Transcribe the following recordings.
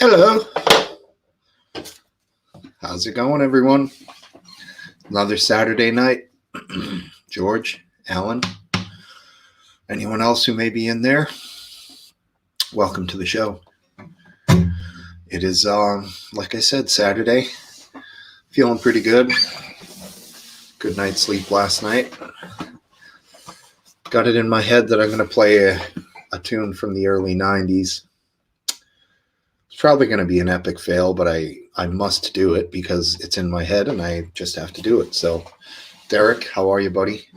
Hello. How's it going, everyone? Another Saturday night. George, Alan, anyone else who may be in there? Welcome to the show. It is, like I said, Saturday. Feeling pretty good. Good night's sleep last night. Got it in my head that I'm going to play a tune from the early 90s. It's probably going to be an epic fail, but I must do it because it's in my head and I just have to do it. So, Derek, how are you, buddy?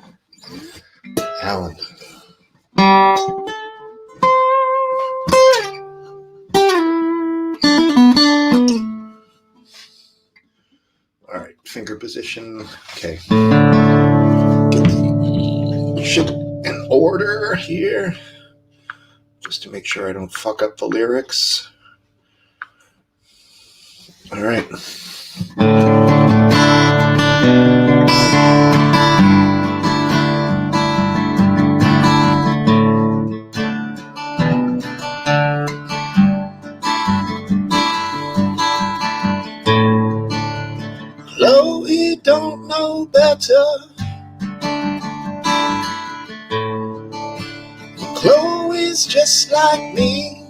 Alan. All right, finger position. Okay. Get the shit in order here, just to make sure I don't fuck up the lyrics. All right. Chloe don't know better. Chloe's just like me,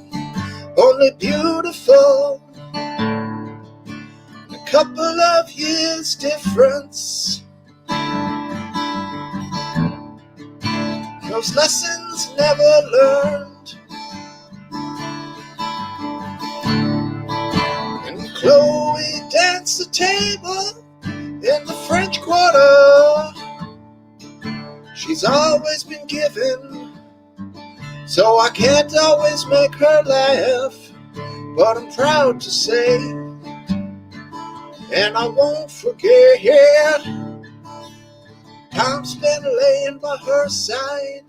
only beautiful. A couple of years difference. Those lessons never learned. And Chloe danced the table in the French Quarter. She's always been given, so I can't always make her laugh. But I'm proud to say, and I won't forget, time's been laying by her side.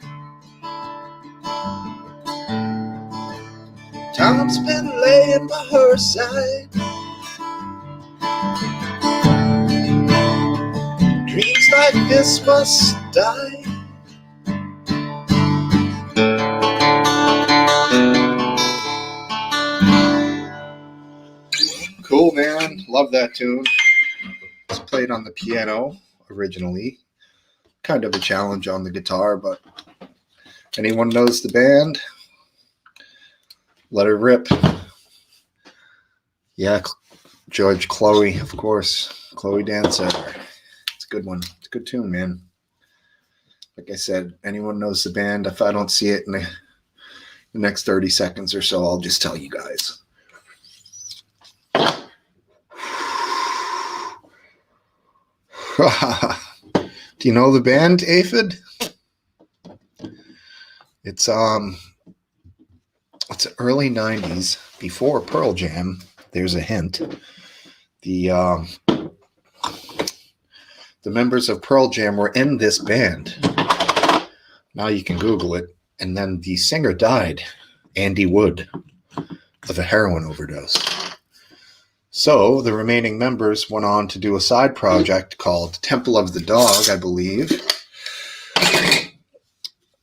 Time's been laying by her side. Dreams like this must die. Cool, man. Love that tune. It's played on the piano originally. Kind of a challenge on the guitar, but anyone knows the band? Let her rip. Yeah, George, Chloe, of course. Chloe Dancer. It's a good one. It's a good tune, man. Like I said, anyone knows the band. If I don't see it in the next 30 seconds or so, I'll just tell you guys. Do you know the band, Aphid? It's early 90s, before Pearl Jam. There's a hint. The members of Pearl Jam were in this band. Now you can Google it. And then the singer died, Andy Wood, of a heroin overdose. So the remaining members went on to do a side project called Temple of the Dog, I believe.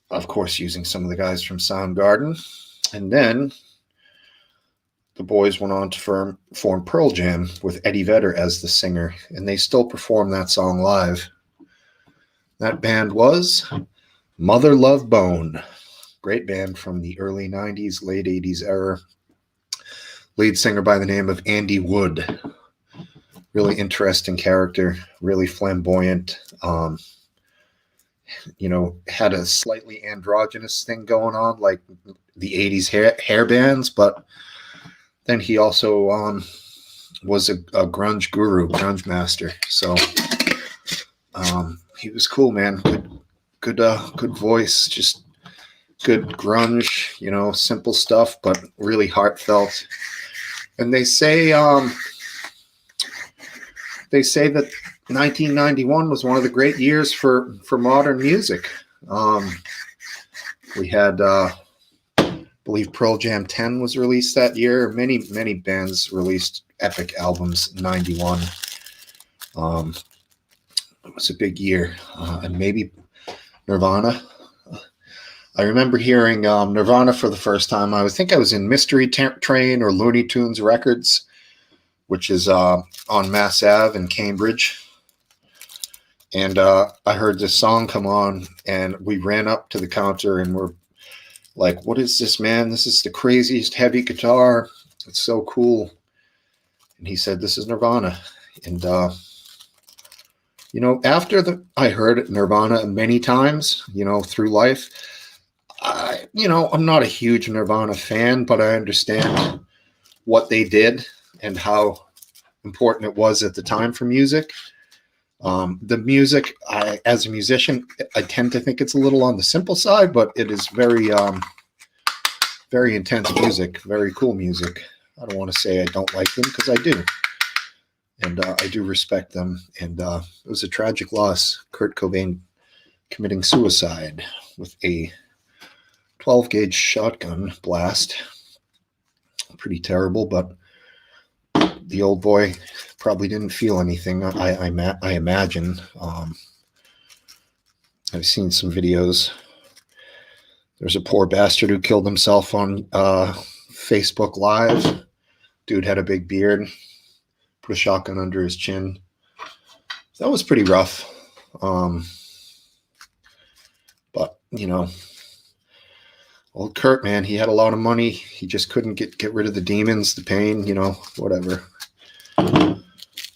Of course, using some of the guys from Soundgarden. And then the boys went on to form Pearl Jam with Eddie Vedder as the singer. And they still perform that song live. That band was Mother Love Bone. Great band from the early 90s, late 80s era. Lead singer by the name of Andy Wood. Really interesting character, really flamboyant. Had a slightly androgynous thing going on, like the 80s hair bands, but then he also was a grunge guru, grunge master. So he was cool, man. Good voice, just good grunge, simple stuff, but really heartfelt. And they say that 1991 was one of the great years for modern music. We had, I believe Pearl Jam 10 was released that year. Many bands released epic albums in 91. It was a big year. And maybe Nirvana. I remember hearing Nirvana for the first time. I think I was in Mystery Train or Looney Tunes Records, which is on Mass Ave in Cambridge. And I heard this song come on, and we ran up to the counter and we're like, what is this, man? This is the craziest heavy guitar. It's so cool. And he said, this is Nirvana. And, after I heard Nirvana many times, through life, I'm not a huge Nirvana fan, but I understand what they did and how important it was at the time for music. The music, as a musician, I tend to think it's a little on the simple side, but it is very, very intense music, very cool music. I don't want to say I don't like them because I do. And I do respect them. And it was a tragic loss. Kurt Cobain committing suicide with a 12-gauge shotgun blast. Pretty terrible, but the old boy probably didn't feel anything. I imagine. I've seen some videos. There's a poor bastard who killed himself on Facebook Live. Dude had a big beard, put a shotgun under his chin. That was pretty rough. But old Kurt, man, he had a lot of money. He just couldn't get rid of the demons, the pain, whatever.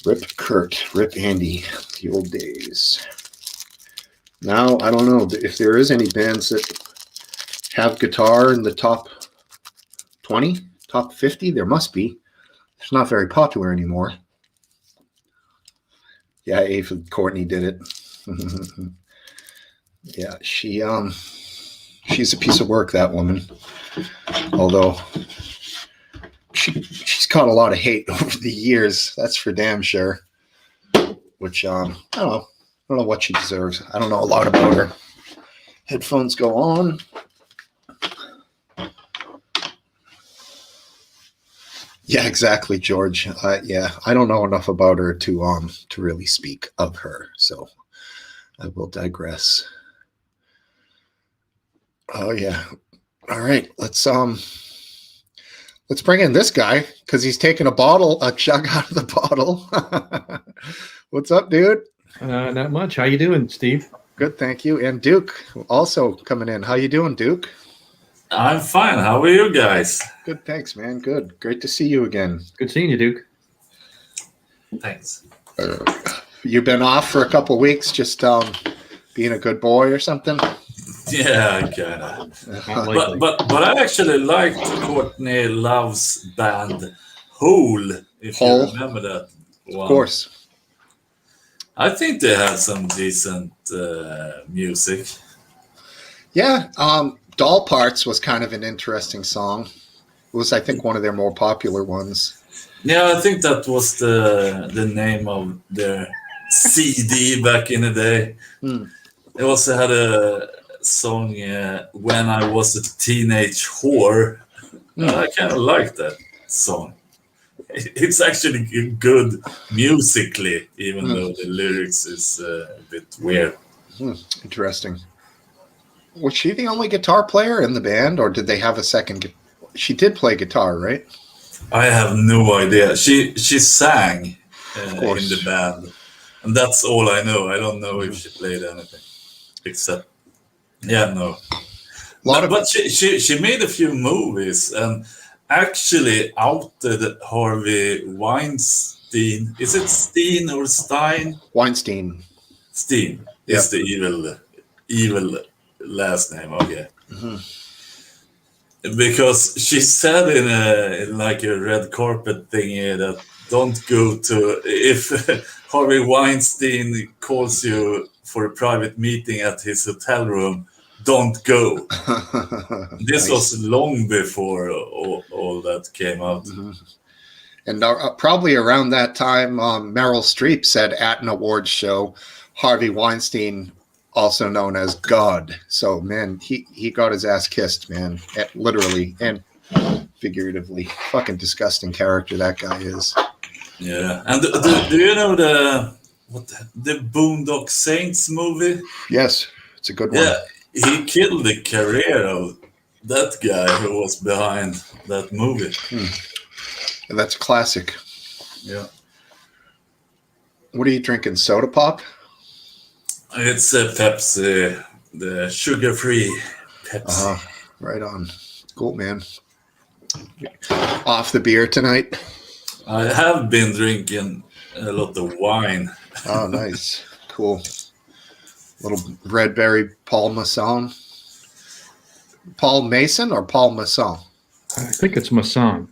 Rip Kurt, rip Andy, the old days. Now, I don't know if there is any bands that have guitar in the top 20, top 50. There must be. It's not very popular anymore. Yeah, Aphid Courtney did it. Yeah, she's a piece of work, that woman. Although she's caught a lot of hate over the years, that's for damn sure. Which I don't know what she deserves. I don't know a lot about her. Headphones go on. Yeah, exactly, George. Yeah, I don't know enough about her to really speak of her, so I will digress. Oh yeah. All right, let's bring in this guy because he's taking a jug out of the bottle. What's up, dude? Not much. How you doing, Steve? Good, thank you. And Duke also coming in. How you doing, Duke? I'm fine. How are you guys? Good, thanks, man. Good. Great to see you again. Good seeing you, Duke. Thanks. You've been off for a couple of weeks, just being a good boy or something? Yeah, kinda. But I actually liked Courtney Love's band Hole, if you remember that one. Of course. I think they had some decent music. Yeah, Doll Parts was kind of an interesting song. It was, I think, one of their more popular ones. Yeah, I think that was the name of their CD back in the day. They also had a song, When I Was a Teenage Whore. I kind of like that song. It's actually good musically, even though the lyrics is a bit weird. Interesting. Was she the only guitar player in the band, or did they have a second? She did play guitar, right? I have no idea. She sang in the band, and that's all I know. I don't know if she played anything except, But she made a few movies and actually outed Harvey Weinstein. Is it Steen or Stein? Weinstein. Steen is the evil last name, okay. Because she said in a red carpet thingy that don't go to, if Harvey Weinstein calls you for a private meeting at his hotel room, don't go. This was long before all that came out. And probably around that time, Meryl Streep said at an awards show, Harvey Weinstein, also known as God. So, man, he got his ass kissed, man, literally and figuratively. Fucking disgusting character that guy is. Yeah, and do you know the Boondock Saints movie? Yes, It's a good one. Yeah, he killed the career of that guy who was behind that movie. And that's classic. Yeah. What are you drinking? Soda pop? It's a Pepsi, the sugar-free Pepsi. Right on. Cool, man. Off the beer tonight? I have been drinking a lot of wine. Oh, nice. Cool. Little red berry Paul Masson. Paul Mason or Paul Masson? I think it's Masson.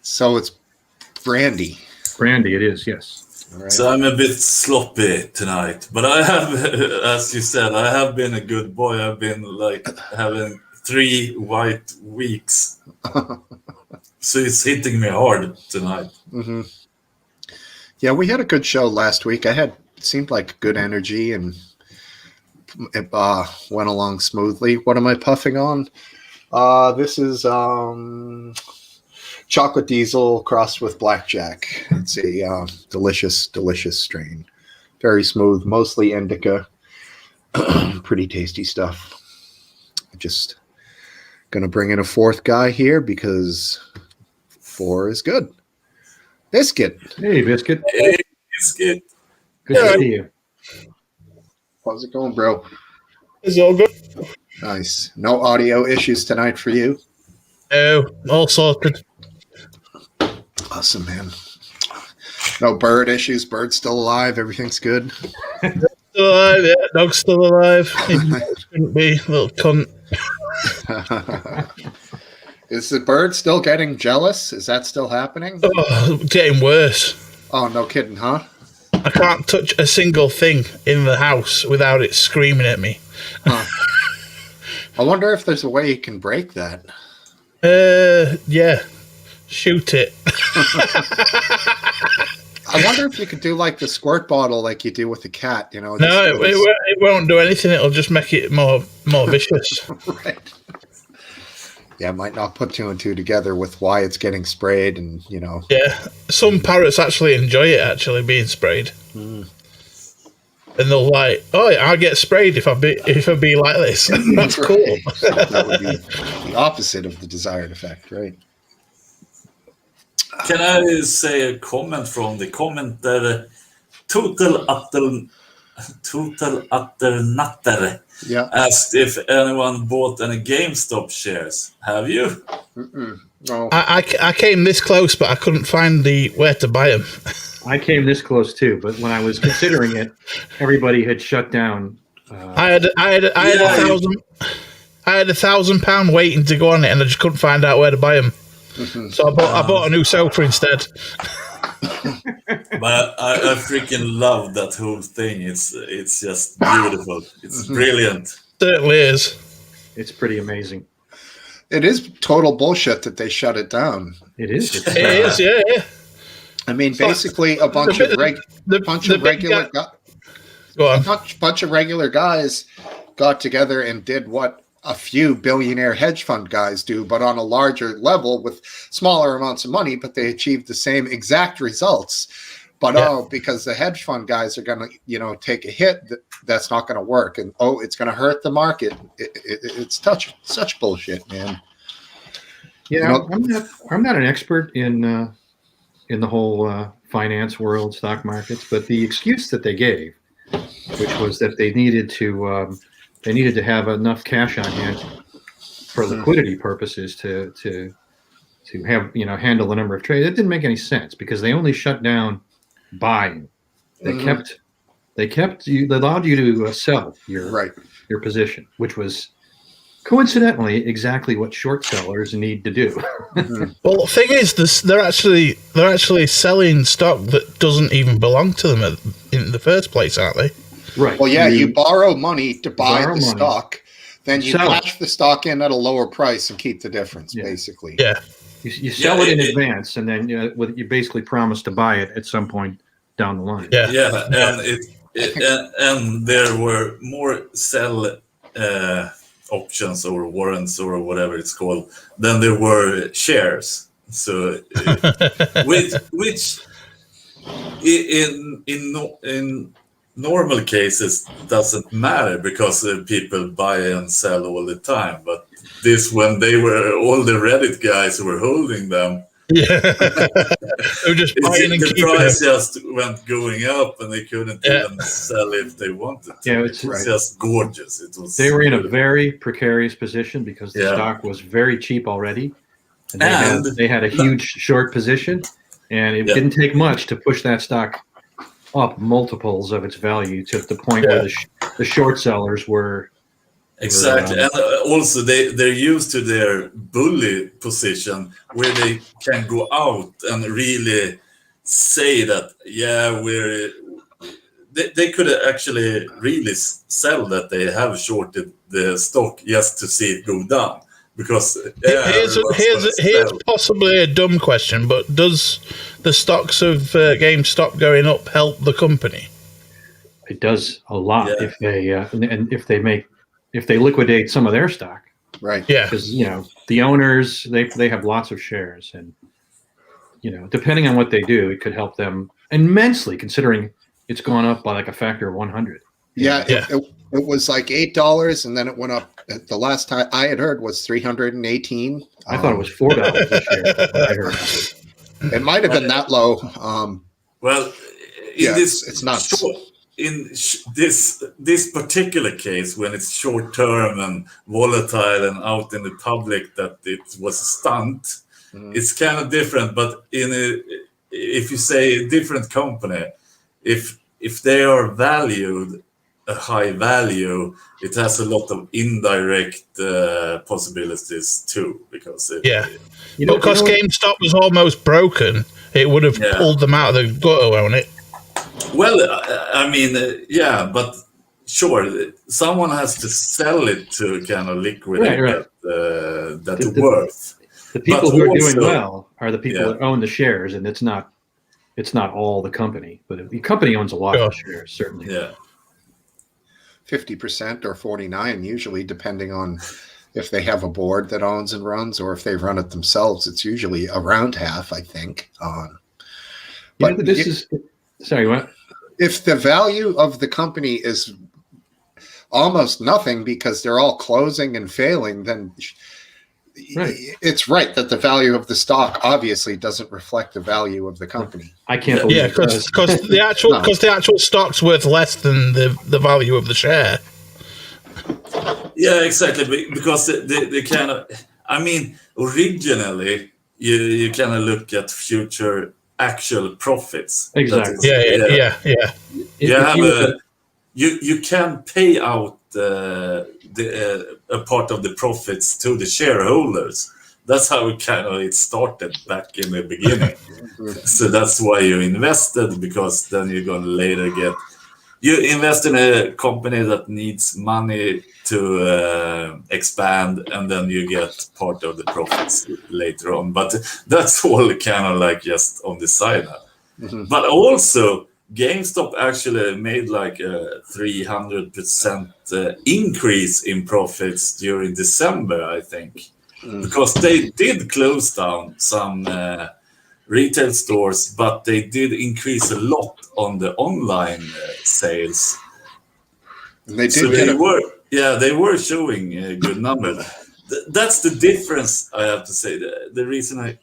So it's brandy. Brandy, it is, yes. All right. So I'm a bit sloppy tonight, but I have, as you said, I have been a good boy. I've been like having 3 white weeks. So it's hitting me hard tonight. Mm-hmm. Yeah, we had a good show last week. It seemed like good energy and it went along smoothly. What am I puffing on? This is chocolate diesel crossed with blackjack. It's a delicious, delicious strain. Very smooth, mostly indica. Pretty tasty stuff. Just gonna bring in a 4th guy here because 4 is good. Biscuit. Hey, Biscuit. Hey, Biscuit. Good to see you. How's it going, bro? It's all good. Nice. No audio issues tonight for you? Oh, all sorted. Awesome, man. No bird issues. Bird's still alive. Everything's good. Still alive, yeah. Dog's still alive. He couldn't be, little cunt. Is the bird still getting jealous? Is that still happening? Oh, getting worse. Oh, no kidding, huh? I can't touch a single thing in the house without it screaming at me. Huh. I wonder if there's a way you can break that. Yeah. Shoot it. I wonder if you could do like the squirt bottle like you do with the cat, you know? No, it won't do anything. It'll just make it more vicious. Right. Yeah, might not put 2 and 2 together with why it's getting sprayed and, you know. Yeah. Some parrots actually enjoy it actually being sprayed. And they'll like, oh, I'll get sprayed if I be like this. That's cool. That would be the opposite of the desired effect, right? Can I say a comment from the comment that Total Utter Nutter asked if anyone bought any GameStop shares. Have you? No. I came this close, but I couldn't find where to buy them. I came this close too, but when I was considering it, everybody had shut down. I had £1,000 waiting to go on it, and I just couldn't find out where to buy them. So I bought a new sofa instead. But I freaking love that whole thing. It's just beautiful. It's brilliant. Certainly is. It's pretty amazing. It is total bullshit that they shut it down. It is. It is, yeah. I mean, basically, a bunch of regular guys got together and did what a few billionaire hedge fund guys do, but on a larger level with smaller amounts of money, but they achieved the same exact results. But because the hedge fund guys are going to, take a hit, that's not going to work, and it's going to hurt the market. It's such bullshit, man. Yeah, I'm not an expert in the whole finance world, stock markets, but the excuse that they gave, which was that they needed to have enough cash on hand for liquidity purposes to have handle the number of trades. It didn't make any sense because they only shut down buying. They allowed you to sell your position, which was coincidentally exactly what short sellers need to do. Well, the thing is, they're actually selling stock that doesn't even belong to them in the first place, aren't they? Right. Well, yeah, you borrow money to buy the stock, then you cash the stock in at a lower price and keep the difference, basically. Yeah. You sell it in advance, and then you basically promise to buy it at some point down the line. Yeah. Yeah, and there were more sell options or warrants or whatever it's called than there were shares. So, which in normal cases doesn't matter because people buy and sell all the time. But this, when they were all the Reddit guys who were holding them, Yeah, they were just buying and the keeping price them. just went going up, and they couldn't even sell if they wanted to. Yeah, it's just gorgeous. It was. They were in a very precarious position because the stock was very cheap already, and they had a huge short position, and it didn't take much to push that stock up multiples of its value to the point where the short sellers were. Exactly, and also they're used to their bully position where they can go out and really say that they could actually really sell that they have shorted the stock just to see it go down, because here's possibly a dumb question, but does the stocks of GameStop going up help the company? It does a lot if they and if they liquidate some of their stock, right? Yeah, because the owners they have lots of shares, and depending on what they do, it could help them immensely, considering it's gone up by like a factor of 100. It was like $8, and then it went up. The last time I had heard was $318. I thought it was $4 a share. I heard it might have been that low. It's nuts. In this particular case, when it's short term and volatile and out in the public that it was a stunt, it's kind of different. But if you say a different company, if they are valued a high value, it has a lot of indirect possibilities too, because because GameStop was almost broken, it would have pulled them out of the gutter, won't it? Well, I mean, but sure, someone has to sell it to kind of liquidate that worth. The people who are doing well are the people that own the shares, and it's not all the company, but the company owns a lot of shares, certainly. Yeah. 50% or 49%, usually, depending on if they have a board that owns and runs, or if they run it themselves. It's usually around half, I think. But sorry, what? If the value of the company is almost nothing because they're all closing and failing, then it's right that the value of the stock obviously doesn't reflect the value of the company. I can't believe it. Because the actual stock's worth less than the value of the share. Yeah, exactly. Because they kind of, I mean, originally you kind of look at future actual profits. Exactly. You can pay out a part of the profits to the shareholders. That's how it started back in the beginning. So that's why you invested, because then you're going to later you invest in a company that needs money to expand, and then you get part of the profits later on. But that's all kind of like just on the side now. But also, GameStop actually made like a 300% increase in profits during December, I think, because they did close down some retail stores, but they did increase a lot on the online sales. And they did. So they were showing good numbers. That's the difference, I have to say. The reason I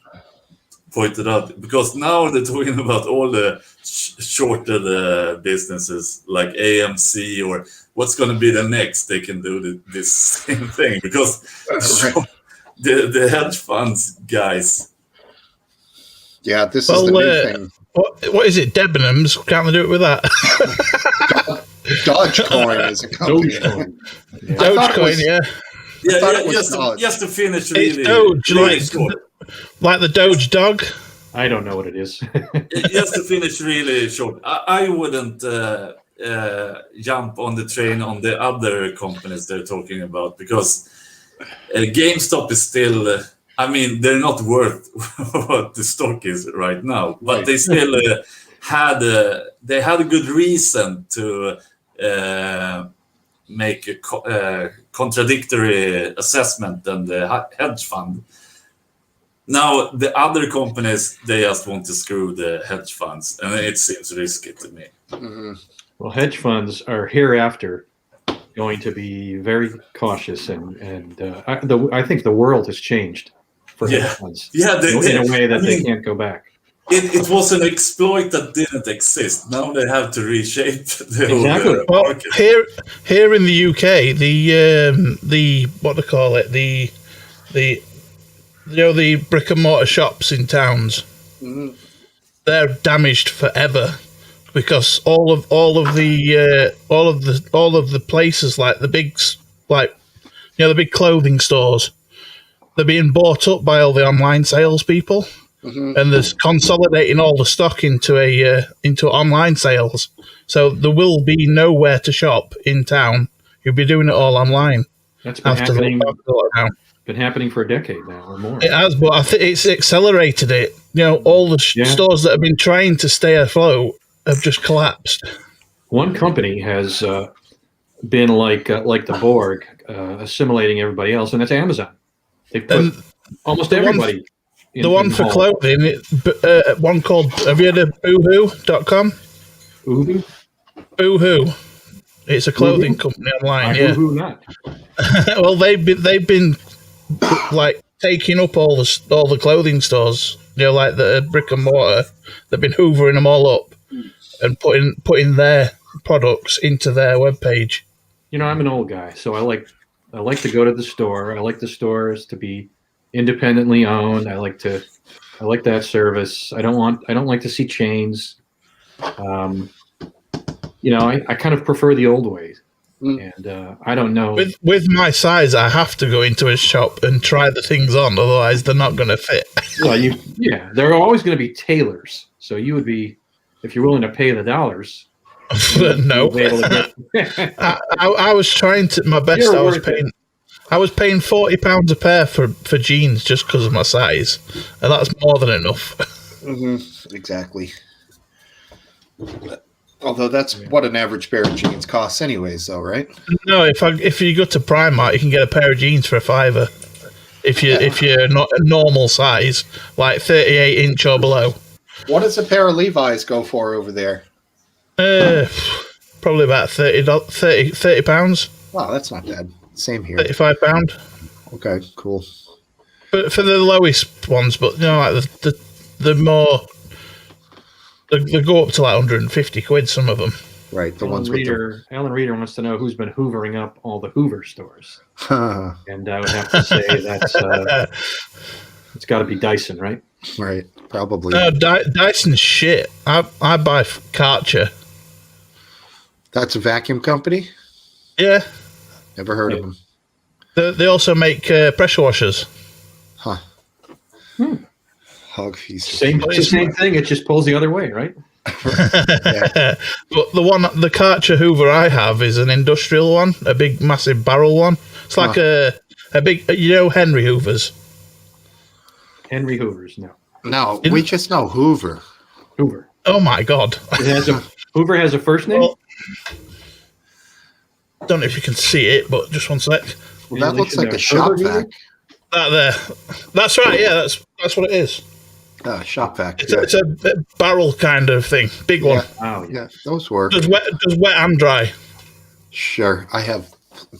pointed out, because now they're talking about all the shorter businesses like AMC, or what's going to be the next. They can do this same thing, because the hedge funds guys. Yeah, this is the new thing. What is it? Debenhams? Can't they do it with that? Dogecoin is a company. Dogecoin, Just to finish, really. It's Doge, like the Doge dog. I don't know what it is. Just to finish really short, I wouldn't jump on the train on the other companies they're talking about, because GameStop is still. I mean, they're not worth what the stock is right now, but they still had a good reason to make a contradictory assessment than the hedge fund. Now the other companies, they just want to screw the hedge funds, and it seems risky to me. Mm-hmm. Well, hedge funds are hereafter going to be very cautious, and I think the world has changed for hedge funds. Yeah, in a way that they can't go back. It was an exploit that didn't exist. Now they have to reshape the whole market. Well, here in the UK, the what do they call it, the the brick and mortar shops in towns, they're damaged forever because all of the places like the big the big clothing stores, they're being bought up by all the online salespeople. And there's consolidating all the stock into online sales, so there will be nowhere to shop in town. You'll be doing it all online. That's been happening for a decade now or more. It has, but I think it's accelerated it. All the stores that have been trying to stay afloat have just collapsed. One company has been like the Borg, assimilating everybody else, and that's Amazon. They put almost everybody. The one for clothing, one called, have you heard of boohoo.com? Boohoo. It's a clothing company online. Boohoo not. Well, they've been like taking up all the clothing stores, like the brick and mortar. They've been hoovering them all up and putting their products into their webpage. I'm an old guy, so I like to go to the store. I like the stores to be independently owned. I like that service. I don't like to see chains. I kind of prefer the old ways. And I don't know. With my size, I have to go into a shop and try the things on, otherwise they're not going to fit. Well, there are always going to be tailors. So you would be, if you're willing to pay the dollars. No. I was trying to my best. I was paying £40 a pair for jeans just because of my size, and that's more than enough. Exactly. Although that's what an average pair of jeans costs, anyways, though, right? No, if you go to Primark, you can get a pair of jeans for £5 if you're not a normal size, like 38 inch or below. What does a pair of Levi's go for over there? Probably about £30. Wow, that's not bad. Same here. £35. Okay, cool. But for the lowest ones, but like the more, they go up to like 150 quid. Some of them. Right. Alan Reeder wants to know who's been hoovering up all the Hoover stores, and I would have to say that's it's got to be Dyson, right? Right. Probably. No, Dyson's shit. I buy Karcher. That's a vacuum company? Yeah. Never heard of them. They also make pressure washers. Huh. Hog feast. Same thing. It just pulls the other way, right? Yeah. But the Karcher Hoover I have is an industrial one, a big, massive barrel one. It's like a big, Henry Hoovers. Henry Hoovers, no. No, we just know Hoover. Hoover. Oh my God. Hoover has a first name? Well, don't know if you can see it, but just one sec. Well, that looks like a shop vac. That there. That's right, yeah, that's what it is. Shop vac. It's a barrel kind of thing. Big one. Oh, yeah, those work. Does wet and dry. Sure, I have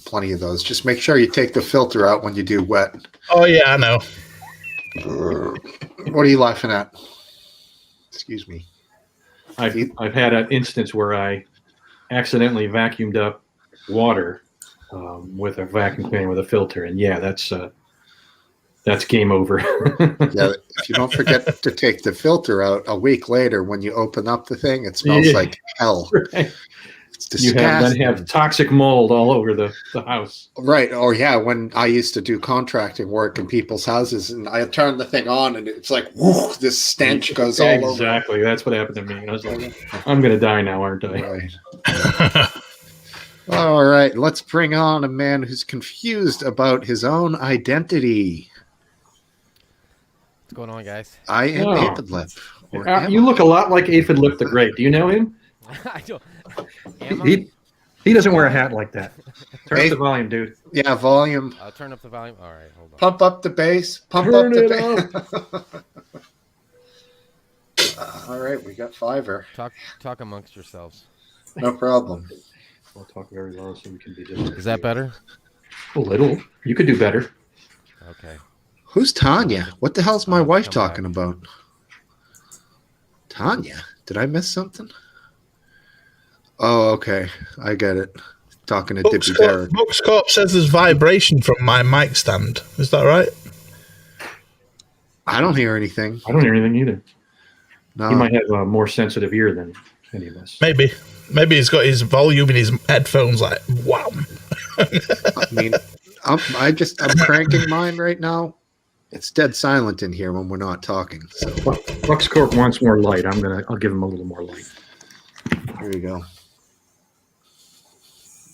plenty of those. Just make sure you take the filter out when you do wet. Oh, yeah, I know. What are you laughing at? Excuse me. I've had an instance where I accidentally vacuumed up water with a vacuum cleaner with a filter, and yeah, that's game over. Yeah, if you don't forget to take the filter out a week later, when you open up the thing, it smells like hell. Right. It's disgusting. You have toxic mold all over the house. Right. Or yeah, when I used to do contracting work in people's houses, and I turned the thing on, and it's like, whoo, this stench goes all over. Exactly. That's what happened to me. I was like, I'm going to die now, aren't I? Right. All right. Let's bring on a man who's confused about his own identity. What's going on, guys? I am Aphid Lip. You look a lot like Aphid Lip the Great. Do you know him? I don't. He doesn't wear a hat like that. Turn up the volume, dude. Yeah, volume. Turn up the volume. All right, hold on. Pump up the bass. Pump Turn up the it bass. All right, we got Fiverr. Talk amongst yourselves. No problem. I'll talk very low so we can be distant. Is that better? A little. You could do better. Okay. Who's Tanya? What the hell's my wife talking back. about? Tanya? Did I miss something? Oh, okay. I get it. Talking to Dippy Derek. Boxcorp says there's vibration from my mic stand. Is that right? I don't hear anything. I don't hear anything either. No. He might have a more sensitive ear than any of us. Maybe he's got his volume in his headphones like wow. I mean, I'm cranking mine right now. It's dead silent in here when we're not talking. So Buckscorp wants more light. I'll give him a little more light. here you go.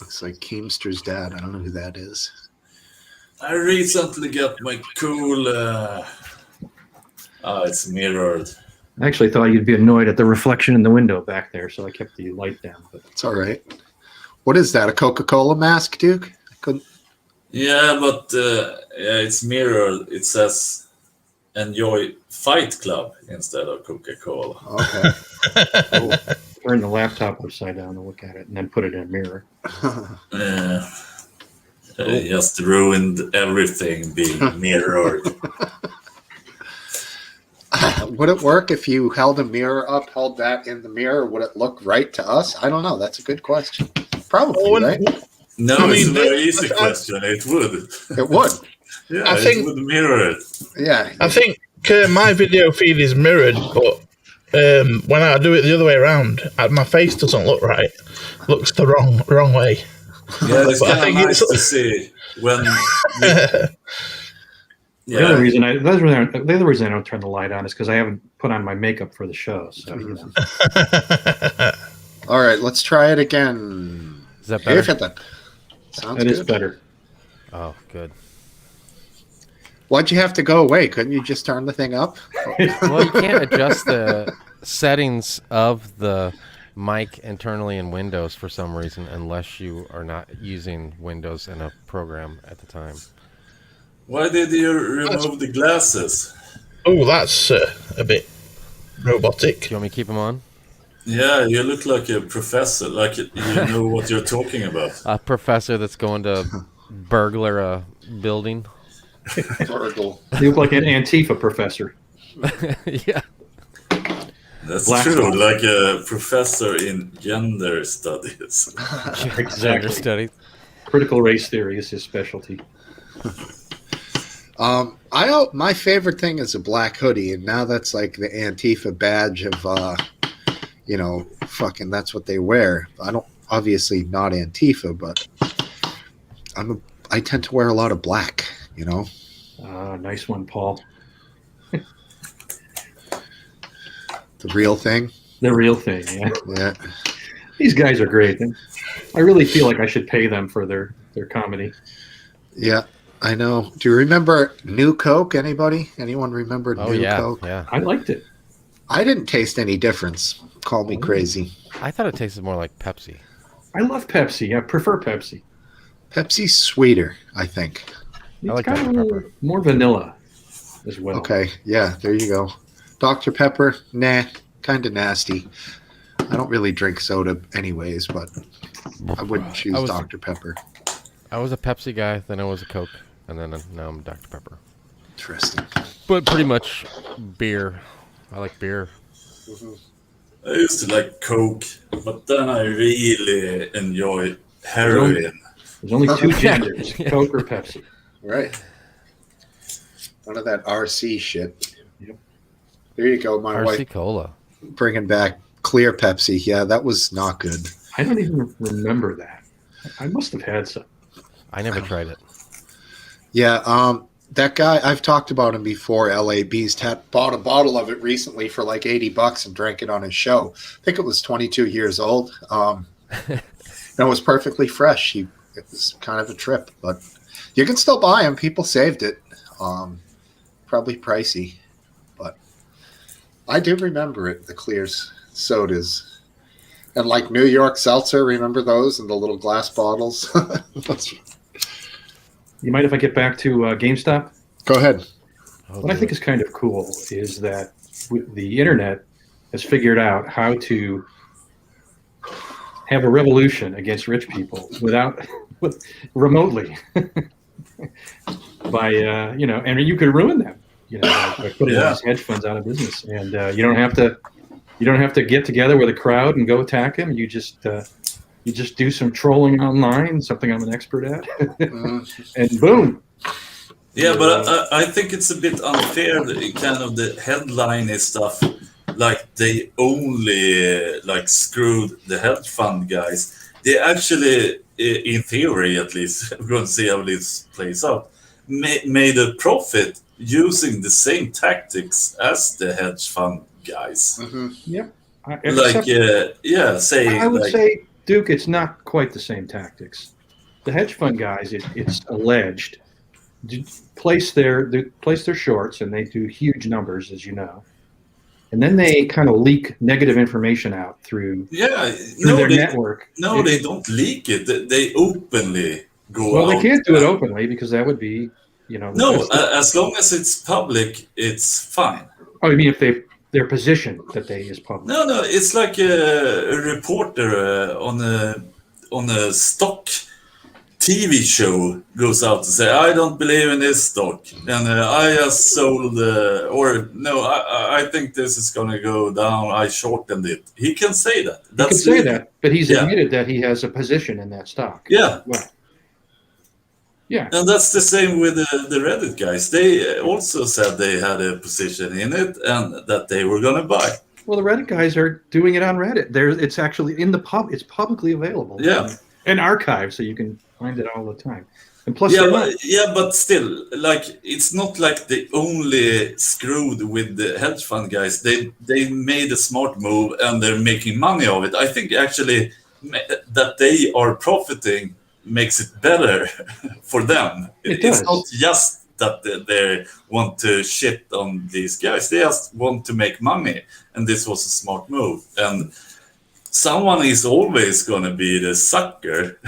Looks like Keemster's dad. I don't know who that is. I recently got my cool. It's mirrored. I actually thought you'd be annoyed at the reflection in the window back there, so I kept the light down. But It's all right. What is that? A Coca-Cola mask, Duke? I couldn't. Yeah, but it's mirrored. It says "Enjoy Fight Club" instead of Coca-Cola. Okay. turn the laptop upside down and look at it, and then put it in a mirror. Just ruined everything being mirrored. Would it work if you held a mirror up, held that in the mirror? Would it look right to us? I don't know. That's a good question. Probably, right? No, it's a very easy question. It would. It would. Yeah, I think, it would mirror it. Yeah. I think my video feed is mirrored, but when I do it the other way around, my face doesn't look right. Looks the wrong way. Yeah, it's But I kind of think nice to see when. The other reason I don't turn the light on is because I haven't put on my makeup for the show. So you know. All right, let's try it again. Is that better? Sounds That good. is better. Oh, good. Why'd you have to go away? Couldn't you just turn the thing up? Well, you can't adjust the settings of the mic internally in Windows for some reason unless you are not using Windows in a program at the time. Why did you remove the glasses? Oh, that's a bit robotic. Do you want me to keep them on? Yeah, you look like a professor, like you know what you're talking about. A professor that's going to burglar a building. Burgle. You look like an Antifa professor. Yeah. That's Black true, hole. like a professor in gender studies. Gender Exactly. study. Critical race theory is his specialty. My favorite thing is a black hoodie, and now that's like the Antifa badge of, fucking that's what they wear. I don't, obviously not Antifa, but I tend to wear a lot of black, you know. Nice one, Paul. The real thing. The real thing, yeah. Yeah. These guys are great. I really feel like I should pay them for their comedy. Yeah, I know. Do you remember New Coke? Anybody? Anyone remember Oh, New yeah. Coke? Yeah. I liked it. I didn't taste any difference. Call me crazy. I thought it tasted more like Pepsi. I love Pepsi. I prefer Pepsi. Pepsi's sweeter, I think. It's like got Dr. a little Pepper. more vanilla as well. Okay, yeah, there you go. Dr. Pepper, nah, kind of nasty. I don't really drink soda anyways, but I wouldn't choose Dr. Pepper. I was a Pepsi guy, then I was a Coke, and then now I'm Dr. Pepper. Interesting. But pretty much beer. I like beer. I used to like Coke, but then I really enjoy heroin. There's only two genders, Coke or Pepsi. Right. None of that RC shit. Yep. There you go, my RC wife Cola. bringing back clear Pepsi. Yeah, that was not good. I don't even remember that. I must have had some. I never tried it. Yeah, that guy, I've talked about him before, LA Beast, had bought a bottle of it recently for like $80 and drank it on his show. I think it was 22 years old. And it was perfectly fresh. It was kind of a trip, but you can still buy them. People saved it. Probably pricey, but I do remember it, the clear sodas. And like New York Seltzer, remember those in the little glass bottles? You mind if I get back to GameStop? Go ahead. What I think is kind of cool is that the internet has figured out how to have a revolution against rich people remotely by and you could ruin them, by putting these hedge funds out of business, and you don't have to get together with a crowd and go attack them. You just do some trolling online, something I'm an expert at, and boom. Yeah, but I think it's a bit unfair, kind of the headline stuff, like they only screwed the hedge fund guys. They actually, in theory at least, we're going to see how this plays out, made a profit using the same tactics as the hedge fund guys. Mm-hmm. Yep. I would say, Duke, it's not quite the same tactics. The hedge fund guys, it's alleged, place their shorts, and they do huge numbers, as you know, and then they kind of leak negative information out through their network. No, they don't leak it. They openly go out. Well, they can't do it openly because that would be, No, as long as it's public, it's fine. Oh, you mean if their position that they is public? No, it's like a reporter on a stock TV show goes out to say, I don't believe in this stock, and I just sold, I think this is going to go down, I shortened it. He can say that. He can say that, but he's admitted that he has a position in that stock. Yeah. Well, yeah. And that's the same with the Reddit guys. They also said they had a position in it and that they were going to buy. Well, the Reddit guys are doing it on Reddit. It's actually in the it's publicly available. Yeah. And archived, so you can find it all the time. And plus, but still, it's not like they only screwed with the hedge fund guys. They made a smart move and they're making money of it. I think actually that they are profiting makes it better for them. It's not just that they want to shit on these guys. They just want to make money, and this was a smart move. And someone is always going to be the sucker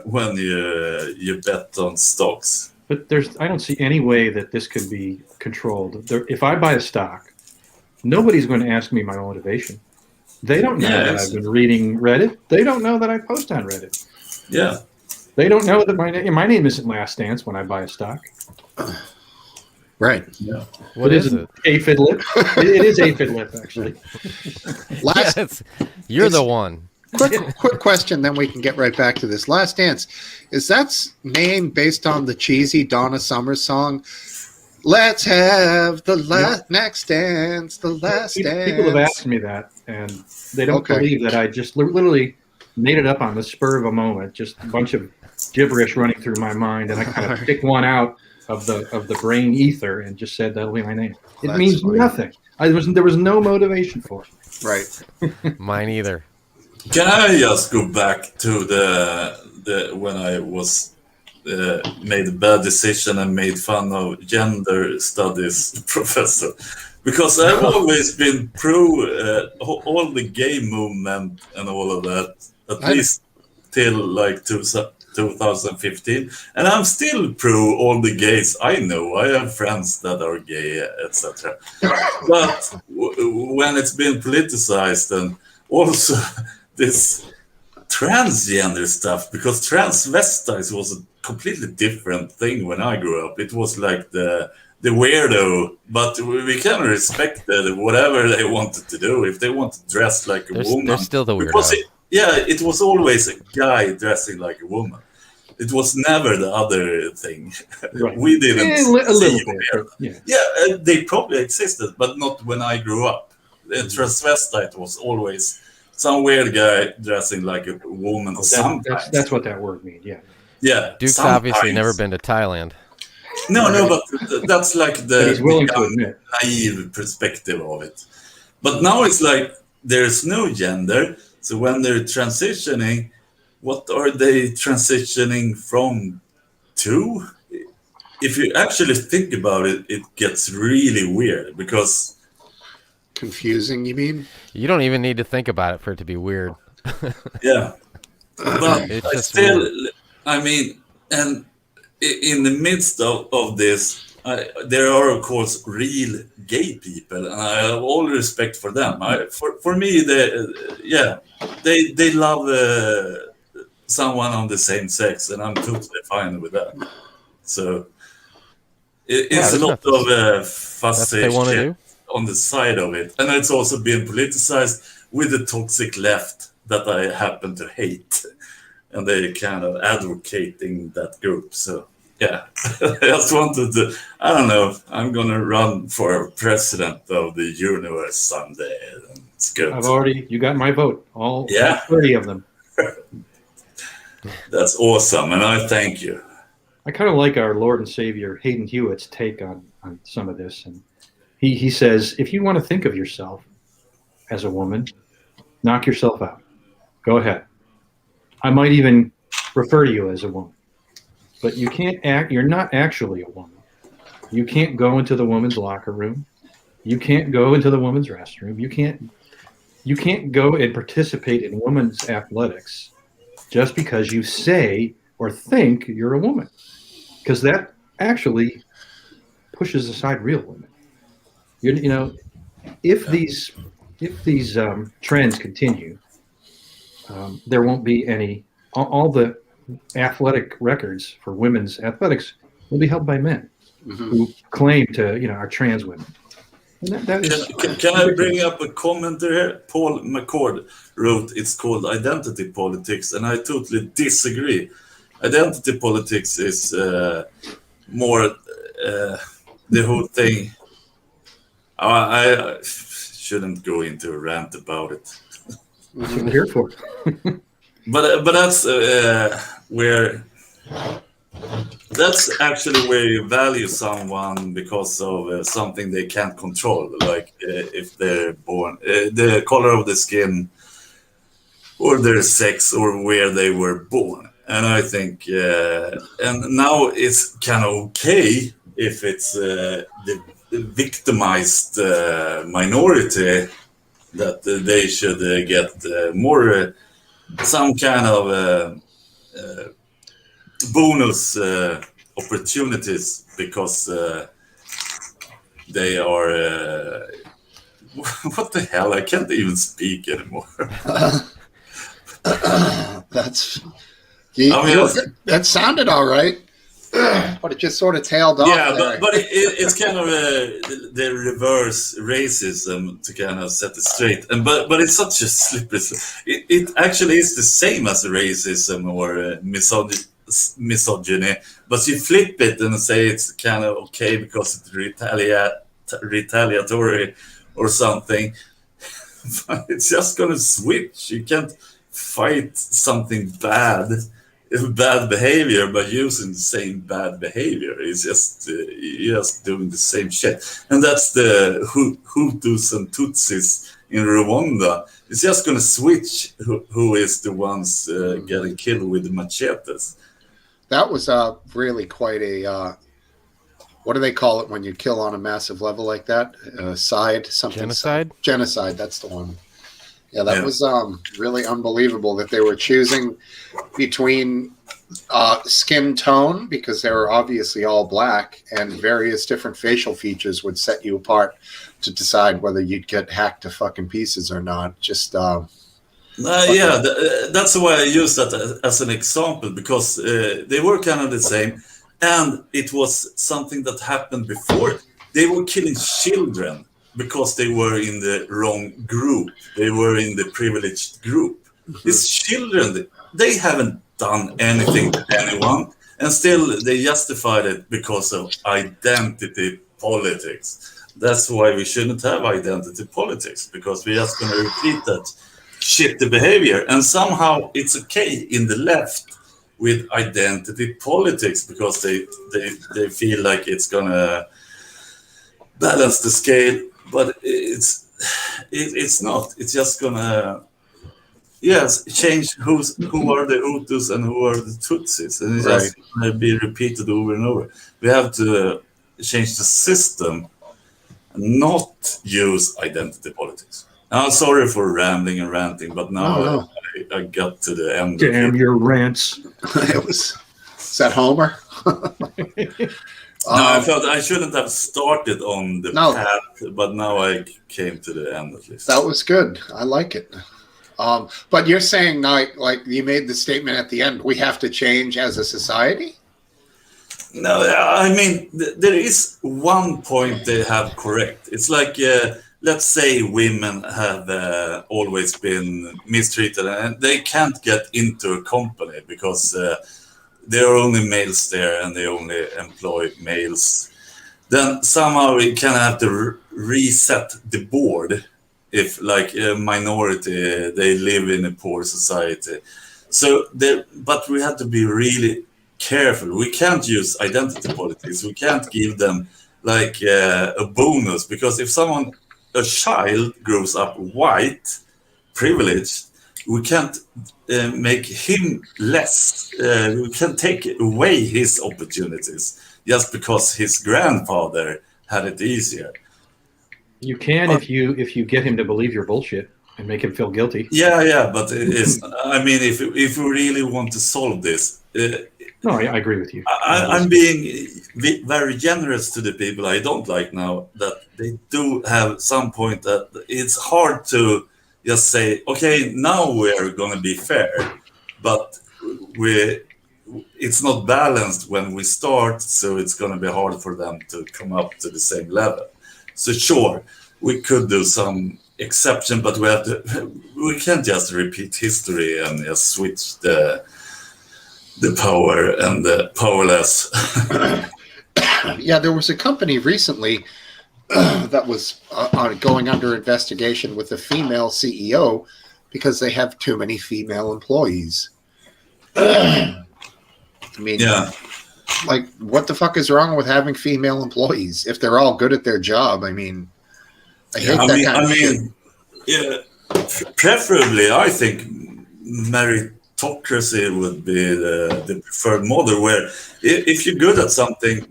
when you bet on stocks. But I don't see any way that this could be controlled. If I buy a stock, nobody's going to ask me my motivation. They don't know that I've been reading Reddit. They don't know that I post on Reddit. Yeah. They don't know that my name isn't Last Dance when I buy a stock. Right. Yeah. What is it? Aphid lip. It is aphid lip, actually. You're the one. Quick question, then we can get right back to this. Last Dance. Is that name based on the cheesy Donna Summer song? Let's have the next dance, the last dance. People have asked me that, and they don't believe that I just literally made it up on the spur of a moment. Just a bunch of gibberish running through my mind, and I kind of picked one out of the brain ether and just said that'll be my name. It means nothing. There was no motivation for it. Right. Mine either. Can I just go back to the when I was made a bad decision and made fun of gender studies professor? Because I've always been pro all the gay movement and all of that, at least till 2015, and I'm still pro all the gays I know. I have friends that are gay, etc. But when it's been politicized, and also this transgender stuff, because transvestites was a completely different thing when I grew up. It was like the weirdo, but we can respect whatever they wanted to do. If they want to dress like a woman, they're still the weirdo. It was always a guy dressing like a woman. It was never the other thing. Right. We didn't a little bit. Yeah, they probably existed, but not when I grew up. The transvestite was always some weird guy dressing like a woman. That's what that word means. Yeah. Yeah. Duke's obviously never been to Thailand. No, but that's like he's willing to admit. Naive perspective of it. But now it's like there's no gender. So when they're transitioning, what are they transitioning from to? If you actually think about it, it gets really weird because... Confusing, you mean? You don't even need to think about it for it to be weird. Yeah, but It's I just still, weird. I mean, and in the midst of this, there are of course real gay people, and I have all respect for them. For me, they love someone on the same sex, and I'm totally fine with that. So Yeah, it's a there's lot nothing. of That's what they fussy want to shit do. on the side of it, and it's also been politicized with the toxic left that I happen to hate, and they kind of advocating that group. So yeah, I just wanted to. I don't know. I'm gonna run for president of the universe someday. And it's good. You got my vote. All Yeah, 30 of them. that's awesome, and I thank you. I kind of like our Lord and Savior Hayden Hewitt's take on some of this. And he says, if you want to think of yourself as a woman, knock yourself out. Go ahead. I might even refer to you as a woman. But you can't act, you're not actually a woman. You can't go into the woman's locker room. You can't go into the woman's restroom. You can't go and participate in women's athletics just because you say or think you're a woman. Because that actually pushes aside real women. You know, if these trends continue, there won't be any. All the athletic records for women's athletics will be held by men who claim to, are trans women. And that is can I bring up a comment here? Paul McCord wrote, it's called identity politics, and I totally disagree. Identity politics is more the whole thing. I shouldn't go into a rant about it. what I'm here for. But that's that's actually where you value someone because of something they can't control, like if they're born, the color of the skin, or their sex, or where they were born. And I think, and now it's kind of okay if it's the victimized minority that they should get more some kind of bonus opportunities because they are what the hell, I can't even speak anymore. That's that sounded all right, but it just sort of tailed off. Yeah, there. but it's kind of the reverse racism to kind of set it straight, and but it's such a slippery. It actually is the same as racism or misogyny, but you flip it and say it's kind of okay because it's retaliatory or something. But it's just gonna switch. You can't fight something bad behavior by using the same bad behavior. It's just doing the same shit, and that's the Hutus and Tutsis in Rwanda. It's just gonna switch who is the ones getting killed with the machetes. That was really quite a what do they call it when you kill on a massive level like that? Genocide. Genocide. That's the one. Yeah, that was really unbelievable that they were choosing between skin tone, because they were obviously all black, and various different facial features would set you apart to decide whether you'd get hacked to fucking pieces or not. Just that's why I use that as an example, because they were kind of the same, and it was something that happened before. They were killing children because they were in the wrong group. They were in the privileged group. These children, they haven't done anything to anyone, and still they justified it because of identity politics. That's why we shouldn't have identity politics, because we're just going to repeat that shitty behavior. And somehow it's okay in the left with identity politics because they feel like it's going to balance the scale, but it's not. It's just gonna change who are the Hutus and who are the Tutsis, and it's just gonna be repeated over and over. We have to change the system, not use identity politics. I'm sorry for rambling and ranting, but now I got to the end. Damn your rants. Is that Homer? No, I felt I shouldn't have started on the path, but now I came to the end at least. That was good. I like it. But you're saying, like you made the statement at the end, we have to change as a society? No, I mean, there is one point they have correct. It's like, let's say women have always been mistreated and they can't get into a company because there are only males there and they only employ males. Then somehow we kind of have to reset the board if like a minority, they live in a poor society. So but we have to be really careful. We can't use identity politics. We can't give them like a bonus, because if a child grows up white, privileged, we can't make him less. We can take away his opportunities just because his grandfather had it easier. You can if you get him to believe your bullshit and make him feel guilty. Yeah, but it's. I mean, if we really want to solve this. No, I agree with you. I'm being very generous to the people I don't like now, that they do have some point that it's hard to just say, okay, now we're going to be fair, but it's not balanced when we start, so it's going to be hard for them to come up to the same level. So sure, we could do some exception, but we can't just repeat history and just switch the power and the powerless. Yeah, there was a company recently that was going under investigation with a female CEO because they have too many female employees. I mean, yeah. Like, what the fuck is wrong with having female employees if they're all good at their job? I mean, I hate that kind of shit. Yeah, preferably, I think meritocracy would be the preferred model, where if you're good at something,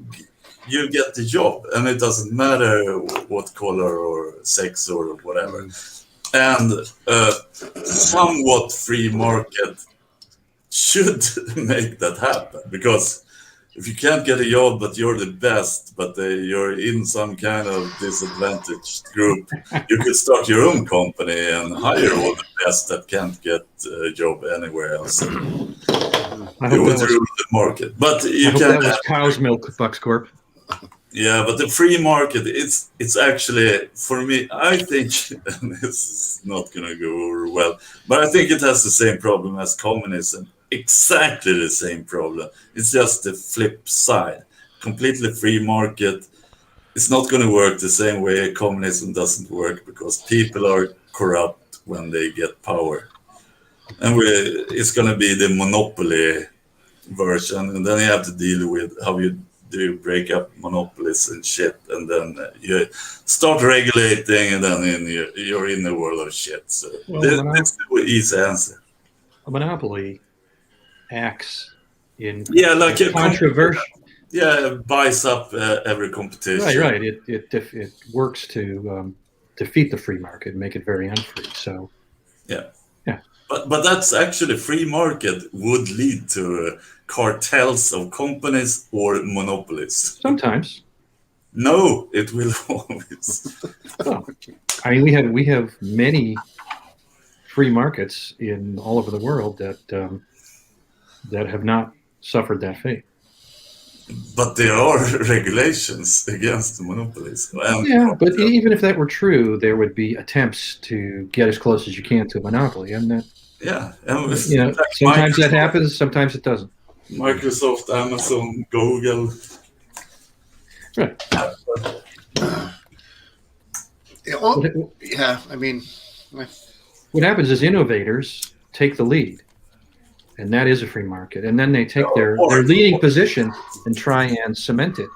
you get the job, and it doesn't matter what color or sex or whatever. And somewhat free market should make that happen, because if you can't get a job but you're the best, but you're in some kind of disadvantaged group, you could start your own company and hire all the best that can't get a job anywhere else. You would rule the market. But you can't. That was cow's milk, Bucks Corp. Yeah, but the free market, it's actually, for me, I think, and this is not going to go over well, but I think it has the same problem as communism. Exactly the same problem. It's just the flip side. Completely free market. It's not going to work the same way communism doesn't work, because people are corrupt when they get power. And it's going to be the monopoly version. And then you have to deal with how you do break up monopolies and shit. And then you start regulating, and then you're in the world of shit. So that's the easy answer. A monopoly acts in like a controversial. Buys up every competition. Right. It works to defeat the free market and make it very unfree. So yeah. But that's actually, free market would lead to cartels of companies or monopolies. Sometimes. No, it will always. Well, I mean, we have many free markets in all over the world that have not suffered that fate. But there are regulations against the monopolies. But even if that were true, there would be attempts to get as close as you can to a monopoly, and sometimes that happens, sometimes it doesn't. Microsoft, Amazon, Google. Right. I mean, what happens is innovators take the lead. And that is a free market. And then they take their leading position and try and cement it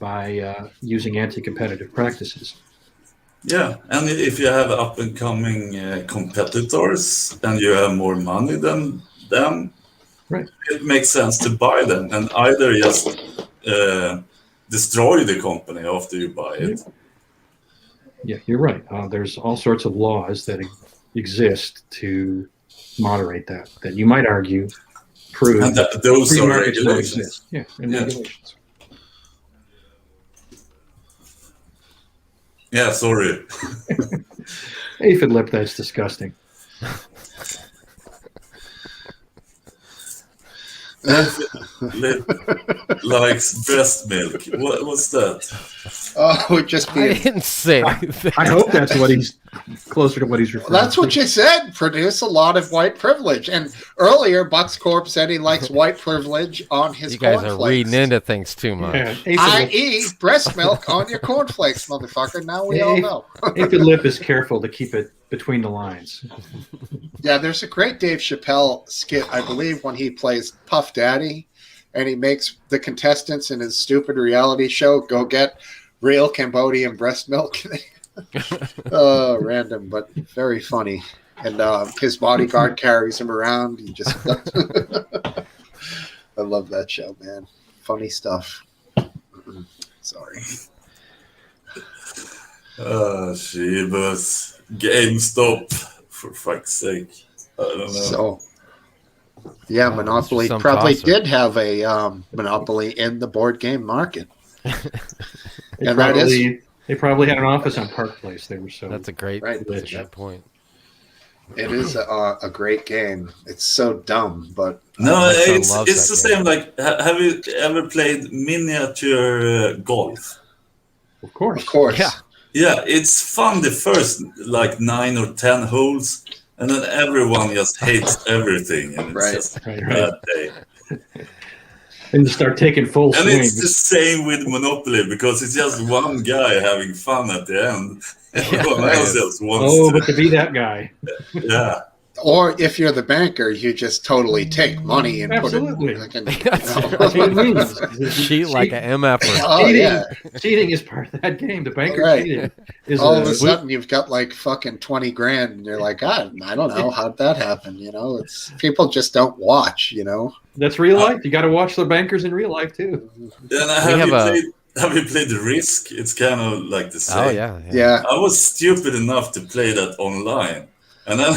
by using anti-competitive practices. Yeah, and if you have up-and-coming competitors and you have more money than them, right, it makes sense to buy them and either just destroy the company after you buy it. Yeah, you're right. There's all sorts of laws that exist to moderate that, then you might argue, prove And that those free are markets don't regulations. exist. Yeah, and Yeah. regulations. Yeah, sorry. Aphid lip, that's disgusting. Lip likes breast milk. What's that? Oh, it just I being. didn't say anything. I hope that's what he's closer to what he's referring That's to. what you said. Produce a lot of white privilege. And earlier, Bucks Corp said he likes white privilege on his You guys cornflakes. are reading into things too much. Yeah, Aphid lip, I.e., breast milk on your cornflakes, motherfucker. Now we all know. Aphid lip is careful to keep it between the lines. Yeah, there's a great Dave Chappelle skit, I believe, when he plays Puff Daddy, and he makes the contestants in his stupid reality show go get real Cambodian breast milk. Random, but very funny. And his bodyguard carries him around. He just I love that show, man. Funny stuff. Sorry. Shebus. GameStop, for fuck's sake. I don't know. So, yeah, Monopoly some probably tosser. did have a monopoly in the board game market. They And that is- probably had an office on Park Place. They were so That's a great, Right. that's a good point. It is a great game. It's so dumb, but No, My son it's loves the that same. Like, have you ever played miniature golf? of course. of course. Yeah. Yeah, it's fun the first like 9 or 10 holes, and then everyone just hates everything, and it's Right. just a Right, bad day. And to start taking full And swings. it's the same with Monopoly because it's just one guy having fun at the end. Everyone it else is. just wants Oh, to. but to be that guy. Yeah. Or if you're the banker, you just totally take money and Absolutely. put it. That's That's what it means. Cheat like an MFer. Oh cheating, yeah. cheating is part of that game. The banker Right. cheating is All of a sudden, you've got like fucking 20 grand, and you're like, I don't know how'd that happen. You know, it's people just don't watch. You know. that's real life. You got to watch the bankers in real life too. Then have you played Risk? It's kind of like the same. Oh yeah. Yeah. I was stupid enough to play that online, and then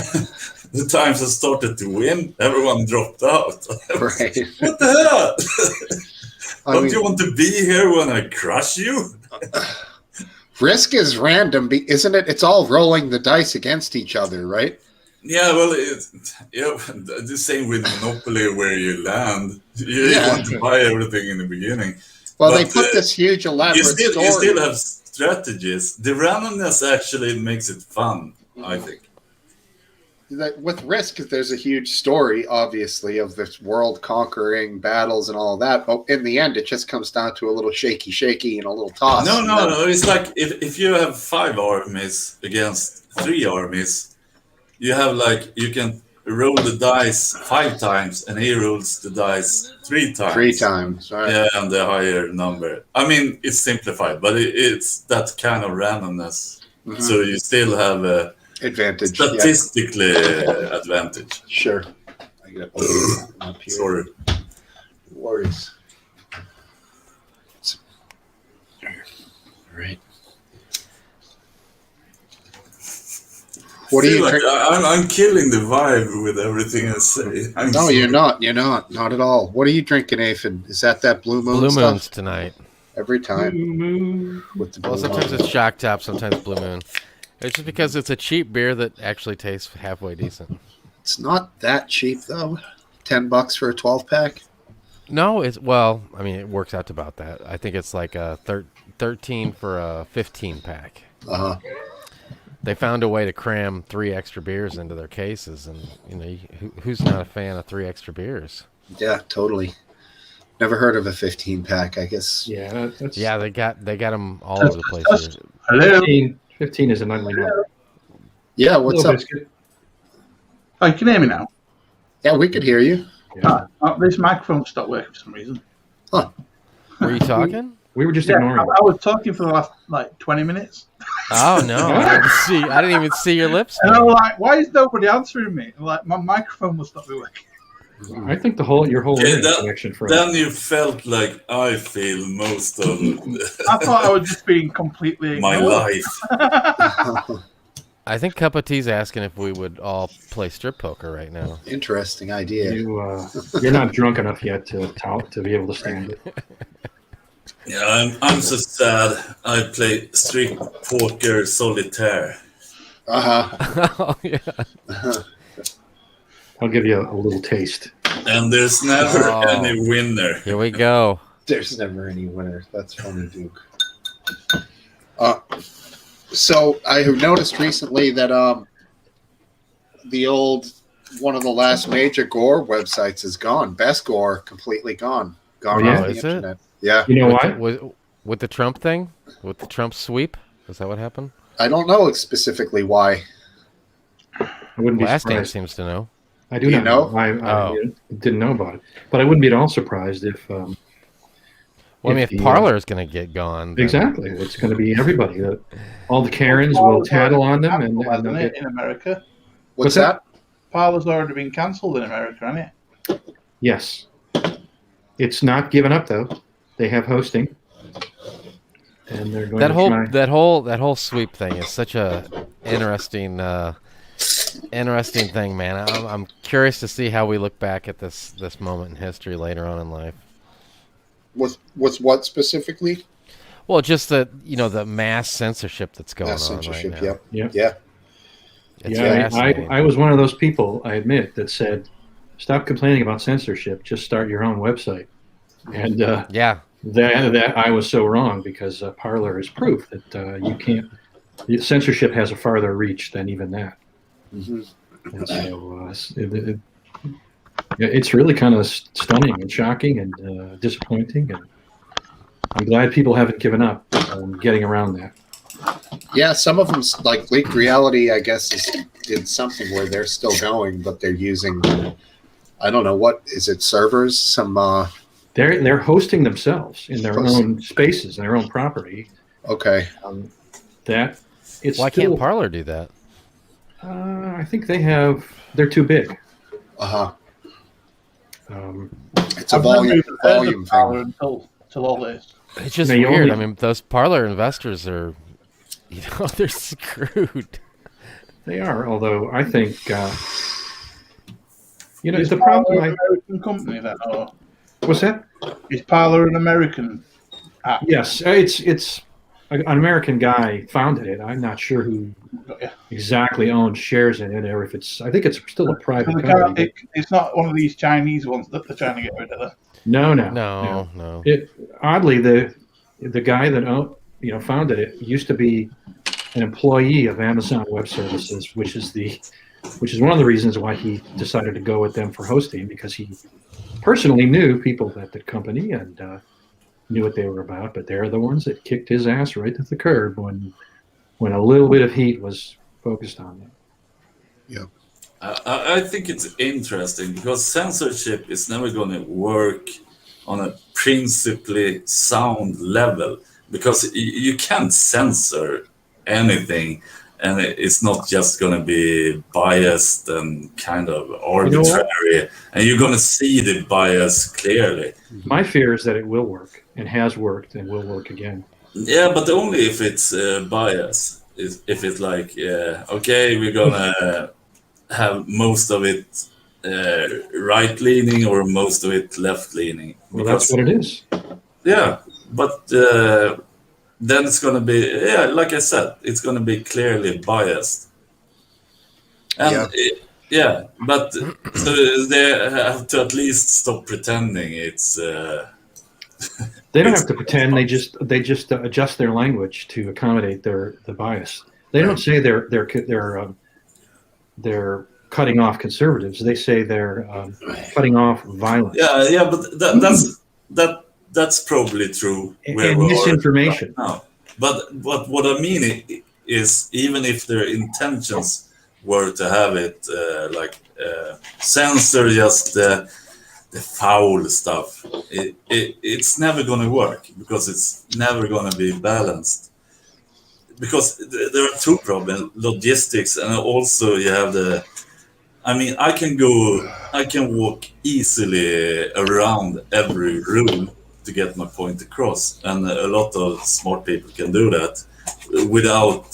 the times I started to win, everyone dropped out. I was, Right. what the hell? I Don't mean, you want to be here when I crush you? Risk is random, isn't it? It's all rolling the dice against each other, right? Yeah, well, the same with Monopoly, where you land. You Yeah. want to buy everything in the beginning. Well, But, they put this huge elaborate You story. still have strategies. The randomness actually makes it fun, I think. That with Risk, there's a huge story, obviously, of this world-conquering battles and all of that. But in the end, it just comes down to a little shaky, and a little toss. No, and no, then- no. It's like if you have 5 armies against 3 armies, you have like you can roll the dice 5 times, and he rolls the dice 3 times. 3 times, right? Yeah, and the higher number. I mean, it's simplified, but it's that kind of randomness. Mhm. So you still have a Advantage. Yeah, statistically advantage. sure. I get it up here. Sorry. No worries. Right. What do Feel you like drink? I'm killing the vibe with everything I say. I'm No, sorry. you're not. You're not. Not at all. What are you drinking, Aphid? Is that Blue Moon Blue stuff? Moons tonight. Every time Moon. with the Well, Blue sometimes Moon. it's Shock Top, sometimes Blue Moon. It's just because it's a cheap beer that actually tastes halfway decent. It's not that cheap though. $10 for a 12-pack. No, it's well. I mean, it works out to about that. I think it's like a 13 for a 15-pack. Uh-huh. They found a way to cram 3 extra beers into their cases, and you know, who's not a fan of 3 extra beers? Yeah, totally. Never heard of a 15-pack. I guess. Yeah, that's Yeah, they got them all over the place. Here. Hello. 15 is an ugly number. Yeah. What's Hello, up? Biscuit. Oh, you can hear me now. Yeah, we could hear you. Yeah. This microphone stopped working for some reason. Were you talking? We were just Yeah, ignoring I was talking for the last 20 minutes, Oh no, I didn't even see your lips. and I was like, "Why is nobody answering me?" And like, my microphone must not be working. I think your whole Yeah, internet connection froze. Then you felt like I feel most of I thought I was just being completely my ignored. life. I think Cup of Tea's asking if we would all play strip poker right now. Interesting idea. You're not drunk enough yet to be able to stand it. Yeah, I'm so sad. I play street poker solitaire. Oh yeah. I'll give you a little taste. And there's never any winner. Here we go. There's never any winner. That's funny, Duke. So I have noticed recently that one of the last major gore websites is gone. Best Gore completely gone. Gone Oh, yeah? off the Is it? internet. Yeah. You know why? With the Trump thing? With the Trump sweep? Is that what happened? I don't know specifically why. I wouldn't be Last name surprised. seems to know. I do You not know. know? I didn't know about it, but I wouldn't be at all surprised if. Well, I mean, if the, Parler is going to get gone, then- exactly, it's going to be everybody. All the Karens will tattle on them, and they'll get. In America, What's that? Parler's already been cancelled in America, hasn't it? Yes, it's not given up though. They have hosting, and they're going that to whole try. that whole sweep thing is such a interesting thing, man. I'm curious to see how we look back at this moment in history later on in life. With what specifically? Well, just the mass censorship that's going Mass on censorship. right now. Yep. Yeah. It's Yeah, fascinating. I was one of those people, I admit, that said, stop complaining about censorship, just start your own website. And Yeah, that I was so wrong, because Parler is proof that you can't. Censorship has a farther reach than even that. Mm-hmm. And so it's really kind of stunning and shocking and disappointing. And I'm glad people haven't given up getting around that. Yeah, some of them, like Leaked Reality, I guess, did something where they're still going, but they're using, I don't know, what is it, servers? Some They're hosting themselves in their own spaces, their own property. okay. That it's why still, can't Parler do that? I think they're too big. Uh-huh. Um, It's a I've never volume even heard of Parler thing. until all this. It's just you weird. only- I mean, those Parler investors are, they're screwed. They are, although I think Is the Parler problem. an American company then, or What's that? is Parler an American app? Yes, it's an American guy founded it. I'm not sure who Yeah. exactly owns shares in it, or if it's. I think it's still a private So company. it's not one of these Chinese ones that they're trying to get rid of. No. No. Oddly, the guy that founded it used to be an employee of Amazon Web Services, which is one of the reasons why he decided to go with them for hosting, because he personally knew people at the company and knew what they were about. But they're the ones that kicked his ass right to the curb when a little bit of heat was focused on them. Yeah. I think it's interesting because censorship is never going to work on a principally sound level, because you can't censor anything and it's not just going to be biased and kind of arbitrary, and you're going to see the bias clearly. My fear is that it will work and has worked and will work again. Yeah, but only if it's bias. If it's like, okay, we're going to have most of it right-leaning or most of it left-leaning. Well, that's what it is. Yeah, but then it's going to be, like I said, it's going to be clearly biased. And but so they have to at least stop pretending it's... They don't have to pretend. They just adjust their language to accommodate the bias. They don't say they're cutting off conservatives. They say they're cutting off violence. Yeah, but that's probably true. And misinformation. No, but what I mean is, even if their intentions were to have it censor just the foul stuff, it's never going to work, because it's never going to be balanced. Because there are two problems: logistics, and also you have I can walk easily around every rule to get my point across, and a lot of smart people can do that without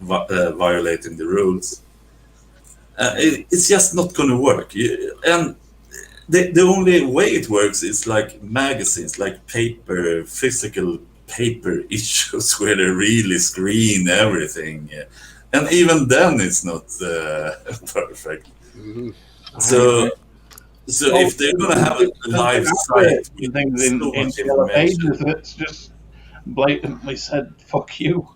violating the rules. It's just not going to work. And the only way it works is like magazines, like physical paper issues where they really screen everything. And even then, it's not perfect. Mhm. So if they're going to have a live site with things so in much Yellow information, Pages that's just blatantly said "fuck you."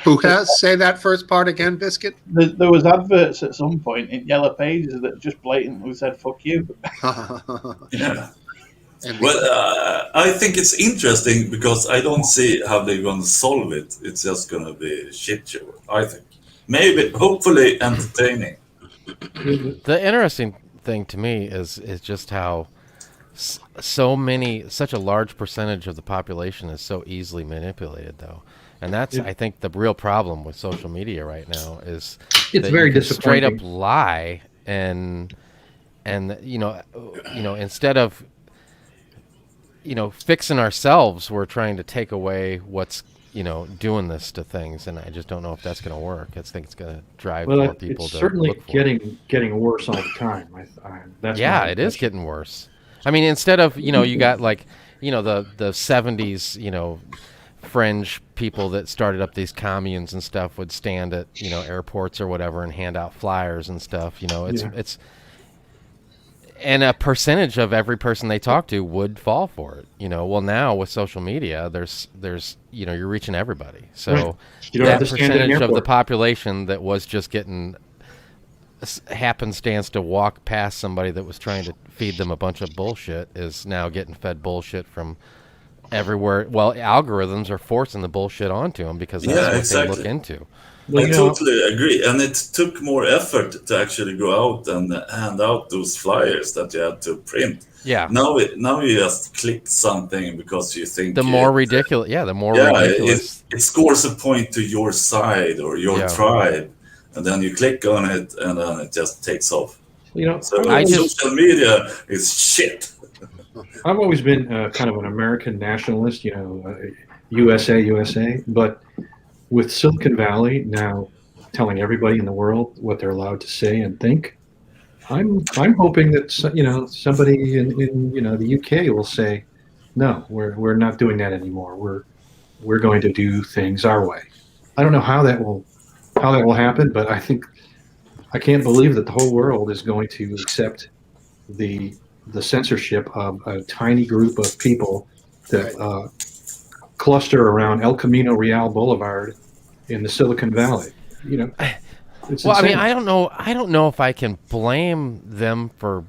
Who has say that first part again, Biscuit? There was adverts at some point in Yellow Pages that just blatantly said "fuck you." yeah. And Well, I think it's interesting because I don't see how they're going to solve it. It's just going to be a shit show, I think. Maybe, hopefully entertaining. The interesting thing to me is just how such a large percentage of the population is so easily manipulated, though. And that's, I think, the real problem with social media right now is it's that very you can straight up disappointing. lie and instead of fixing ourselves, we're trying to take away what's doing this to things, and I just don't know if that's going to work. I think it's going to drive more people It's to certainly look for it. getting worse all the time. That's Yeah, my it is impression. getting worse. I mean, instead of you got like the 70s fringe people that started up these communes and stuff would stand at airports or whatever and hand out flyers and stuff. It's and a percentage of every person they talk to would fall for it. Well, now with social media, there's you're reaching everybody. So Right. You don't have that to stand at an percentage of the airport. population that was just getting happenstance to walk past somebody that was trying to feed them a bunch of bullshit is now getting fed bullshit from everywhere. Well, algorithms are forcing the bullshit onto them because that's Yeah, what exactly. they look into. Well, I totally agree. And it took more effort to actually go out and hand out those flyers that you had to print. Yeah. Now you just click something because you think The more ridiculous, ridiculous. it scores a point to your side or your tribe, and then you click on it, and then it just takes off. So social media is shit. I've always been kind of an American nationalist, USA, but with Silicon Valley now telling everybody in the world what they're allowed to say and think, I'm hoping that somebody in the UK will say, no, we're not doing that anymore. We're going to do things our way. I don't know how that will happen, but I can't believe that the whole world is going to accept the censorship of a tiny group of people that cluster around El Camino Real Boulevard in the Silicon Valley. It's well, insane. I mean, I don't know if I can blame them for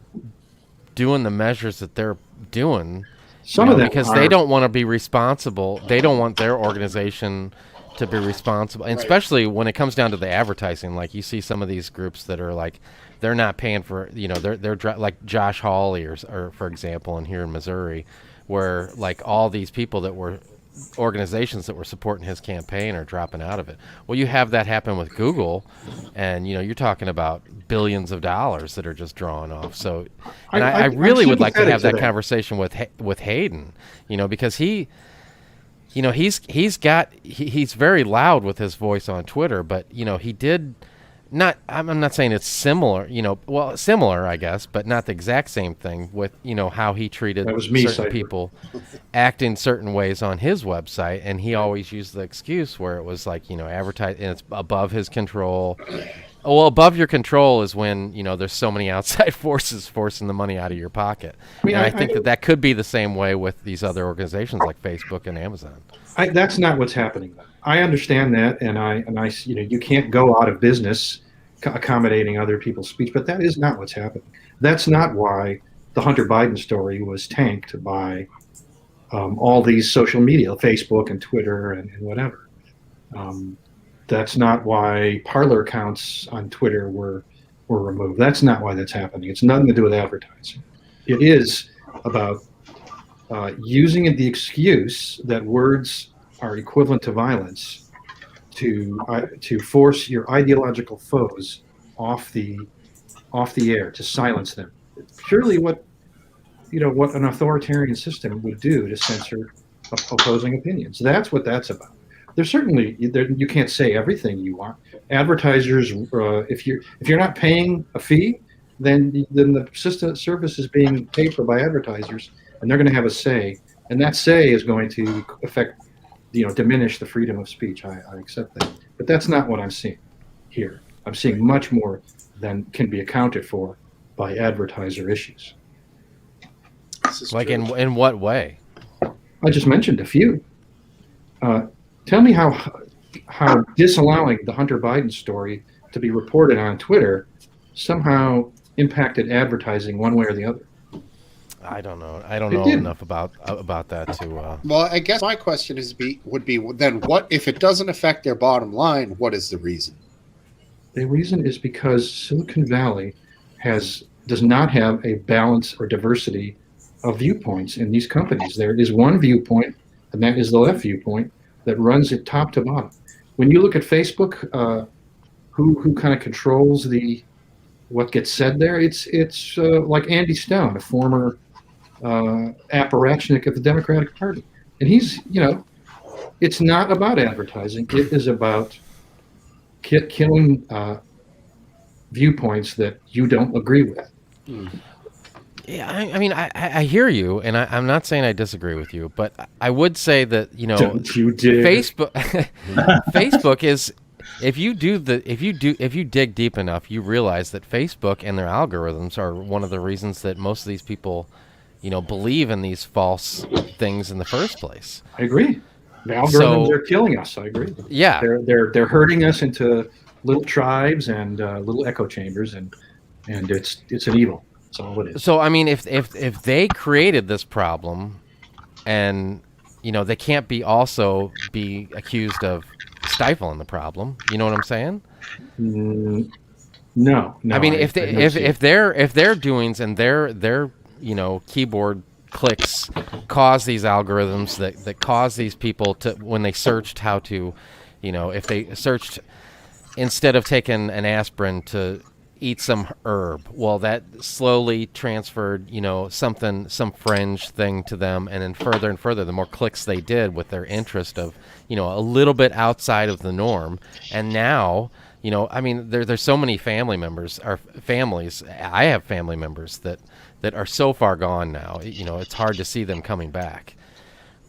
doing the measures that they're doing. Some of them because are. They don't want to be responsible. They don't want their organization to be responsible, and especially when it comes down to the advertising. Like you see some of these groups that are like, they're not paying for, they're like Josh Hawley or for example, in here in Missouri, where like all these people that were organizations that were supporting his campaign are dropping out of it. Well, you have that happen with Google, and you're talking about billions of dollars that are just drawn off. So, and I really would like to have that conversation with Hayden, because he. He's very loud with his voice on Twitter, but he did not. I'm not saying it's similar. Similar, I guess, but not the exact same thing with how he treated certain people acting certain ways on his website, and he always used the excuse where it was like advertise and it's above his control. Well, above your control is when there's so many outside forces forcing the money out of your pocket. I think that could be the same way with these other organizations like Facebook and Amazon. That's not what's happening. I understand that, and I you can't go out of business accommodating other people's speech, but that is not what's happening. That's not why the Hunter Biden story was tanked by all these social media, Facebook and Twitter and whatever. That's not why parlor accounts on Twitter were removed. That's not why that's happening. It's nothing to do with advertising. It is about using the excuse that words are equivalent to violence to force your ideological foes off the air, to silence them. It's purely what an authoritarian system would do to censor opposing opinions. That's what that's about. there's certainly you can't say everything you want. Advertisers, if you're not paying a fee, then the system service is being paid for by advertisers, and they're going to have a say, and that say is going to affect, diminish the freedom of speech. I accept that, but that's not what I'm seeing here. I'm seeing much more than can be accounted for by advertiser issues. Like in what way? I just mentioned a few. Tell me how disallowing the Hunter Biden story to be reported on Twitter somehow impacted advertising one way or the other. I don't know. I don't know enough about that to. Well, I guess my question would be then what if it doesn't affect their bottom line? What is the reason? The reason is because Silicon Valley does not have a balance or diversity of viewpoints in these companies. There is one viewpoint, and that is the left viewpoint, that runs it top to bottom. When you look at Facebook, who kind of controls what gets said there? It's like Andy Stone, a former apparatchik of the Democratic Party, and he's it's not about advertising. It is about killing viewpoints that you don't agree with. Yeah, I mean, I hear you, and I'm not saying I disagree with you, but I would say that Don't you dare. Facebook is if you dig deep enough, you realize that Facebook and their algorithms are one of the reasons that most of these people, believe in these false things in the first place. I agree. The algorithms are killing us. I agree. Yeah, they're herding us into little tribes and little echo chambers, and it's an evil. That's all it is. So I mean, if they created this problem, and they can't also be accused of stifling the problem. You know what I'm saying? No. I mean, if their doings and their keyboard clicks cause these algorithms that cause these people to, when they searched how to, if they searched instead of taking an aspirin to eat some herb, well, that slowly transferred, some fringe thing to them, and then further and further, the more clicks they did with their interest of, a little bit outside of the norm, and now, I mean, there's so many family members, or families. I have family members that are so far gone now, it's hard to see them coming back.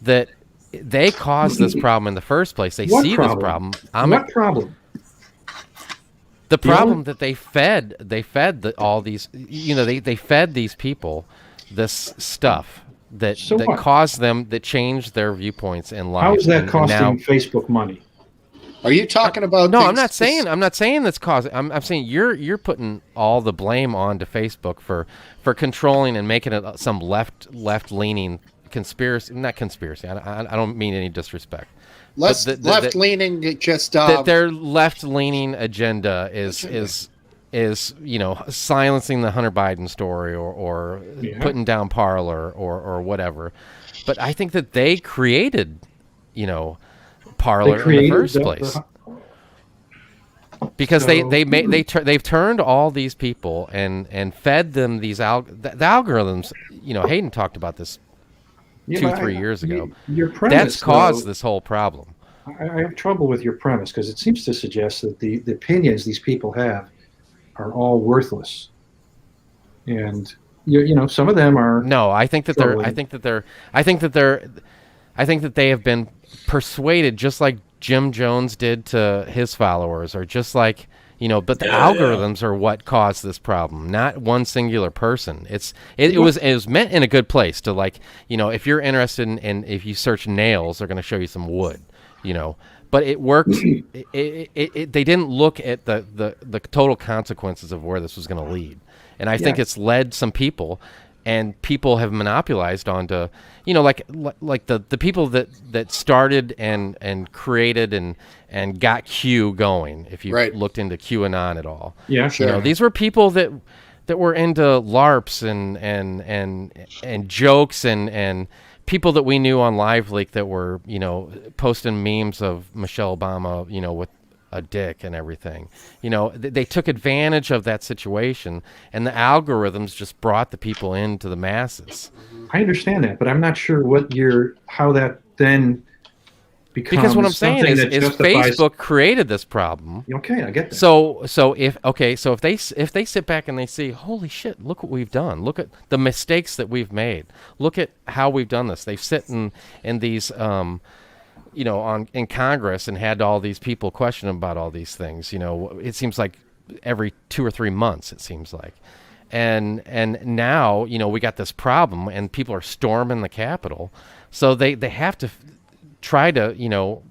That they caused this problem in the first place. They see this problem. What problem? The problem that they fed all these, they fed these people this stuff that caused them, that changed their viewpoints in life. How is that costing Facebook money? Are you talking about? No, I'm not saying that's causing. I'm saying you're putting all the blame onto Facebook for controlling and making it some left leaning conspiracy. Not conspiracy. I don't mean any disrespect. Left leaning, just that their left leaning agenda is silencing the Hunter Biden story or putting down Parler or whatever. But I think that they created, Parler in the first place. Because they've turned all these people and fed them these the algorithms. Hayden talked about this 2-3 years ago. Your premise, that's caused this whole problem. I have trouble with your premise because it seems to suggest that the opinions these people have are all worthless, and some of them are. No, I think that they have been persuaded, just like Jim Jones did to his followers, or just like but the algorithms are what caused this problem, not one singular person. It was meant in a good place to, like, if you're interested in if you search nails, they're going to show you some wood, but it worked. They didn't look at the total consequences of where this was going to lead, and I think it's led some people, and people have monopolized onto, like the people that started and created and got Q going. If you looked into QAnon at all, sure. These were people that were into LARPs and jokes and people that we knew on LiveLeak that were posting memes of Michelle Obama with a dick and everything. They took advantage of that situation, and the algorithms just brought the people into the masses. I understand that, but I'm not sure how that then becomes because what I'm saying something is that justifies. Facebook created this problem. Okay, I get that. So if they sit back and they see, holy shit, look what we've done. Look at the mistakes that we've made. Look at how we've done this. They've sit in these in Congress and had all these people question about all these things. It seems like every 2 or 3 months. It seems like, and now we got this problem and people are storming the Capitol, so they have to try to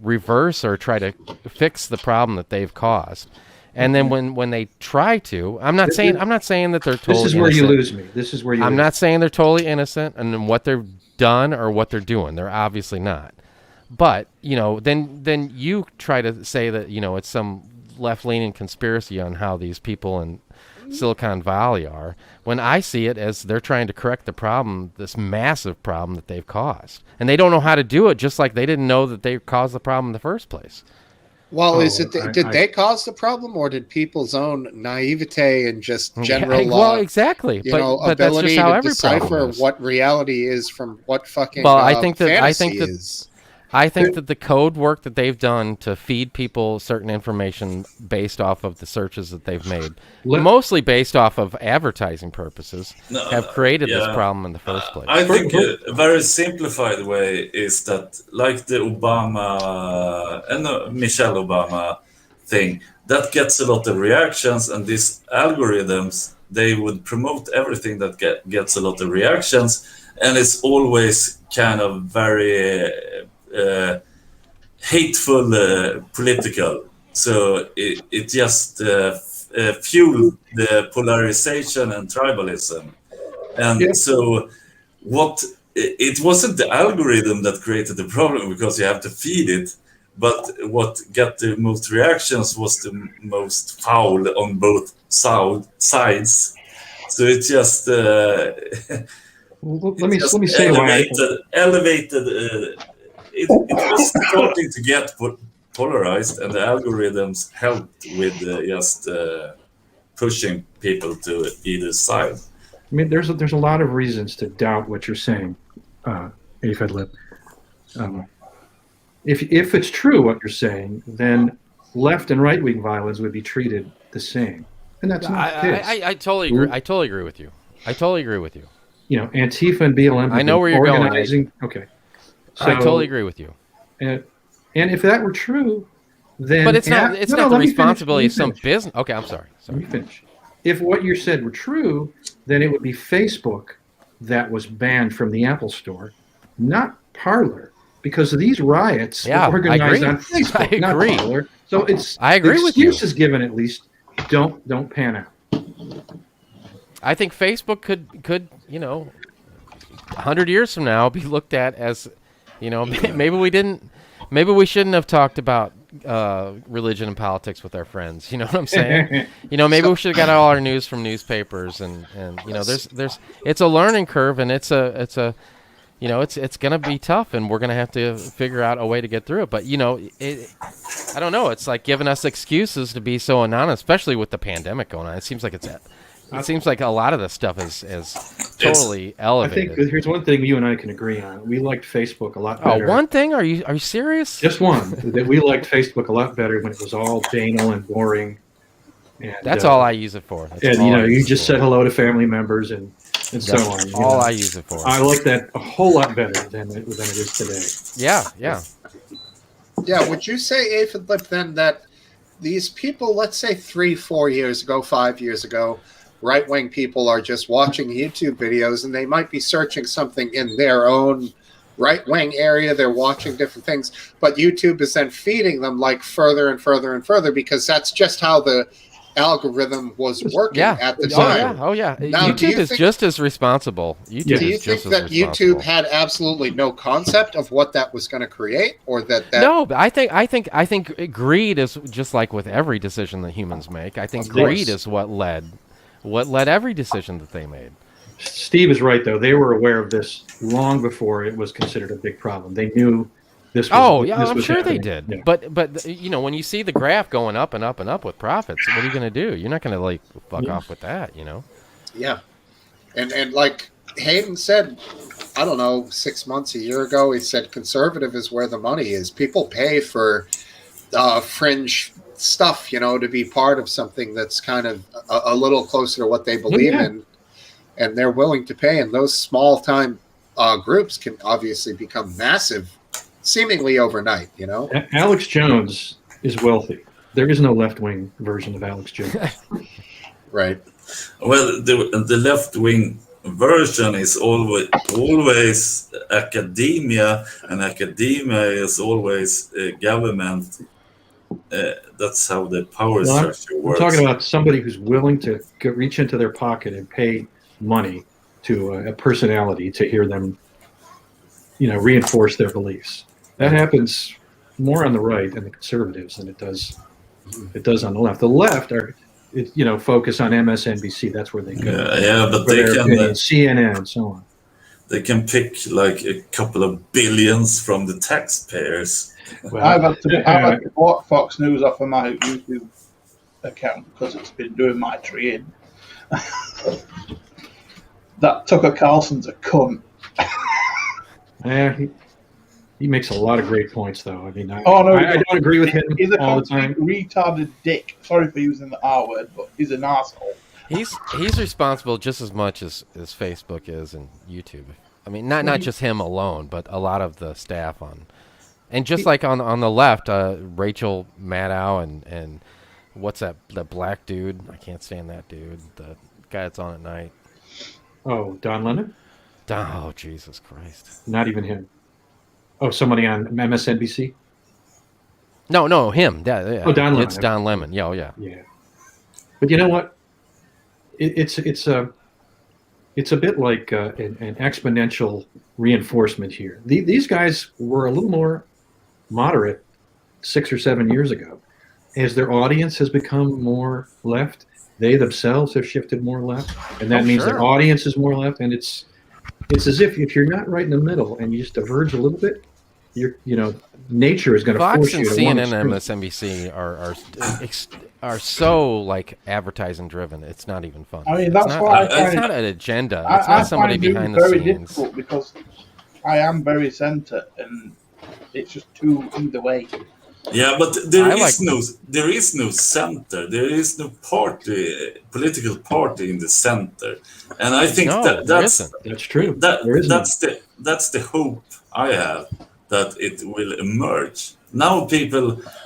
reverse or try to fix the problem that they've caused. And then when they try to, I'm not saying that they're totally innocent. This is where you lose me. This is where you I'm not saying they're totally innocent and what they've done or what they're doing. They're obviously not. But, then you try to say that, it's some left-leaning conspiracy on how these people in Silicon Valley are, when I see it as they're trying to correct the problem, this massive problem that they've caused. And they don't know how to do it, just like they didn't know that they caused the problem in the first place. Well, did they cause the problem, or did people's own naivete and just general well, exactly. But that's ability just how to every decipher problem is. what reality is from what fucking fantasy is? I think that the code work that they've done to feed people certain information based off of the searches that they've made, mostly based off of advertising purposes, have created this problem in the first place. I think a very simplified way is that, like the Obama and Michelle Obama thing, that gets a lot of reactions, and these algorithms, they would promote everything that gets a lot of reactions, and it's always kind of very hateful, political. So it just fueled the polarization and tribalism. And so it wasn't the algorithm that created the problem, because you have to feed it, but what got the most reactions was the most foul on both sides. So it just let me say elevated. It was starting to get polarized, and the algorithms helped with just pushing people to either side. I mean, there's a lot of reasons to doubt what you're saying, Aphid Lip. If it's true what you're saying, then left and right wing violence would be treated the same, and that's not the case. I totally agree. I totally agree with you. Antifa and BLM. I know where you're organizing. Okay. So, I totally agree with you. And if that were true, then but it's not the responsibility of some business. Okay, I'm sorry. Let me finish. If what you said were true, then it would be Facebook that was banned from the Apple Store, not Parler, because these riots were organized on Facebook, not Parler. So I agree with you. Excuses given, at least, don't pan out. I think Facebook could 100 years from now be looked at as, maybe we shouldn't have talked about religion and politics with our friends. You know what I'm saying? Maybe we should have got all our news from newspapers, and there's it's a learning curve, and it's gonna be tough, and we're gonna have to figure out a way to get through it. But I don't know. It's like giving us excuses to be so anonymous, especially with the pandemic going on. It seems like a lot of this stuff is totally elevated. I think here's one thing you and I can agree on. We liked Facebook a lot better. Oh, one thing? Are you serious? Just one. That we liked Facebook a lot better when it was all banal and boring. And, that's all I use it for. You just said hello to family members and so on. All I use it for. I like that a whole lot better than it is today. Yeah. Yeah, would you say, Aphid Lip, then that these people, let's say 3-4 years ago, 5 years ago, right-wing people are just watching YouTube videos, and they might be searching something in their own right-wing area. They're watching different things, but YouTube is then feeding them like further and further and further, because that's just how the algorithm was working at the time. Oh yeah. Now, YouTube is just as responsible. Do you think that YouTube had absolutely no concept of what that was going to create, or that? No, but I think greed is just like with every decision that humans make. I think greed is what led every decision that they made. Steve is right, though. They were aware of this long before it was considered a big problem. They knew this was I'm sure happening. they did. Yeah. But when you see the graph going up and up and up with profits, what are you going to do? You're not going to fuck off with that, Yeah. And like Hayden said, I don't know, 6 months, a year ago, he said conservative is where the money is. People pay for fringe stuff, to be part of something that's kind of a little closer to what they believe in, and they're willing to pay. And those small time groups can obviously become massive, seemingly overnight. Alex Jones is wealthy. There is no left-wing version of Alex Jones. Right. Well, the left-wing version is always academia, and academia is always government. That's how the power structure works. I'm talking about somebody who's willing to reach into their pocket and pay money to a personality to hear them, reinforce their beliefs. That happens more on the right and the conservatives than it does on the left. The left are, focus on MSNBC. That's where they go. Yeah, but they can CNN and so on. They can pick like a couple of billions from the taxpayers. Well, I've had to block Fox News off of my YouTube account because it's been doing my treeing. That Tucker Carlson's a cunt. Yeah, he makes a lot of great points, though. I mean, I don't agree with him all the time. Retarded dick. Sorry for using the R word, but he's an asshole. He's responsible just as much as Facebook is and YouTube. I mean, not just him alone, but a lot of the staff on. And just like on the left, Rachel Maddow and what's that, the black dude? I can't stand that dude. The guy that's on at night. Oh, Don Lemon? Oh, Jesus Christ. Not even him. Oh, somebody on MSNBC? No, him. Yeah. Oh, Don Lemon. It's Don Lemon. Yeah, yeah. Yeah. But you know what? It's a bit like an exponential reinforcement here. These guys were a little more moderate 6 or 7 years ago. As their audience has become more left, they themselves have shifted more left, and that means their audience is more left. And it's as if you're not right in the middle and you just diverge a little bit, nature is going to force you to CNN and MSNBC are so like advertising driven. It's not even fun. I mean, that's why it's not an agenda. It's not somebody behind the scenes. It's very difficult because I am very centre, and it's just too either way. Yeah, but there is no center. There is no political party in the center, and I think that's true. That's the hope I have, that it will emerge. Now a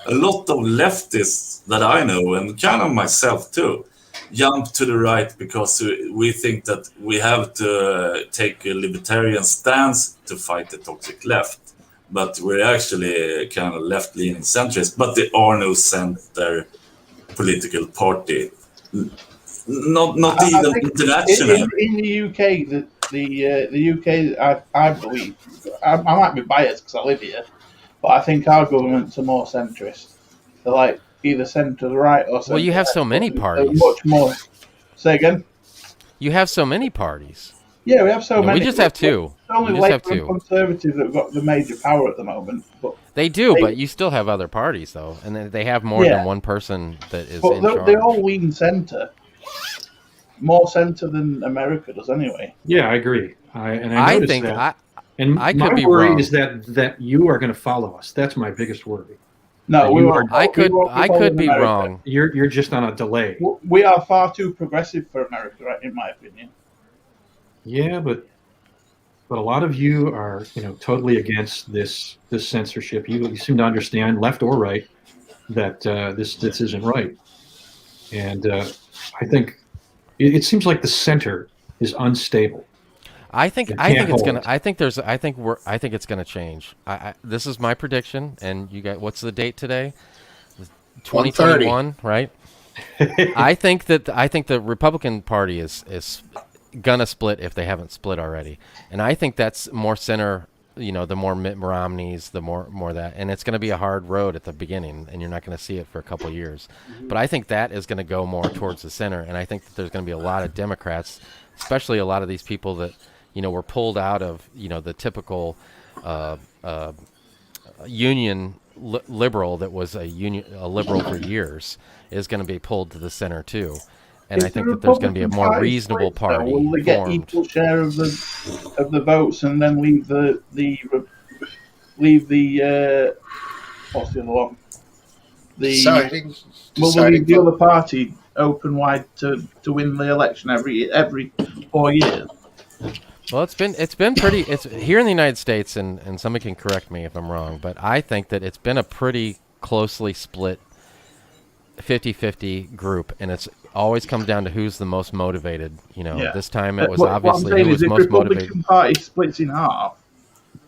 lot of leftists that I know, and kind of myself too, jump to the right because we think that we have to take a libertarian stance to fight the toxic left. But we're actually kind of left-leaning centrists. But there are no center political party, not even international. In the UK, the UK, I believe, I might be biased because I live here, but I think our governments are more centrist. They're like either centre right or centre. Well, you have so many parties. Much more. Say again. You have so many parties. Yeah, we have so many. We just have two. Only Labour and Conservatives that have got the major power at the moment. But they do, but you still have other parties, though, and they have more than one person that is in charge. They all lean centre. More centre than America does, anyway. Yeah, I agree. I think that. I could be worry wrong. Is that you are going to follow us. That's my biggest worry. No, I could be wrong. You're just on a delay. We are far too progressive for America, right? In my opinion. Yeah, but a lot of you are, totally against this censorship. You seem to understand, left or right, that this isn't right. And I think it seems like the center is unstable. I think it's gonna. I think it's gonna change. This is my prediction. And you got, what's the date today? 2021, right? I think the Republican Party is gonna split if they haven't split already, and I think that's more center. The more Mitt Romney's, the more that, and it's going to be a hard road at the beginning, and you're not going to see it for a couple of years. Mm-hmm. But I think that is going to go more towards the center, and I think that there's going to be a lot of Democrats, especially a lot of these people that were pulled out of the typical union liberal that was a liberal for years, is going to be pulled to the center too. and I think that there's going to be a more reasonable party. Will they get formed. equal share of the votes and then leave the what's the other one? Will they leave the other party open wide to win the election every 4 years? Well, it's been pretty. It's here in the United States, and somebody can correct me if I'm wrong, but I think that it's been a pretty closely split 50-50 group, and it's always come down to who's the most motivated. This time it was obviously who was most motivated. If the Republican Party splits in half,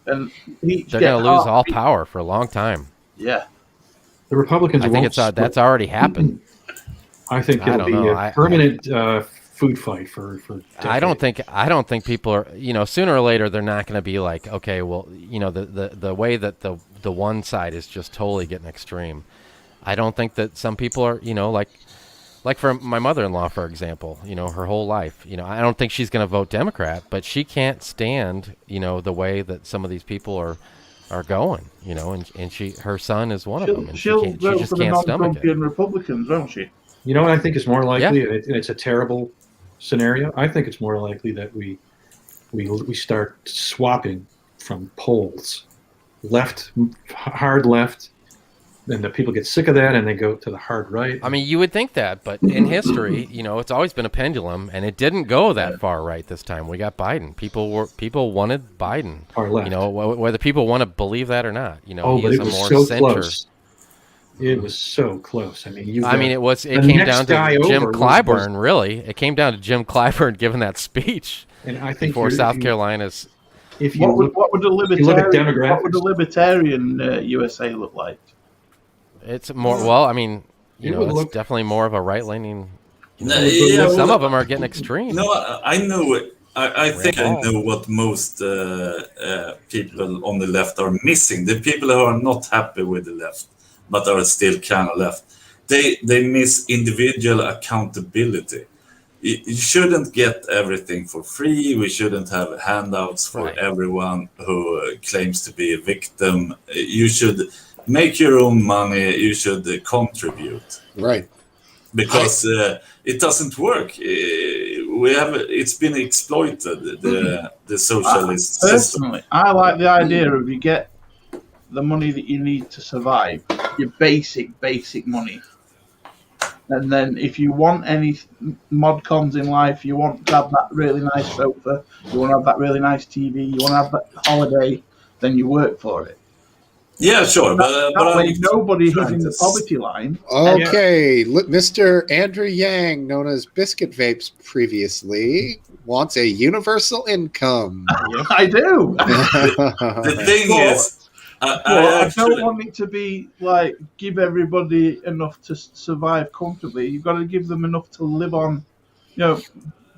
then they're going to lose all power for a long time. Yeah, the Republicans. I think that's already happened. I think it'll be a permanent food fight for decades. I don't think people are, sooner or later they're not going to be like, okay, well, the way that the one side is just totally getting extreme. I don't think that some people are, like for my mother-in-law, for example, her whole life, I don't think she's going to vote Democrat, but she can't stand, the way that some of these people are going, and her son is one of them, and she just can't stomach it. Republicans, won't she? You know what I think is more likely, and it's a terrible scenario. I think it's more likely that we start swapping from poles, hard left, and the people get sick of that and they go to the hard right. I mean, you would think that, but in history, it's always been a pendulum, and it didn't go that far right this time. We got Biden. People wanted Biden. Far left. Whether people want to believe that or not. He but is it a was more so center. Close. It was so close. I mean, it came down to Jim Clyburn. Really, it came down to Jim Clyburn giving that speech. And I think before South Carolina's. What would the libertarian USA look like? It's more. Well, I mean, it's definitely more of a right-leaning. Some of them are getting extreme. No, I know it. I think I know what most people on the left are missing. The people who are not happy with the left, but are still kind of left. They miss individual accountability. You shouldn't get everything for free. We shouldn't have handouts for everyone who claims to be a victim. You should make your own money. You should contribute. Right. Because it doesn't work. It's been exploited, the socialist system. Personally, I like the idea of you get the money that you need to survive, your basic money. And then if you want any mod cons in life, you want to have that really nice sofa, you want to have that really nice TV, you want to have that holiday, then you work for it. Yeah, sure. But nobody who's in the poverty line. Okay, Mr. Andrew Yang, known as Biscuit Vapes previously, wants a universal income. I do. The thing is, I don't want it to be like give everybody enough to survive comfortably. You've got to give them enough to live on,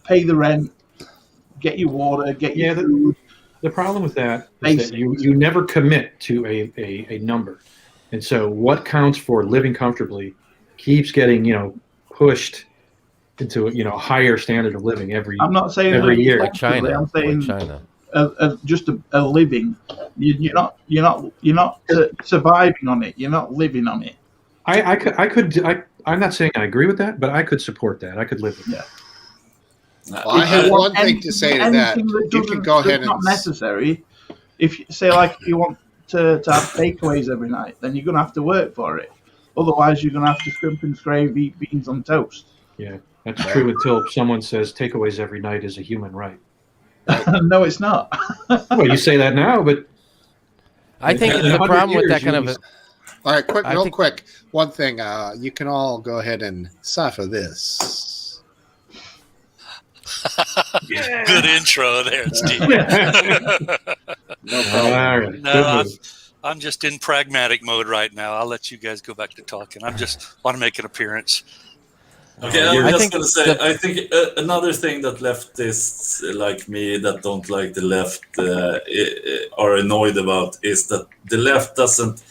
pay the rent, get your water, get your food. The problem with that is that you never commit to a number. And so what counts for living comfortably keeps getting, pushed into a higher standard of living every year. Like China. I'm saying China. Just a living. You're not surviving on it. You're not living on it. I'm not saying I agree with that, but I could support that. I could live with that. Well, I have one thing to say to that. You can go ahead and. It's not necessary. If you want to have takeaways every night, then you're going to have to work for it. Otherwise, you're going to have to scrimp and scrape, eat beans on toast. Yeah, that's true until someone says takeaways every night is a human right. No, it's not. Well, you say that now, but I think the problem with that kind of. All right, real quick. One thing, you can all go ahead and cipher this. Good intro there, Steve. No problem. No, I'm just in pragmatic mode right now. I'll let you guys go back to talking. I just want to make an appearance. Okay, I'm just going to say, I think another thing that leftists like me that don't like the left are annoyed about is that the left doesn't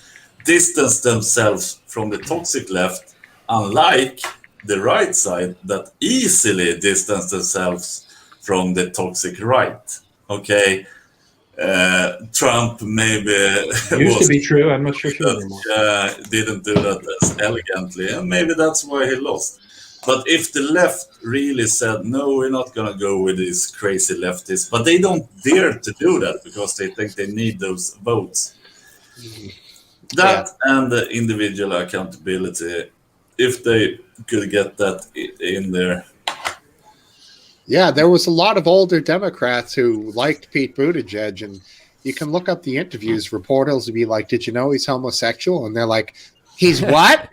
distance themselves from the toxic left, unlike the right side that easily distance themselves from the toxic right. Okay, Trump maybe used to be true. I'm not sure anymore. Didn't do that as elegantly, and maybe that's why he lost. But if the left really said, no, we're not going to go with these crazy leftists, but they don't dare to do that because they think they need those votes. That and the individual accountability, if they could get that in there. Yeah, there was a lot of older Democrats who liked Pete Buttigieg, and you can look up the interviews. Reporters would be like, "Did you know he's homosexual?" And they're like, "He's what?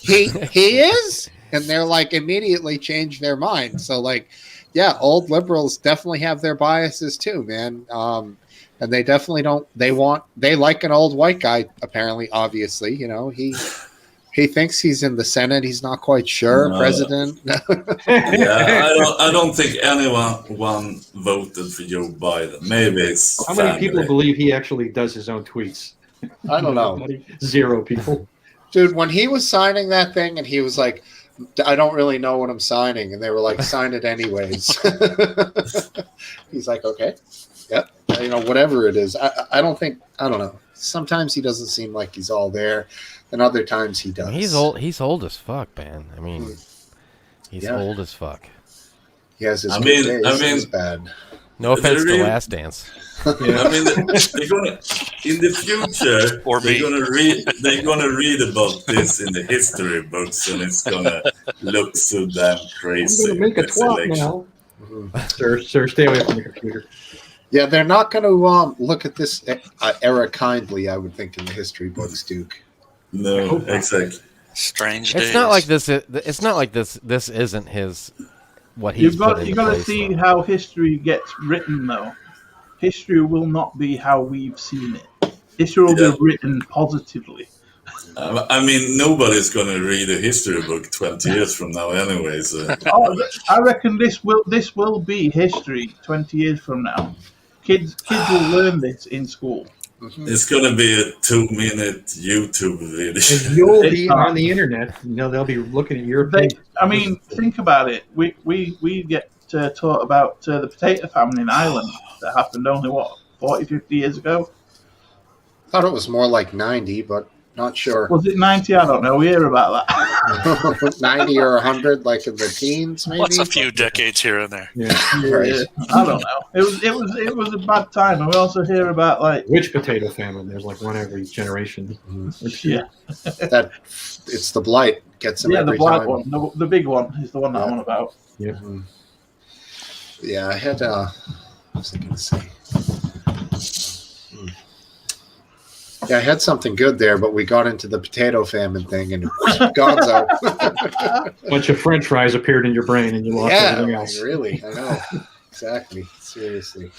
he is?" And they're like, immediately change their mind. So like, yeah, old liberals definitely have their biases too, man. And they definitely don't. They like an old white guy. Apparently, obviously, you know, he thinks he's in the Senate. He's not quite sure. President. Yeah, I don't think anyone voted for Joe Biden. Maybe it's how many people believe he actually does his own tweets? I don't know. 0 people. Dude, when he was signing that thing, and he was like, "I don't really know what I'm signing," and they were like, "Sign it anyways." He's like, "Okay, yep, you know, whatever it is." I don't know. Sometimes he doesn't seem like he's all there, and other times he does. He's old. He's old as fuck, man. I mean, he's old as fuck. He has his good days. He's bad. No offense to Last Dance. Yeah. I mean, they're gonna in the future. They're gonna read about this in the history books, and it's gonna look so damn crazy. I'm gonna make a twat now. Mm-hmm. Sir, stay away from the computer. Yeah, they're not going to look at this era kindly, I would think, in the history books, Duke. No, exactly. Strange days. It's not like this. It's not like this. This isn't his. What he's You've got to see how history gets written, though. History will not be how we've seen it. History will be written positively. I mean, nobody's going to read a history book 20 years from now, anyway. So. I reckon this will be history 20 years from now. Kids will learn this in school. It's going to be a 2-minute YouTube video. And you'll be on the internet. You know, they'll be looking at your page. I mean, think about it. We get taught about the potato famine in Ireland that happened only, 40, 50 years ago? I thought it was more like 90, but not sure. Was it 90? I don't know. We hear about that. 90 or 100, like in the teens, maybe? What's a few decades here and there? Yeah. Right. I don't know. It was a bad time. And we also hear about, like... Which potato famine? There's like one every generation. Yeah. It's the blight. Gets them every the blight time. one. The big one is the one that I'm on about. Yeah. Mm-hmm. Yeah, I had... what was I going to say? Yeah, I had something good there, but we got into the potato famine thing, and gonzo. A bunch of French fries appeared in your brain, and you lost everything else. Really, I know. Exactly. Seriously.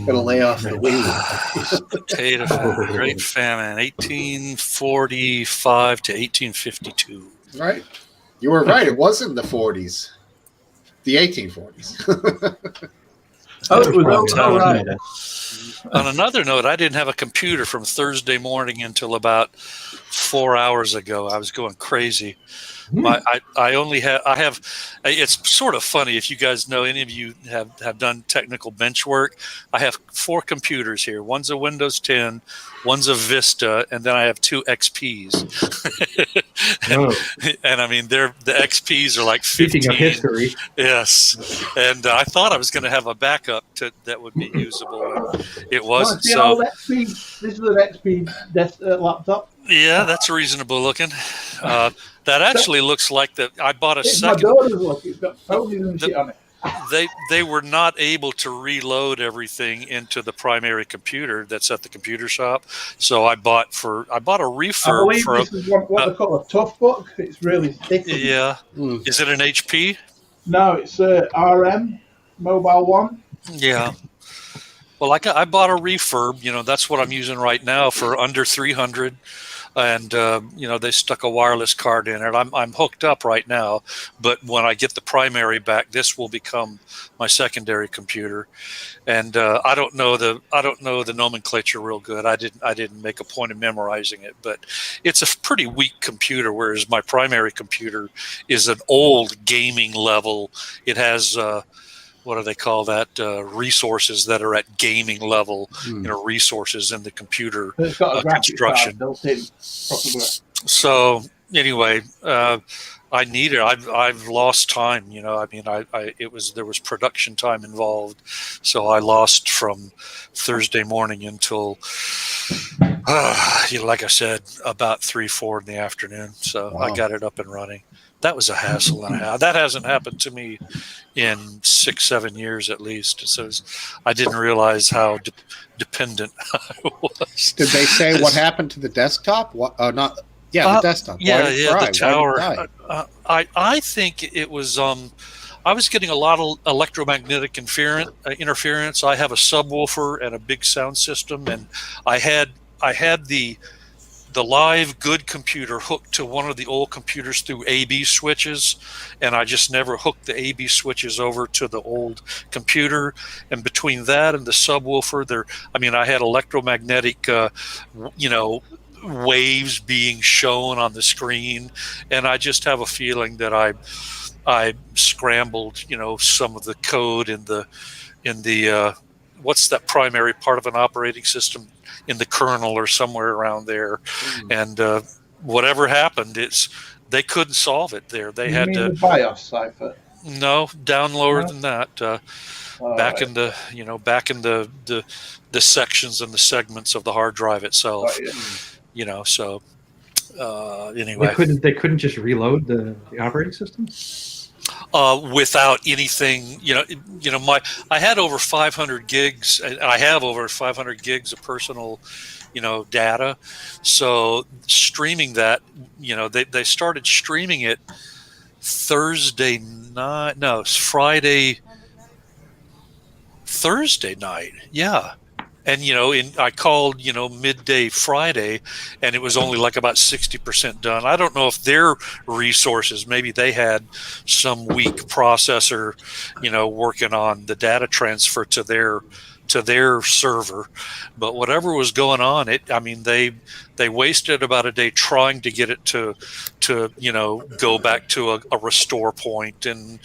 Gotta lay off the weed. Potato famine, Great Famine, 1845 to 1852. Right. You were right. It was in the 40s. The 1840s. It was right. On another note, I didn't have a computer from Thursday morning until about 4 hours ago. I was going crazy. I have. It's sort of funny if you guys know, any of you have done technical bench work. I have 4 computers here. One's a Windows 10, one's a Vista, and then I have 2 XPs. and I mean, the XPs are like 15. Speaking of history, yes. And I thought I was going to have a backup that would be usable. It wasn't. So this is an XP laptop. Yeah, that's reasonable looking. That actually looks like I bought a second. My daughter's looking. It's got ponies and shit on it. They were not able to reload everything into the primary computer that's at the computer shop. So I bought a refurb. I believe this is what they call a tough book. It's really thick. Yeah. Is it an HP? No, it's RM Mobile One. Yeah. Well, I bought a refurb. You know, that's what I'm using right now for under $300. And, they stuck a wireless card in it. I'm hooked up right now, but when I get the primary back, this will become my secondary computer. And I don't know the nomenclature real good. I didn't make a point of memorizing it, but it's a pretty weak computer, whereas my primary computer is an old gaming level. It has what do they call that? Resources that are at gaming level, resources in the computer construction. So anyway, I need it. I've lost time. I mean, there was production time involved, so I lost from Thursday morning until, like I said, about 3-4 in the afternoon. So Wow. I got it up and running. That was a hassle and a half. That hasn't happened to me in 6-7 years at least. So I didn't realize how dependent I was. Did they say what happened to the desktop? What? Not. Yeah, the desktop. Yeah, Why did it fry? the tower. Why did it die? I think it was. I was getting a lot of electromagnetic interference. I have a subwoofer and a big sound system, and I had the live good computer hooked to one of the old computers through AB switches, and I just never hooked the AB switches over to the old computer. And between that and the subwoofer, I had electromagnetic, waves being shown on the screen, and I just have a feeling that I scrambled, some of the code in the what's that primary part of an operating system, in the kernel or somewhere around there. And whatever happened, they couldn't solve it there. They had to the BIOS cipher. No, down lower than that. Back in the sections and the segments of the hard drive itself. So anyway, they couldn't just reload the operating system without anything. I had over 500 gigs. I have over 500 gigs of personal, data. So streaming that, they started streaming it Thursday night. Yeah. And, I called, midday Friday, and it was only like about 60% done. I don't know if their resources, maybe they had some weak processor, working on the data transfer to their server. But whatever was going on, they wasted about a day trying to get it to go back to a restore point and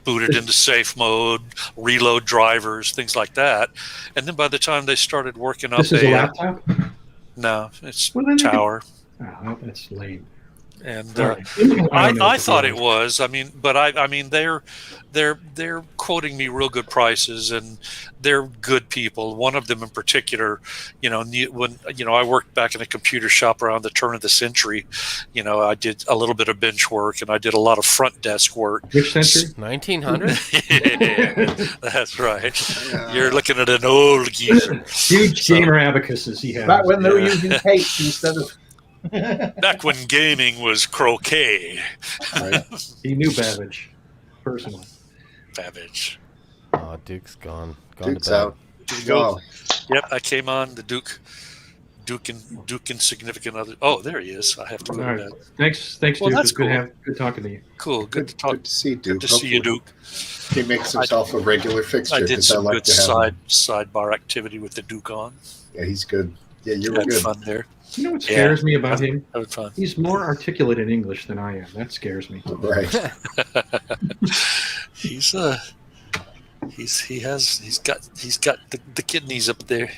boot it into safe mode, reload drivers, things like that. And then by the time they started working up this is a laptop? No, it's tower. Oh, that's lame. And I thought it was. But they're quoting me real good prices, and they're good people. One of them in particular, when I worked back in a computer shop around the turn of the century. I did a little bit of bench work, and I did a lot of front desk work. Which century? 1900. Yeah, that's right. You're looking at an old geezer. Huge gamer abacuses he had. Back when they were using tapes instead of. Back when gaming was croquet. Right. He knew Babbage personally. Babbage. Oh, Duke's gone. Duke's to bed. out. Did you go? Yep, I came on the Duke and significant other. Oh, there he is. I have to go to bed. Thanks, well, Duke. That's cool. Good talking to you. Cool. Good to talk. Good to see Duke. Good to see you, Duke. He makes himself a regular fixture. I did some like good sidebar activity with the Duke on. Yeah, he's good. Yeah, you were had good. fun there. You know what scares me about him? Having fun. He's more articulate in English than I am. That scares me. Right. He's got the kidneys up there.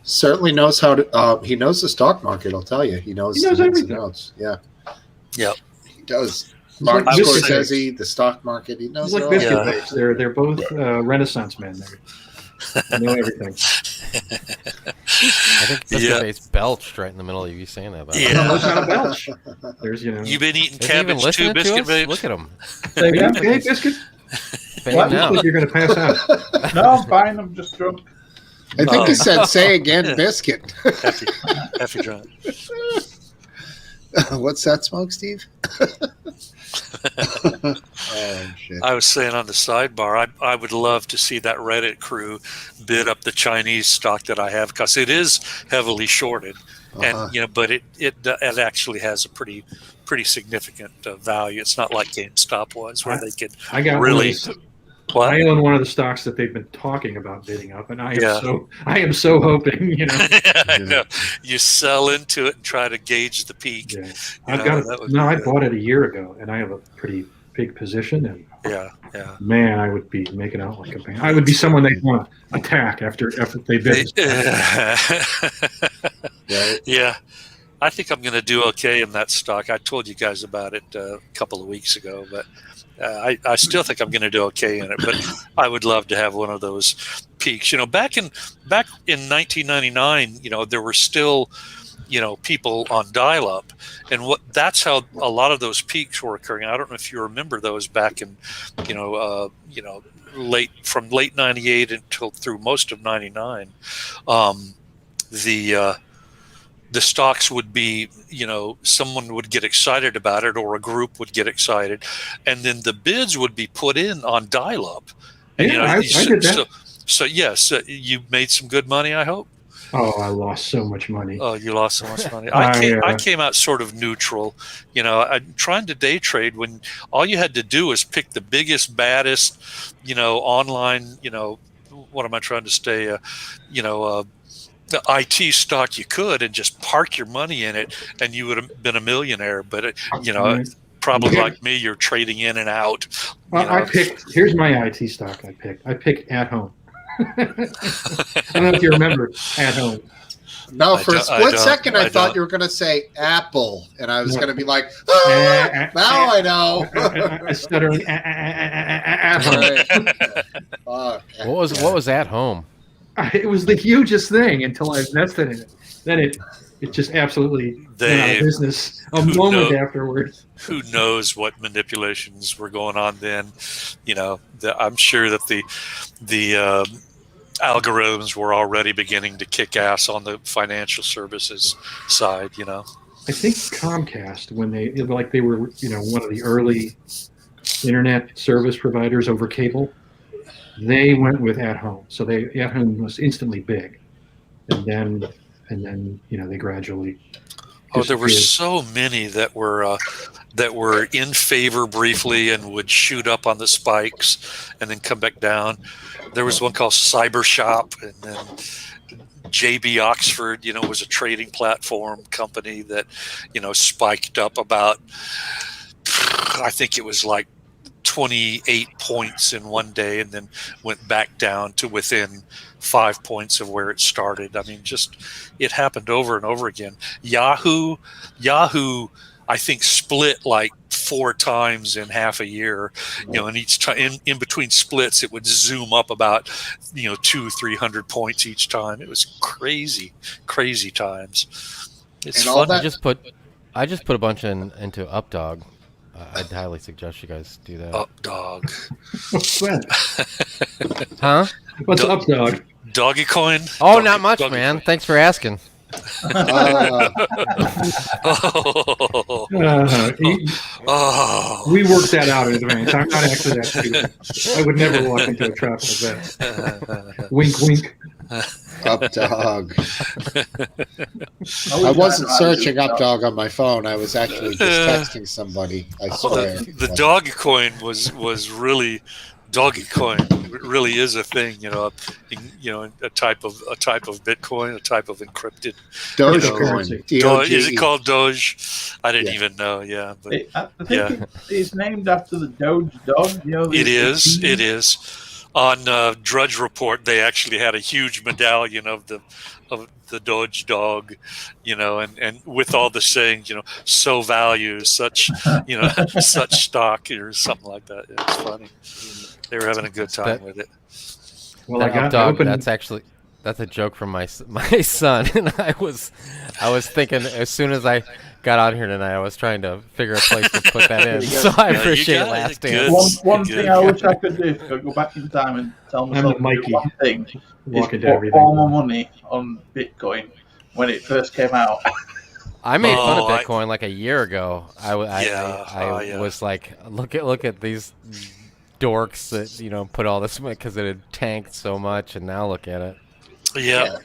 Certainly knows how to. He knows the stock market. I'll tell you. He knows the ins everything. and outs. Yeah. Yep. He does. He's like Martin biscuit Scorsese, the stock market. He knows He's like it all. biscuit Yeah. bakes. They're both Renaissance men. They know everything. I think Biscuit belched right in the middle of you saying that. Yeah. No, it's not a belch. There's You've been eating Is he even cabbage listening too, to Biscuit us? Babes? Look at him. Hey, Biscuit. Fame What? now. You're going to pass out. No, I'm fine. I'm just drunk. I think he said, "Say again, biscuit." Happy drunk. What's that, Smokesteve? Oh shit! I was saying on the sidebar, I would love to see that Reddit crew bid up the Chinese stock that I have, because it is heavily shorted, and but it actually has a pretty significant value. It's not like GameStop was, where they could really. What? I own one of the stocks that they've been talking about bidding up, and I am so hoping, I know. You sell into it and try to gauge the peak. Yeah. I bought it a year ago, and I have a pretty big position, and man, I would be making out like a man. I would be someone they want to attack after they bid. Yeah. I think I'm going to do okay in that stock. I told you guys about it a couple of weeks ago, but I still think I'm going to do okay in it. But I would love to have one of those peaks. Back in 1999, there were still people on dial-up, and that's how a lot of those peaks were occurring. I don't know if you remember those back in from late 98 until through most of 99. The stocks would be, someone would get excited about it, or a group would get excited, and then the bids would be put in on dial-up. And I did that. So yes, you made some good money, I hope. Oh, I lost so much money. Oh, you lost so much money. I came out sort of neutral. I'm trying to day trade when all you had to do was pick the biggest, baddest, online, what am I trying to say? The IT stock you could, and just park your money in it, and you would have been a millionaire. But probably like me, you're trading in and out. Here's my IT stock I picked At Home. I don't know if you remember At Home. No, for a split second I thought you were going to say Apple, and I was going to be like, now I know. Stuttering At Home. What was At Home? It was the hugest thing until I invested in it. Then it just absolutely went out of business a moment afterwards. Who knows what manipulations were going on then? I'm sure that the algorithms were already beginning to kick ass on the financial services side. I think Comcast, when they were one of the early internet service providers over cable, they went with At Home. So At Home was instantly big, and then they gradually. There were so many that were in favor briefly and would shoot up on the spikes and then come back down. There was one called Cybersecurity, and then JB Oxford, was a trading platform company that, spiked up about, I think it was like 28 points in one day, and then went back down to within 5 points of where it started. I mean, it happened over and over again. Yahoo, I think split like 4 times in half a year, and each time in between splits, it would zoom up about, 200-300 points each time. It was crazy times. It's fun. I just put a bunch into Updog. I'd highly suggest you guys do that. Updog. What's that? Huh? What's Updog? Doggy coin? Oh, not much, man. Coin. Thanks for asking. We worked that out in advance. I'm not actually that stupid. I would never walk into a trap like that. Wink, wink. Updog. I wasn't searching Updog on my phone. I was actually just texting somebody. I swear. The doggy coin was really. Doggy coin really is a thing, a type of Bitcoin, a type of encrypted Dogecoin. Is it called Doge? I didn't even know. Yeah, but I think it's named after the Doge dog. It is. On Drudge Report, they actually had a huge medallion of the Doge dog, and with all the sayings, so values such, such stock or something like that. It's funny. They were having a good time with it. Well, that's a joke from my son, and I was thinking as soon as I got out here tonight, I was trying to figure a place to put that in. So I appreciate Last Dance. One thing I wish I could do is go back in time and tell myself one thing: is put all my money on Bitcoin when it first came out. I made fun of Bitcoin like a year ago. I was like, look at these dorks that put all this because it had tanked so much, and now look at it. Yeah,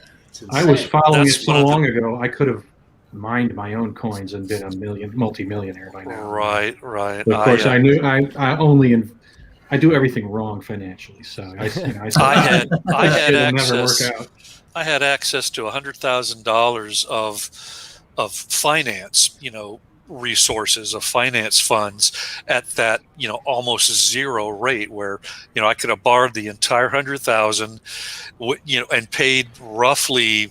I was following it so long ago. I could have mined my own coins and been a multi-millionaire by now. Right. But of course, I knew I do everything wrong financially, so I had access. Never work out. I had access to $100,000 of finance, resources of finance funds at that almost zero rate, where I could have borrowed the entire 100,000, and paid roughly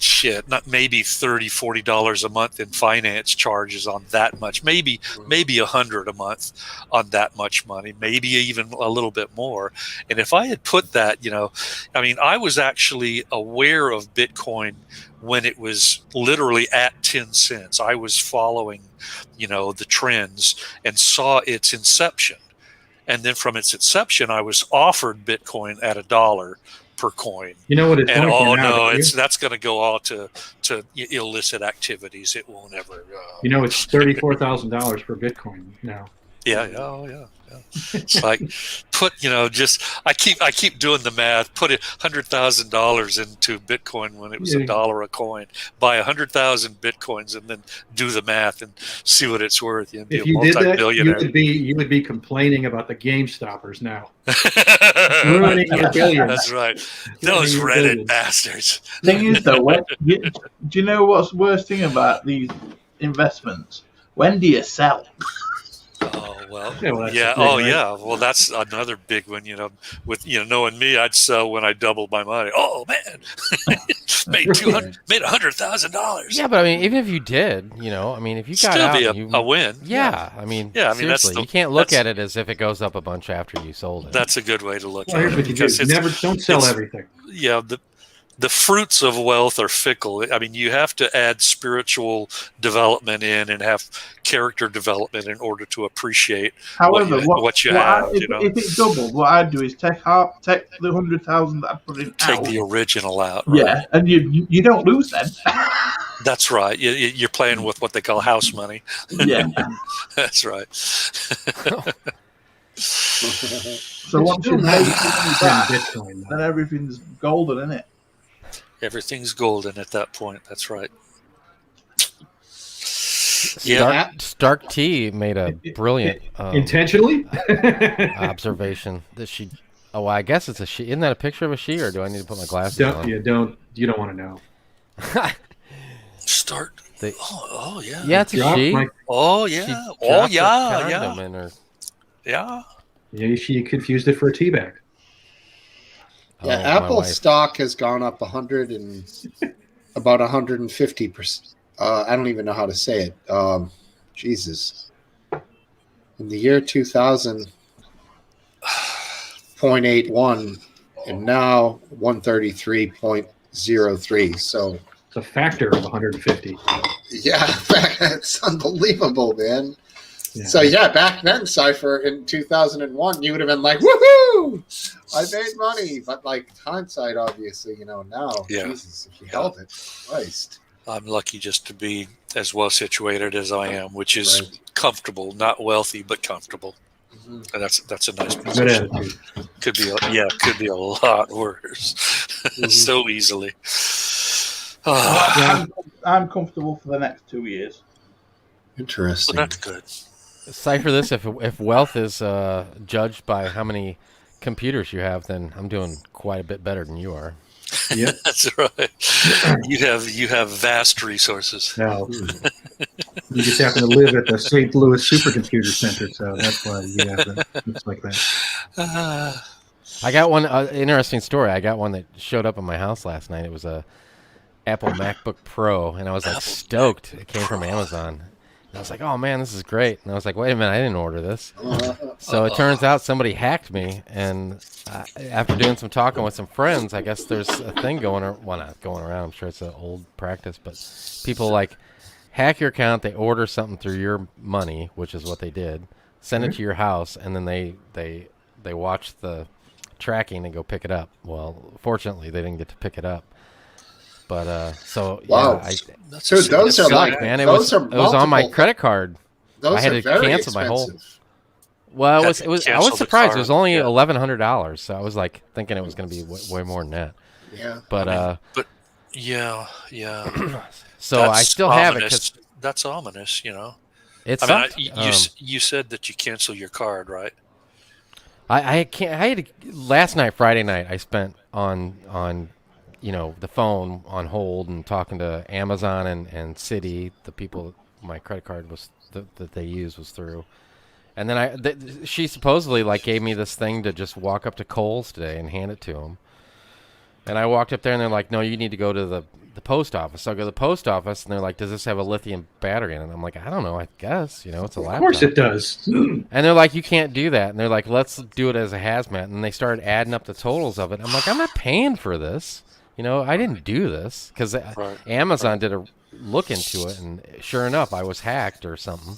shit, not maybe $30-$40 a month in finance charges on that much, maybe $100 a month on that much money, maybe even a little bit more. And if I had put that, I mean, I was actually aware of Bitcoin when it was literally at 10 cents. I was following, the trends and saw its inception. And then from its inception, I was offered Bitcoin at $1 per coin. You know what it's and going for now, that's going to go all to illicit activities. It won't ever. It's $34,000 per Bitcoin now. Yeah. It's like I keep doing the math. Put $100,000 into Bitcoin when it was $1 a coin. Buy 100,000 Bitcoins and then do the math and see what it's worth. You'd be if you did that, you would be complaining about the Gamestoppers now. Ruining your billions. That's right. Those Reddit bastards. Thing is, though, do you know what's the worst thing about these investments? When do you sell? Oh well, yeah. Well, that's another big one. With knowing me, I'd sell when I doubled my money. Oh man, made $100,000. Yeah, but I mean, even if you did, if you got still out, be a win. Yeah, I mean, seriously, you can't look at it as if it goes up a bunch after you sold it. That's a good way to look at it. Because don't sell everything. Yeah, the fruits of wealth are fickle. I mean, you have to add spiritual development in and have character development in order to appreciate what you have. If it doubled, what I'd do is take the 100,000 that I put in. Take the original out. Right? Yeah, and you don't lose then. That's right. You're playing with what they call house money. Yeah, that's right. So once you pay Bitcoin, then everything's golden, isn't it? Everything's golden at that point. That's right. Stark T made a brilliant intentionally observation that she. Oh, well, I guess it's a she. Isn't that a picture of a she, or do I need to put my glasses on? You don't want to know. Stark. Oh yeah. Yeah, it's a she. Oh yeah. Oh yeah. Yeah. Yeah, she confused it for a tea bag. Yeah, Apple stock has gone up about 150%. I don't even know how to say it. Jesus. In the year 2000, 0.81, and now 133.03. So it's a factor of 150. Yeah, it's unbelievable, man. Yeah. So back then, Cypher, in 2001, you would have been like, "Woohoo! I made money." But like hindsight, obviously, now, Jesus, if you held it, Christ. I'm lucky just to be as well situated as I am, which is comfortable, not wealthy, but comfortable. Mm-hmm. And that's a nice position. Could be a lot worse, so easily. I'm comfortable for the next 2 years. Interesting. Well, that's good. Cypher this: if wealth is judged by how many computers you have, then I'm doing quite a bit better than you are. Yeah, that's right. You have vast resources. No, you just happen to live at the St. Louis Supercomputer Center, so that's why you have it. It's like that. I got one interesting story. I got one that showed up at my house last night. It was a Apple MacBook Pro, and I was like stoked. It came from Amazon. And I was like, oh, man, this is great. And I was like, wait a minute, I didn't order this. So it turns out somebody hacked me. And after doing some talking with some friends, I guess there's a thing going around. Well, not going around. I'm sure it's an old practice. But people hack your account. They order something through your money, which is what they did. Send it to your house. And then they watch the tracking and go pick it up. Well, fortunately, they didn't get to pick it up. But wow. Those are like, man, it was on my credit card. I had to cancel my whole. Well, it was. I was surprised. It was only $1,100, so I was like thinking it was going to be way more than that. Yeah. But yeah. So that's I still have it. 'Cause that's ominous, It's. You said that you cancel your card, right? I can't. I had last night, Friday night. I spent on the phone on hold and talking to Amazon and Citi, the people my credit card was that they used was through. And then she supposedly gave me this thing to just walk up to Kohl's today and hand it to them. And I walked up there and they're like, no, you need to go to the post office. So I go to the post office, and they're like, "Does this have a lithium battery in it?" And I'm like, "I don't know. I guess it's a laptop." Of course it does. And they're like, "You can't do that." And they're like, "Let's do it as a hazmat." And they started adding up the totals of it. I'm like, "I'm not paying for this. I didn't do this," because Amazon did a look into it, and sure enough, I was hacked or something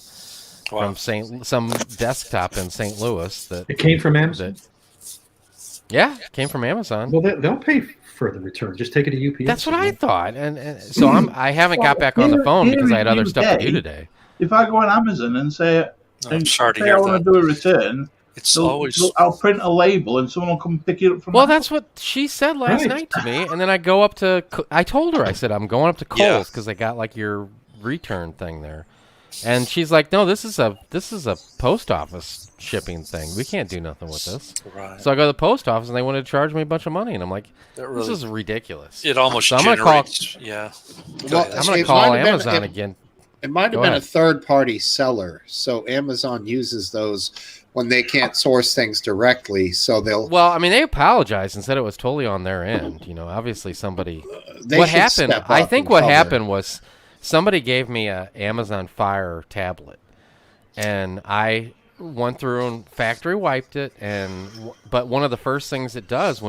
from some desktop in St. Louis. That it came from Amazon. Yeah, it came from Amazon. Well, they'll pay for the return. Just take it to UPS. That's what I thought, and so I haven't got back on the phone because I had other stuff to do today. If I go on Amazon and say, I want to do a return, I'll print a label and someone will come pick it up from. Well, that's what she said last night to me, and then I go up to. I told her, I said, I'm going up to Kohl's because they got like your return thing there, and she's like, no, this is a post office shipping thing. We can't do nothing with this. Right. So I go to the post office and they wanted to charge me a bunch of money, and I'm like, this is ridiculous. It almost so generates. I'm going to call Amazon again. It might have been a third-party seller, so Amazon uses those when they can't source things directly. So they'll. Well, I mean, they apologized and said it was totally on their end. Obviously somebody. What happened? I think what happened was somebody gave me a Amazon Fire tablet, and I went through and factory wiped it. But one of the first things it does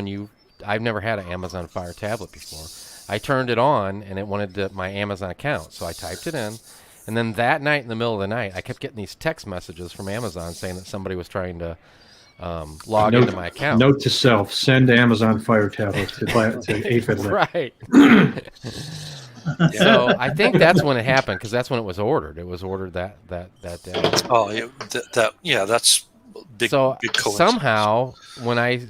I've never had an Amazon Fire tablet before. I turned it on and it wanted my Amazon account, so I typed it in. And then that night, in the middle of the night, I kept getting these text messages from Amazon saying that somebody was trying to log into my account. Note to self: send Amazon Fire tablets to AFID. Right. So I think that's when it happened, because that's when it was ordered. It was ordered that day. Oh, that's big. So big coincidence. Somehow, when I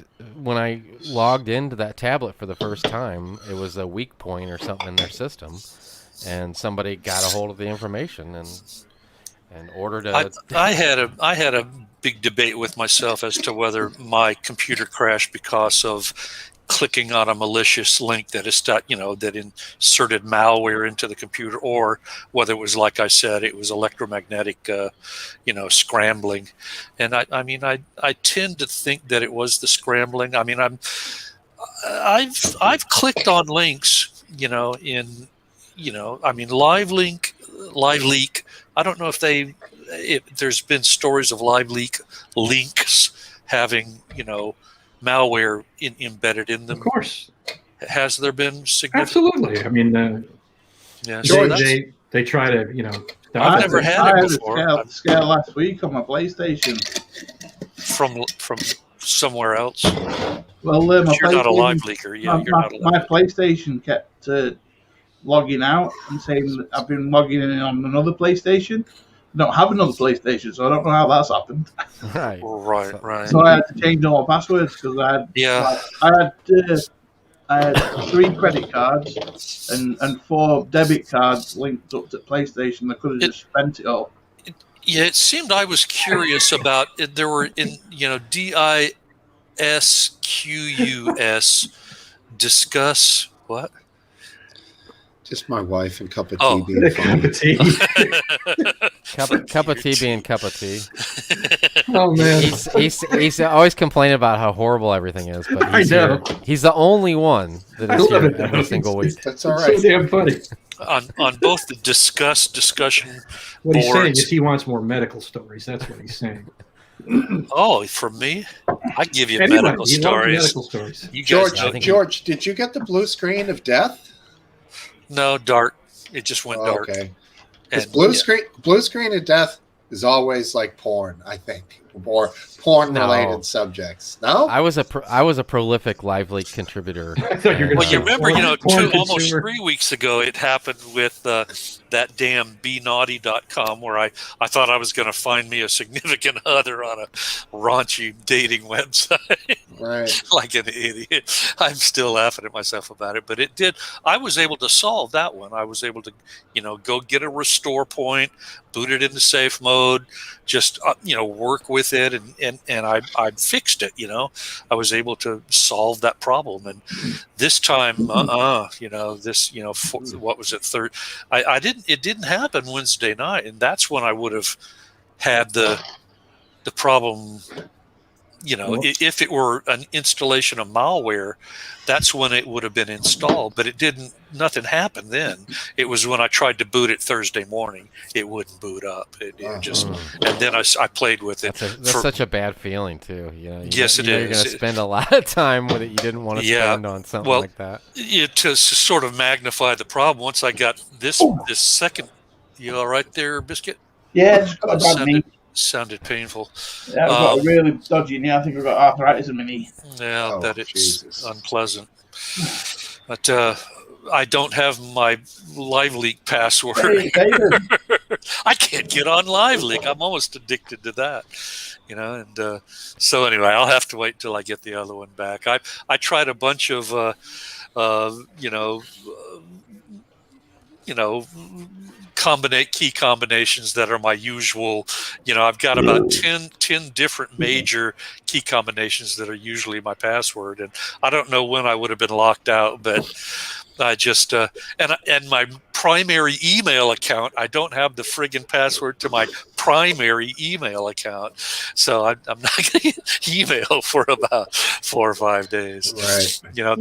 logged into that tablet for the first time, it was a weak point or something in their system. And somebody got a hold of the information and ordered a. I had a big debate with myself as to whether my computer crashed because of clicking on a malicious link that inserted malware into the computer, or whether it was, like I said, it was electromagnetic, scrambling. And I tend to think that it was the scrambling. I mean, I've clicked on links, Live Leak. I don't know if there's been stories of Live Leak links having, malware embedded in them. Of course. Has there been significant? Absolutely. I mean, they try to, I've never had it before. I had a scale last week on my PlayStation. From somewhere else. Well, you're not a live leaker. Yeah, you're not a live my PlayStation kept logging out and saying I've been logging in on another PlayStation. I don't have another PlayStation, so I don't know how that's happened. Right. So I had to change all my passwords because I had 3 credit cards and 4 debit cards linked up to PlayStation. I could have just spent it all. It seemed I was curious about it. There were DISQUS discuss what? Just my wife and cup of tea. Oh, a cup of tea. cup of tea being cup of tea. Oh man, he's always complaining about how horrible everything is, but he's the only one that is here every single week. That's all right. So damn funny. On both the discussion what he's boards. saying is he wants more medical stories. That's what he's saying. Oh, for me, I give you medical stories. You guys George, did you get the blue screen of death? No, dark. It just went dark. Okay. Blue screen of death is always like porn, I think, or porn-related subjects. No, I was a prolific Live Leak contributor. Well, you remember, almost 3 weeks ago, it happened with that damn BeNaughty.com, where I thought I was going to find me a significant other on a raunchy dating website. Right. Like an idiot. I'm still laughing at myself about it, but it did. I was able to solve that one. I was able to, go get a restore point, boot it into safe mode, just, work with it. And I fixed it, I was able to solve that problem. And this time, what was it? It didn't happen Wednesday night. And that's when I would have had the problem if it were an installation of malware, that's when it would have been installed, but it didn't. Nothing happened then. It was when I tried to boot it Thursday morning, it wouldn't boot up. It just, and then I played with it. That's such a bad feeling too. Yes, it is. You're going to spend a lot of time with it you didn't want to spend on something like that. To sort of magnify the problem, once I got this second, you all right there, Biscuit? Yeah, just got a bad knee. Sounded painful. Yeah, I've got a really dodgy knee. I think I've got arthritis in my knee. Yeah, it's unpleasant. But I don't have my LiveLeak password. Hey, David. I can't get on LiveLeak. I'm almost addicted to that. And so anyway, I'll have to wait till I get the other one back. I tried a bunch of key combinations that are my usual. I've got about 10 different major key combinations that are usually my password, and I don't know when I would have been locked out, but I just and my primary email account, I don't have the friggin' password to my primary email account, so I'm not going to get email for about 4 or 5 days. Right.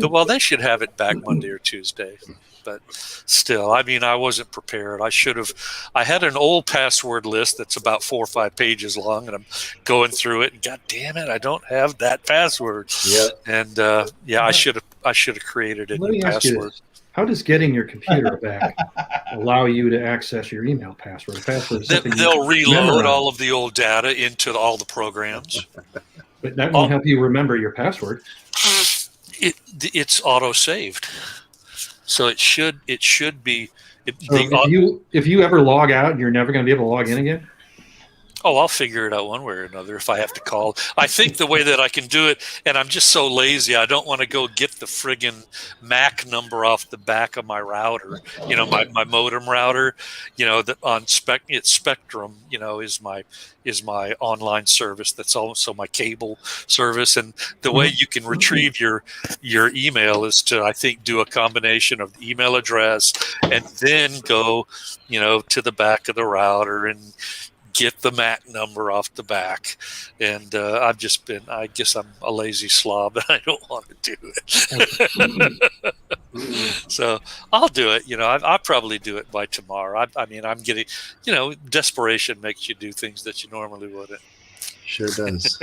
Well, they should have it back Monday or Tuesday. But still, I wasn't prepared. I had an old password list that's about 4 or 5 pages long, and I'm going through it, and God damn it, I don't have that password. Yeah. And I should have created a new password. How does getting your computer back allow you to access your email password? They'll reload all of the old data into all the programs. But that won't help you remember your password. It's auto-saved. So it should be. If you ever log out, you're never going to be able to log in again? Oh, I'll figure it out one way or another if I have to call. I think the way that I can do it, and I'm just so lazy, I don't want to go get the friggin' MAC number off the back of my router, my modem router, that on Spectrum, is my online service that's also my cable service. And the way you can retrieve your email is to, I think, do a combination of the email address and then go, to the back of the router and get the MAC number off the back. And I guess I'm a lazy slob and I don't want to do it. So I'll do it. I'll probably do it by tomorrow. I'm getting, desperation makes you do things that you normally wouldn't. Sure does.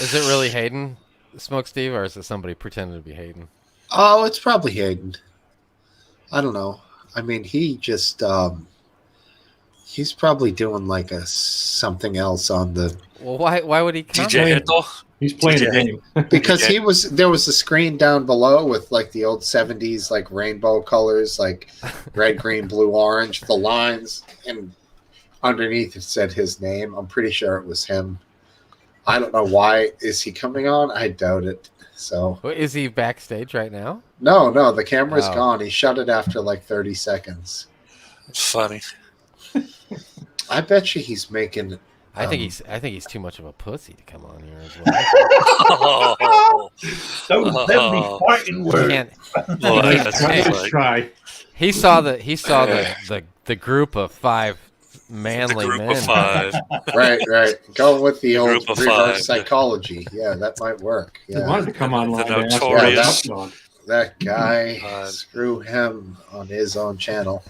Is it really Hayden, Smokesteve, or is it somebody pretending to be Hayden? Oh, it's probably Hayden. I don't know. He just... he's probably doing like something else on the. Well, why would he come? DJ He's playing a game because there was a screen down below with like the old 70s like rainbow colors, like red, green, blue, orange, the lines, and underneath it said his name. I'm pretty sure it was him. I don't know why. Is he coming on? I doubt it. So is he backstage right now? No, the camera's gone. He shut it after like 30 seconds. It's funny. I bet you he's making. I think he's too much of a pussy to come on here as well. Those deadly fighting words. Nice try. He saw the group of 5 manly group men. Of 5. Right. Go with the old Group of reverse 5. Psychology. Yeah, that might work. Yeah. He wanted to come online. The notorious. That guy, screw him on his own channel.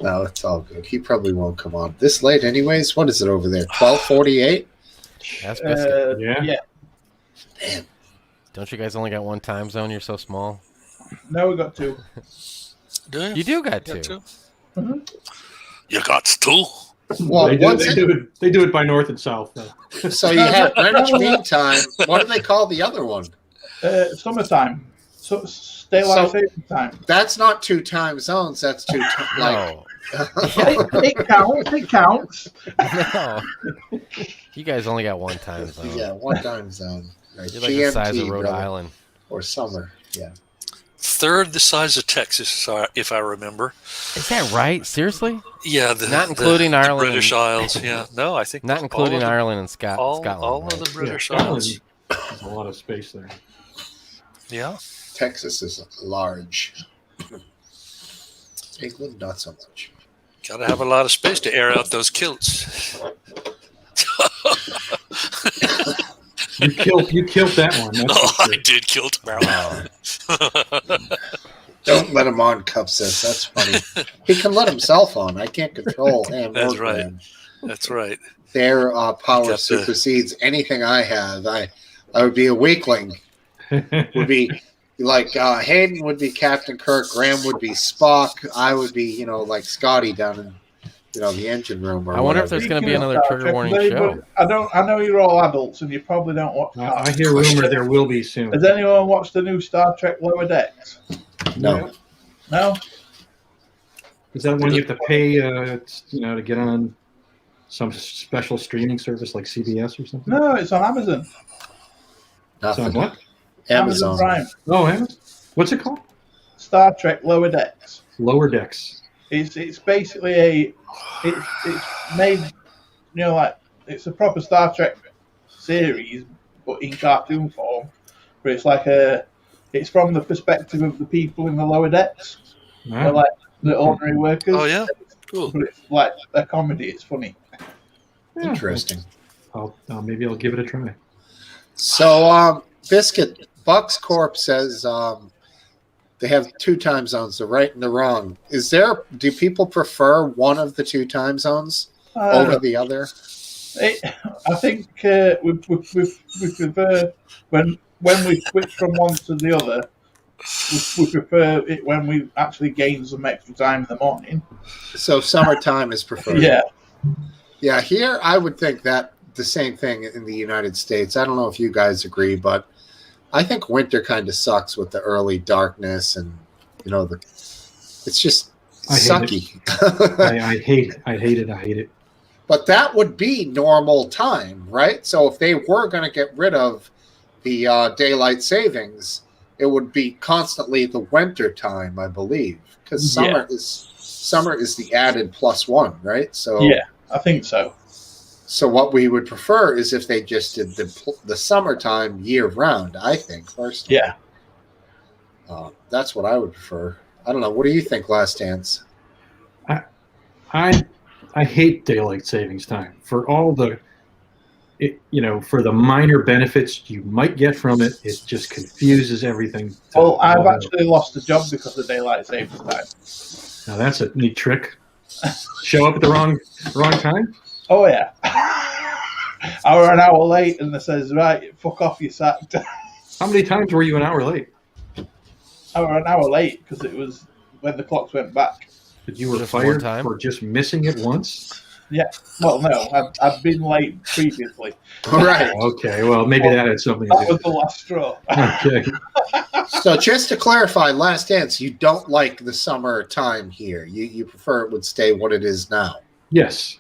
No, it's all good. He probably won't come on this late anyways. What is it over there? 12:48? That's Biscuit. Yeah. Damn. Don't you guys only got one time zone? You're so small. No, we got 2. You do got 2. Mm-hmm. You got 2? Well, they do it by north and south. So you have Greenwich Mean Time. What do they call the other one? Summertime. So daylight saving time. That's not 2 time zones. That's 2 No. It counts. No. You guys only got one time zone. Yeah, 1 time zone. Right. You're like the size of Rhode Island. Or summer. Yeah. Third the size of Texas, if I remember. Is that right? Seriously? Yeah, not including Ireland, the British Isles. Yeah, no, I think not including Ireland and Scotland. All right? of the British Isles. There's a lot of space there. Yeah, Texas is large. England, not so much. Got to have a lot of space to air out those kilts. You killed that one. That's Oh, for I sure. did kill tomorrow. Don't let him on, Cup says. That's funny. He can let himself on. I can't control him. That's or right. Graham. That's right. Their power got the- supersedes anything I have. I would be a weakling. Would be like Hayden would be Captain Kirk. Graham would be Spock. I would be, like Scotty down in, the engine room. Or I wonder if whatever. there's going to be another trigger warning show. I know you're all adults and you probably don't watch. I hear rumor there will be soon. Has anyone watched the new Star Trek Lower Decks? No. No. Is that one you have to pay, to get on some special streaming service like CBS or something? No, it's on Amazon. It's on what? Amazon. Prime. Oh, Amazon. What's it called? Star Trek Lower Decks. Lower Decks. It's basically it's made, it's a proper Star Trek series, but in cartoon form. But it's like it's from the perspective of the people in the lower decks. Wow. They're like the ordinary workers. Oh yeah, cool. But it's like a comedy. It's funny. Yeah. Interesting. Maybe I'll give it a try. So, Biscuit Bucks Corp says they have 2 time zones, the right and the wrong. Do people prefer one of the 2 time zones over the other? I think we prefer when we switch from one to the other. We prefer it when we actually gain some extra time in the morning. So summertime is preferred. Yeah. Yeah, here I would think that the same thing in the United States. I don't know if you guys agree, but I think winter kind of sucks with the early darkness and, it's just sucky. I hate it. But that would be normal time, right? So if they were going to get rid of the daylight savings, it would be constantly the winter time, I believe, because summer is the added +1, right? So yeah, I think so. So what we would prefer is if they just did the summertime year round. I think personally. Yeah, that's what I would prefer. I don't know. What do you think, Last Dance? I hate daylight savings time for all the, for the minor benefits you might get from it. It just confuses everything. Well, I've actually lost a job because of daylight savings time. Now that's a neat trick. Show up at the wrong time. Oh yeah. I were an hour late, and they says, "Right, fuck off, you're sacked." How many times were you an hour late? I were an hour late because it was when the clocks went back. But you were Just fired one time? for just missing it once? Yeah. Well, no, I've been late previously. All right. Okay, well, maybe that had something to That do was the last straw. Okay. So just to clarify, Last Dance, you don't like the summer time here. You prefer it would stay what it is now. Yes.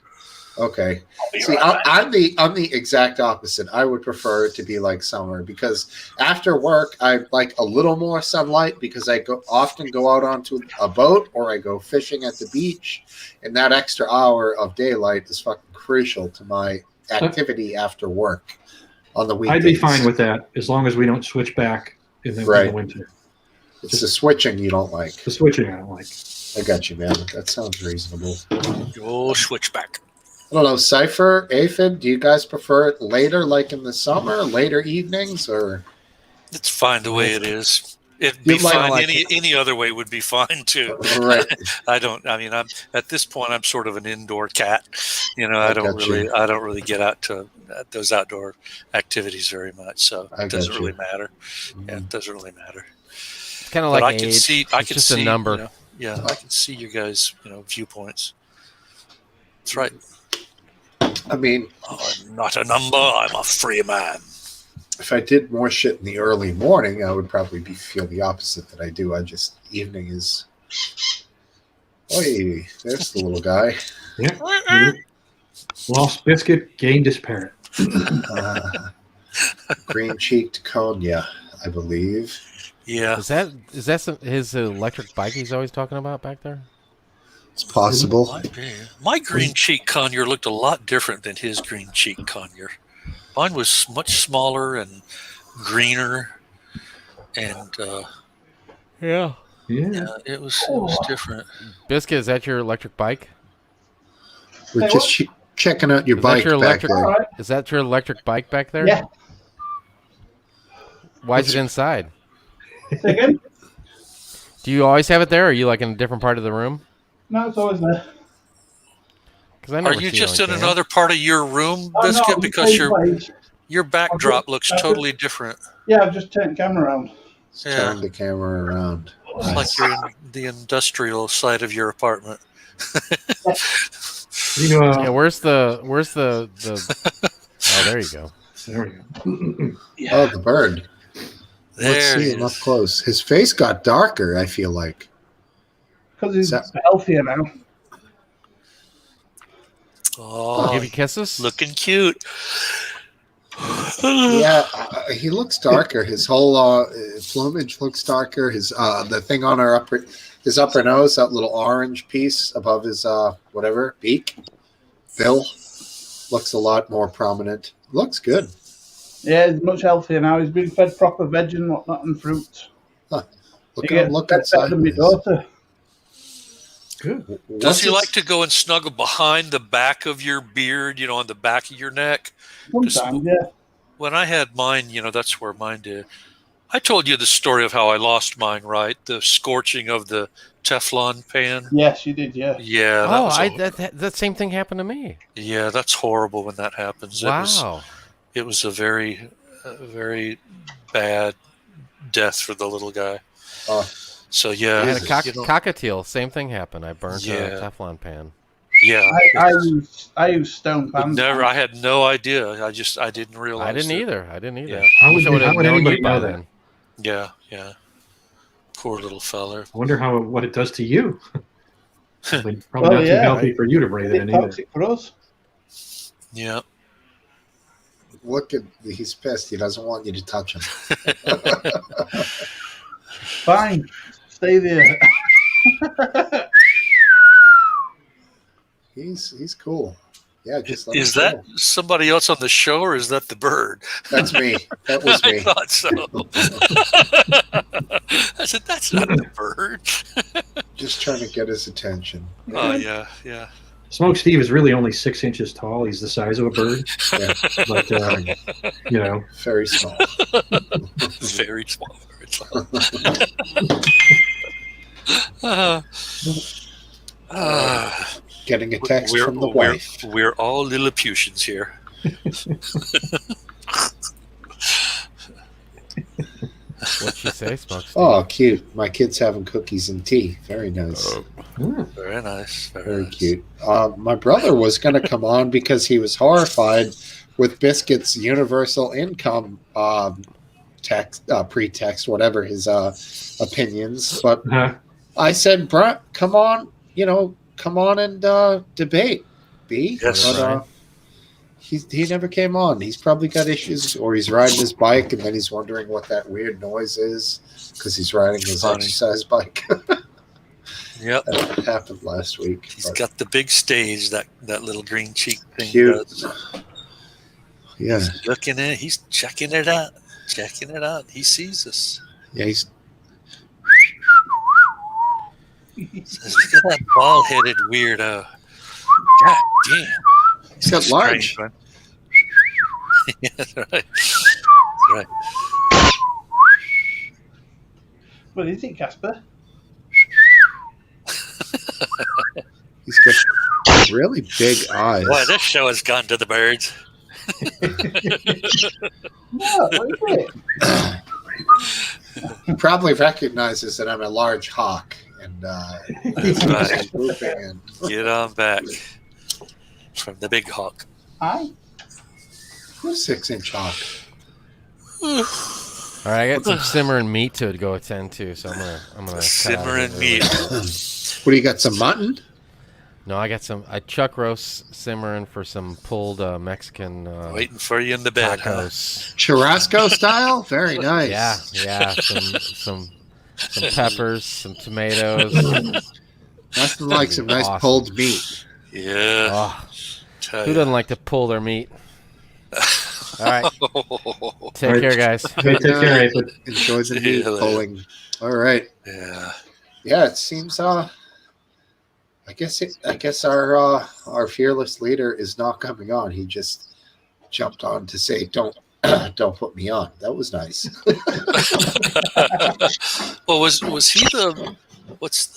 Okay. See, I'm the exact opposite. I would prefer it to be like summer because after work I like a little more sunlight because I often go out onto a boat or I go fishing at the beach, and that extra hour of daylight is fucking crucial to my activity after work on the weekdays. I'd be fine with that as long as we don't switch back in the winter. It's the switching you don't like. The switching I don't like. I got you, man. That sounds reasonable. Go switchback. I don't know, Cypher, Aphid, do you guys prefer it later, like in the summer, later evenings, or? It's fine the way it is. It'd You be like- fine. like Any other way would be fine too. Right. I'm at this point. I'm sort of an indoor cat. I don't really get out to those outdoor activities very much. So I it doesn't got really you. matter. Mhm. Yeah, it doesn't really matter. It's kind of But like I can age. see. I It's can just see a number. I can see you guys. Viewpoints. That's right. I mean, I'm not a number. I'm a free man. if I did more shit in the early morning, I would probably feel the opposite that I do. Evening is. Oi, there's the little guy. Yeah. Lost biscuit, gained his parent. Green-cheeked Konya, I believe. Yeah. Is that his electric bike he's always talking about back there? It's possible. Might be. My green cheek conure looked a lot different than his green cheek conure. Mine was much smaller and greener, and Yeah. it was different. Biscuit, is that your electric bike? We're just checking out your Is bike that your back electric? there. All right. Is that your electric bike back there? Yeah. Why is it inside? Say again? Do you always have it there, or are you like in a different part of the room? No, it's always there. Because I Are never you see just it in on cam. another part of your room, Oh, Biscuit? no, Because same place. your backdrop I've looks just- totally different. Yeah, I've just turned the camera around. Yeah, Turn the camera around. it's like you're in the industrial side of your apartment. You know, Yeah, where's the Oh, there you go. there we go. Yeah. Oh, the bird. Let's There see it him up is. close. His face got darker, I feel like. Because he's Is healthier now. Oh, Give you kisses? looking cute. Yeah, he looks darker. His whole plumage looks darker. His the thing on his upper nose, that little orange piece above his whatever beak, bill, looks a lot more prominent. Looks good. Yeah, he's much healthier now. He's been fed proper veg and whatnot and fruit. Look He at him gets looking better than my sideways. daughter. Good. Does he like to go and snuggle behind the back of your beard, on the back of your neck? Sometimes, yeah. When I had mine, that's where mine did. I told you the story of how I lost mine, right? The scorching of the Teflon pan. Yes, you did, yeah. Yeah. That same thing happened to me. Yeah, that's horrible when that happens. Wow. It was a very, very bad death for the little guy. So yeah, I had a cockatiel. Same thing happened. I burnt Yeah. a Teflon pan. yeah. I use stone pans. I had no idea. I didn't realize. I didn't it. either. I didn't either. Yeah. How Wish I would, would've how would known anybody you by know that? then. Yeah. Poor little feller. I wonder what it does to you. Probably Well, not too yeah. healthy for you to breathe in It's either. toxic for us. Yeah. Look at he's pissed. He doesn't want you to touch him. Fine. Stay there. He's cool. Yeah, just let Is him that go. somebody else on the show, or is that the bird? That's me. That was I me. thought so. I said, that's not the bird. Just trying to get his attention. Oh, yeah. Smokesteve is really only 6 inches tall. He's the size of a bird, Yeah, but very small. Very small. Getting a text we're, from the we're, wife. we're all Lilliputians here. What'd she say, Smokesteve? Oh, cute. My kid's having cookies and tea. Very nice. Very nice. Very cute. My brother was going to come on because he was horrified with Biscuit's universal income pretext, whatever his opinions. But I said, Brett, come on, come on and debate, B. Yes. But he never came on. He's probably got issues, or he's riding his bike and then he's wondering what that weird noise is because he's riding his exercise bike. Yep. That happened last week. He's got the big stage, that little green cheek thing. Cute. Does. Yeah. He's looking at it. He's checking it out. He sees us. Yeah, he's Says, look at that bald-headed weirdo. God damn. he's got large. Strange, yeah, that's right. That's right. What is it, Casper? He's got really big eyes. Boy, this show has gone to the birds. What is it? He probably recognizes that I'm a large hawk, and That's right. swooping in. Get on back from the big hawk. Hi. Who's 6-inch hawk? All right, I got some simmering meat to go attend to, so I'm gonna cut out Simmering here meat. What do you got? Some mutton? No, I got some chuck roast simmering for some pulled Mexican Waiting for you in the bed, huh? tacos. Churrasco style? Very nice. Yeah, some peppers, some tomatoes. Nothing like some nice Awesome. pulled meat. Yeah. Oh, Tell who ya. doesn't like to pull their meat? All right, take Right. care, guys. Hey, take care, Aphid. Enjoy the See meat you later. pulling. All right. Yeah. Yeah, it seems. I guess our fearless leader is not coming on. He just jumped on to say, "Don't Don't put me on. That was nice. Well, was he the?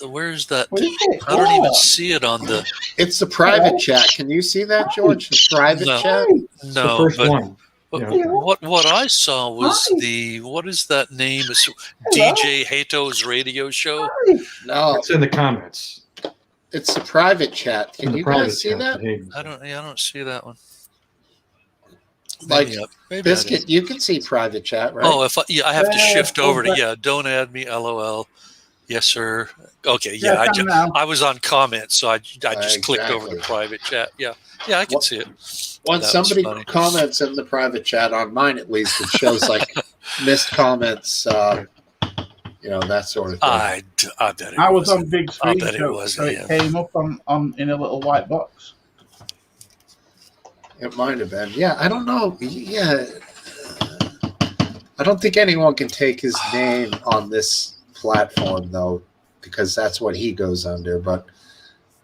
Where's that? What is it? I don't even see it on the. It's the private chat. Can you see that, George? The private No. chat? It's the No, first but one. Yeah. what I saw was Hi. what is that name? It's DJ Hato's radio show. No, It's in the comments. it's the private chat. In Can the you private guys see chat that? Hayden I said. don't see that one. Like, Maybe I Biscuit, did. you can see private chat, right? Oh, I have to shift over to but- don't add me, LOL. Yes, sir. Okay, Yeah, yeah. come now. I was on comments, so I just clicked over Exactly. to private chat. Yeah, I can What- see it. When That was somebody funny. comments in the private chat, on mine at least, it shows like missed comments, that sort of thing. I bet it I was wasn't. on big I screen, bet it so wasn't it him. came up on in a little white box. It might have been. Yeah, I don't know. Yeah. I don't think anyone can take his name on this platform, though, because that's what he goes under. But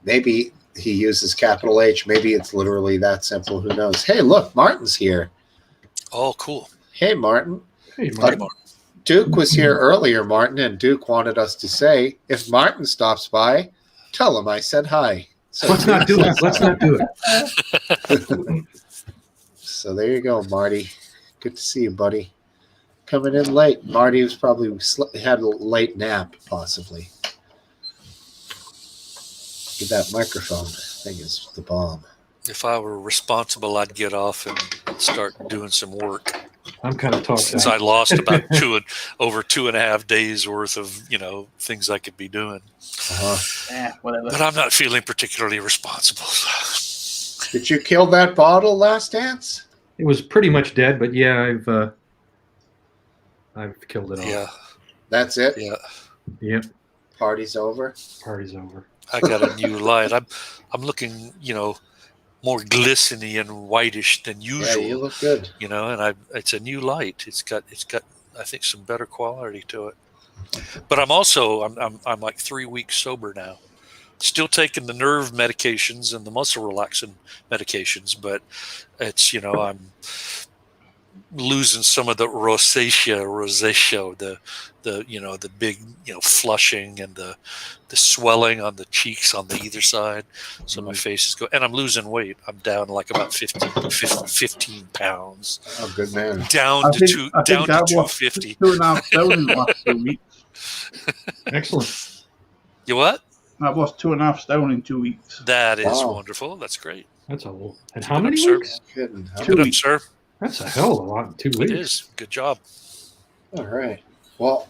maybe he uses capital H. Maybe it's literally that simple. Who knows? Hey, look, Martin's here. Oh, cool. Hey, Martin. Hey, Hi, Mark. Mark. Duke was here earlier, Martin, and Duke wanted us to say, if Martin stops by, tell him I said hi. So Let's not do Duke it. says Let's hi. not do it. So there you go, Marty. Good to see you, buddy. Coming in late. Marty was probably had a late nap, possibly. Get that microphone. Thing is the bomb. If I were responsible, I'd get off and start doing some work. I'm kind of talked Since out. I lost about over 2.5 days worth of things I could be doing, Uh-huh. Whatever. but I'm not feeling particularly responsible. Did you kill that bottle last dance? It was pretty much dead, but yeah, I've killed it all. Yeah, That's it? yeah. Yep. Party's over? Party's over. I got a new light. I'm looking, more glistening and whitish than Yeah, usual. you look good. And it's a new light. It's got I think some better quality to it. But I'm like 3 weeks sober now. Still taking the nerve medications and the muscle relaxing medications, but it's I'm losing some of the rosacea, the big flushing and the swelling on the cheeks on the either side. So my face is and I'm losing weight. I'm down like about 15 pounds. Oh, good man. Down I to think I've 250. lost 2.5 stone in the last 2 weeks. Excellent. You what? I've lost 2.5 stone in 2 weeks. That is Wow. wonderful. That's great. That's all. And Keep how it many up, sir. weeks? Kidding, huh? Keep it up, sir. That's a hell of a lot in 2 It weeks. is. Good job. All right. Well,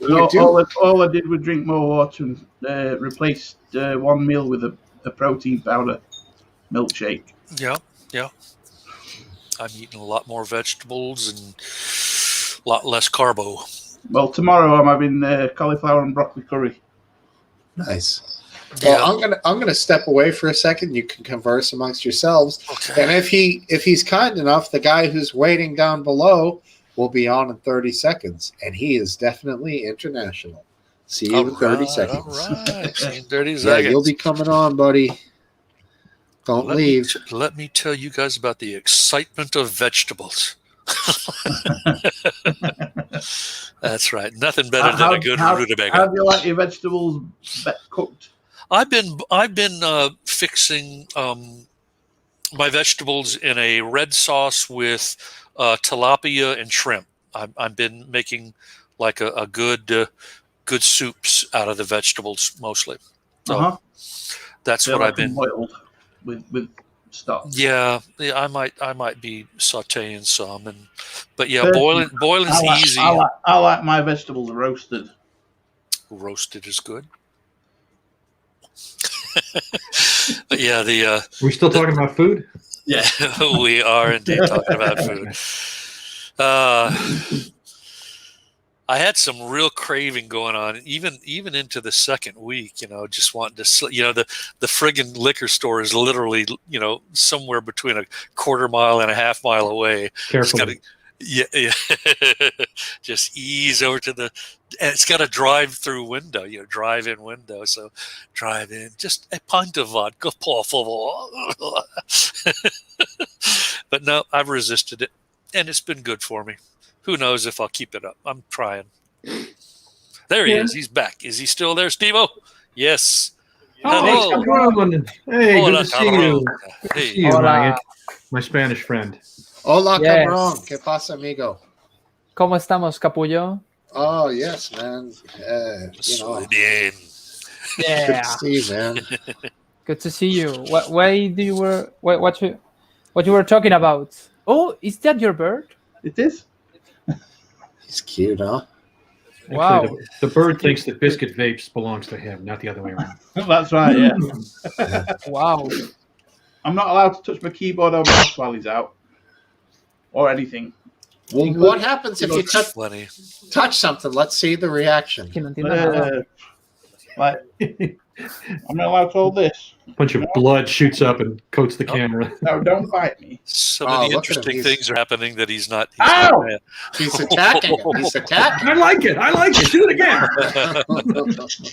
All I did was drink more water and replaced one meal with a protein powder milkshake. Yeah. I'm eating a lot more vegetables and a lot less carbo. Well, tomorrow I'm having cauliflower and broccoli curry. nice. Well, Yeah. I'm gonna step away for a second. You can converse amongst yourselves. Okay. And if he's kind enough, the guy who's waiting down below will be on in 30 seconds, and he is definitely international. See you in 30 seconds. All right. See you in 30 Yeah, seconds. you'll be coming on, buddy. Don't leave. Let me tell you guys about the excitement of vegetables. That's right. Nothing better than a good How rutabaga. do you like your vegetables cooked? I've been fixing my vegetables in a red sauce with tilapia and shrimp. I've been making like a good soups out of the vegetables mostly. So that's They're what like I've been. boiled with stock. Yeah, I might be sautéing some, but yeah, Personally, boiling's easy. I like my vegetables roasted. Roasted is good. But yeah, Are we still talking about food? yeah, we are indeed talking about food. I had some real craving going on, even into the second week. Just wanting to, the friggin' liquor store is literally, somewhere between a quarter mile and a half mile away. Carefully. Yeah. Just ease over to and it's got a drive-through window, drive-in window. So drive in, just a pint of vodka, por favor. But no, I've resisted it. and it's been good for me. Who knows if I'll keep it up? I'm trying. There he is. He's back. Is he still there, Steve-O? Yes. Oh, Hello. Hey, Hola, good to see you. cabrón. Good to Hey. see you, Hola. my Spanish friend. Hola, Yes. cabrón. ¿Qué pasa, amigo? ¿Cómo estamos, Capullo? Oh, yes, man. Soy bien. Good Yeah. to see you, man. Good to see you. What you were talking about? Oh, is that your bird? It is. He's cute, huh? Wow. Actually, the bird thinks that Biscuit Vapes belongs to him, not the other way around. That's right. Yeah. Wow. I'm not allowed to touch my keyboard or mouse while he's out, or anything. Well, what happens if you Funny. touch something? Let's see the reaction. Que no entiendo nada. Like, I'm not allowed to hold this. A bunch of blood shoots up and coats the camera. No, don't bite me. So Oh, many look at him. interesting things are happening that he's not. Ow! He's attacking him. He's attacking I like it. I like it. Do it again.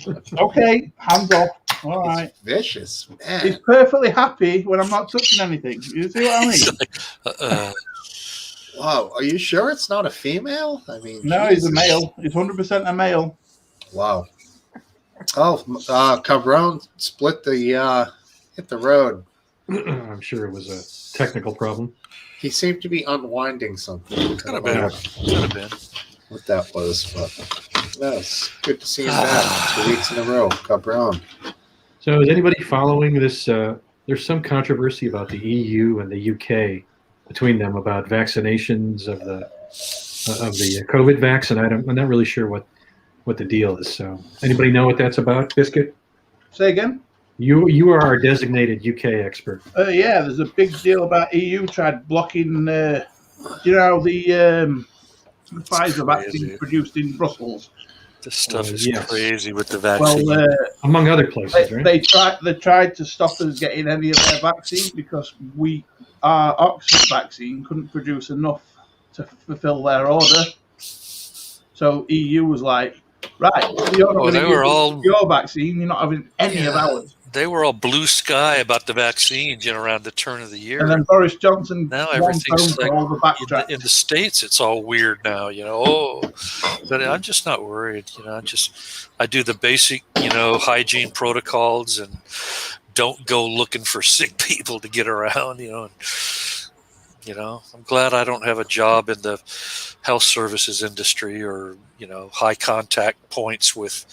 him. Okay, hands off. All right. Vicious, He's man. perfectly happy when I'm not touching anything. You see what I mean? Wow, are you sure it's not a female? I mean, No, he's a male. He's 100% a male. Wow. Oh, Cabron split the hit the road. I'm sure it was a technical problem. He seemed to be unwinding something. Could have been. Could have been. What that was, but yes, good to see him back 2 weeks in a row, Cabron. So is anybody following this? There's some controversy about the EU and the UK between them about vaccinations of the COVID vaccine. I'm not really sure what the deal is. So anybody know what that's about, Biscuit? Say again? You are our designated UK expert. Yeah, there's a big deal about EU tried blocking, the Pfizer vaccine produced in Brussels. This stuff is yes. crazy with the vaccine. Well, Among other places, right? they tried to stop us getting any of their vaccine because our Oxford vaccine couldn't produce enough to fulfill their order. So EU was like, right, you're not going to give your vaccine, you're not having any of ours. They were all blue sky about the vaccines, around the turn of the year. And then Boris Johnson, now everything's like the in the States, it's all weird now, but I'm just not worried. I do the basic, hygiene protocols and don't go looking for sick people to get around, and, I'm glad I don't have a job in the health services industry or, high contact points with,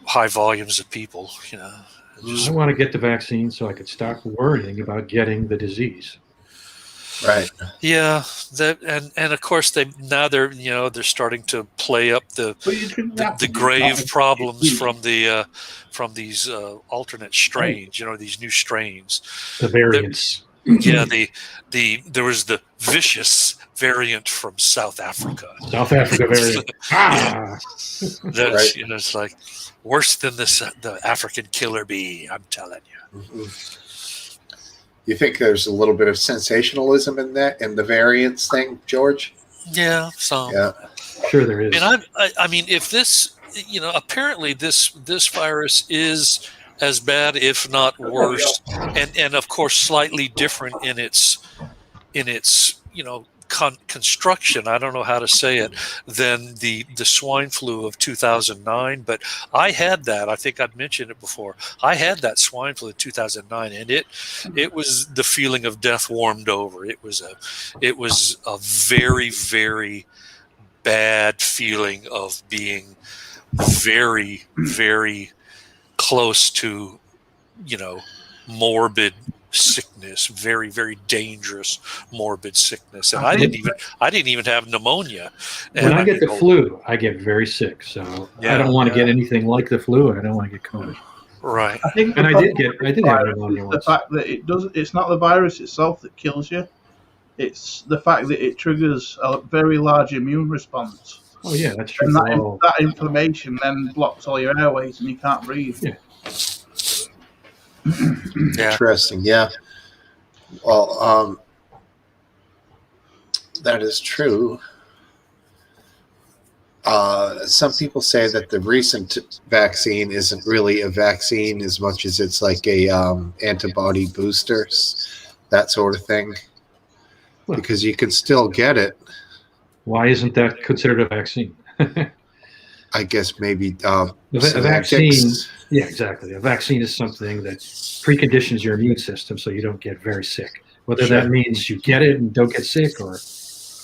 high volumes of people, I want to get the vaccine so I could stop worrying about getting the disease. Right. Yeah, and of course they're starting to play up the grave problems from these alternate strains, these new strains. The variants. There was the vicious variant from South Africa. South Africa variant. That's it's like worse than the African killer bee. I'm telling you. Mm-hmm. You think there's a little bit of sensationalism in that, in the variants thing, George? Yeah, some. Yeah, sure there is. And I mean, if this, apparently this virus is as bad, if not worse, and of course slightly different in its construction. I don't know how to say it, than the swine flu of 2009. But I had that. I think I'd mentioned it before. I had that swine flu in 2009, and it was the feeling of death warmed over. It was a very, very bad feeling of being very, very close to, morbid sickness, very, very dangerous morbid sickness. And I didn't even have pneumonia. When I get the flu, I get very sick. So I don't want to get anything like the flu. I don't want to get COVID. Right. I think I did have pneumonia once. The fact that it's not the virus itself that kills you. It's the fact that it triggers a very large immune response. Oh yeah, that's true. And that inflammation then blocks all your airways and you can't breathe. Yeah. Interesting. Yeah. Well, that is true. Some people say that the recent vaccine isn't really a vaccine as much as it's like a antibody booster, that sort of thing. because you can still get it. Why isn't that considered a vaccine? I guess maybe a vaccine. Yeah, exactly. A vaccine is something that preconditions your immune system so you don't get very sick. Whether that means you get it and don't get sick, or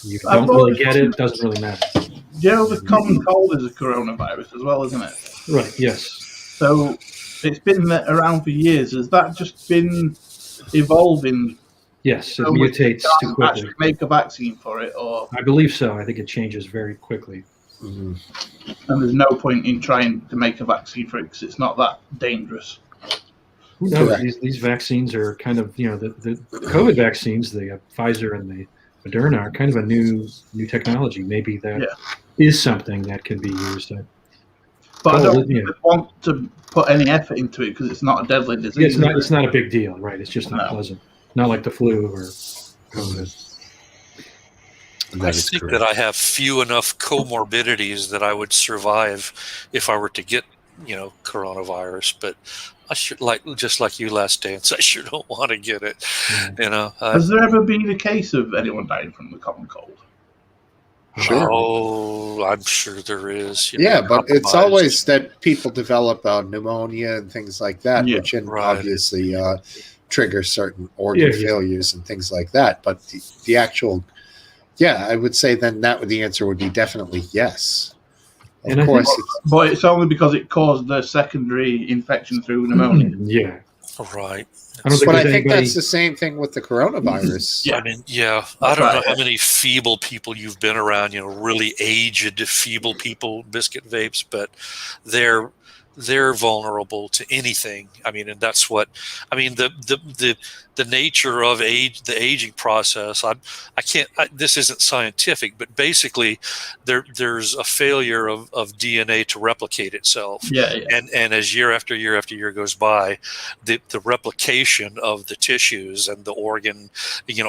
you don't really get it, doesn't really matter. The common cold is a coronavirus as well, isn't it? Right. Yes. So it's been around for years. Has that just been evolving? Yes, it mutates too quickly. Actually make a vaccine for it, or I believe so. I think it changes very quickly. And there's no point in trying to make a vaccine for it because it's not that dangerous. Who knows? These vaccines are kind of, the COVID vaccines, the Pfizer and the Moderna, are kind of a new technology. Maybe that is something that can be used. But I don't want to put any effort into it because it's not a deadly disease. It's not a big deal, right? It's just not pleasant. Not like the flu or COVID. I think that I have few enough comorbidities that I would survive if I were to get, coronavirus. But I should, just like you last dance, I sure don't want to get it. Has there ever been a case of anyone dying from the common cold? Sure. Oh, I'm sure there is. But it's always that people develop pneumonia and things like that, which obviously trigger certain organ failures and things like that. But the actual, I would say then the answer would be definitely yes. Of course. But it's only because it caused the secondary infection through pneumonia. Right. But I think that's the same thing with the coronavirus. I mean, I don't know how many feeble people you've been around, really aged, feeble people, biscuit vapes, but they're vulnerable to anything. I mean, and that's what I mean. The nature of the aging process. This isn't scientific, but basically, there's a failure of DNA to replicate itself. And as year after year after year goes by, the replication of the tissues and the organ,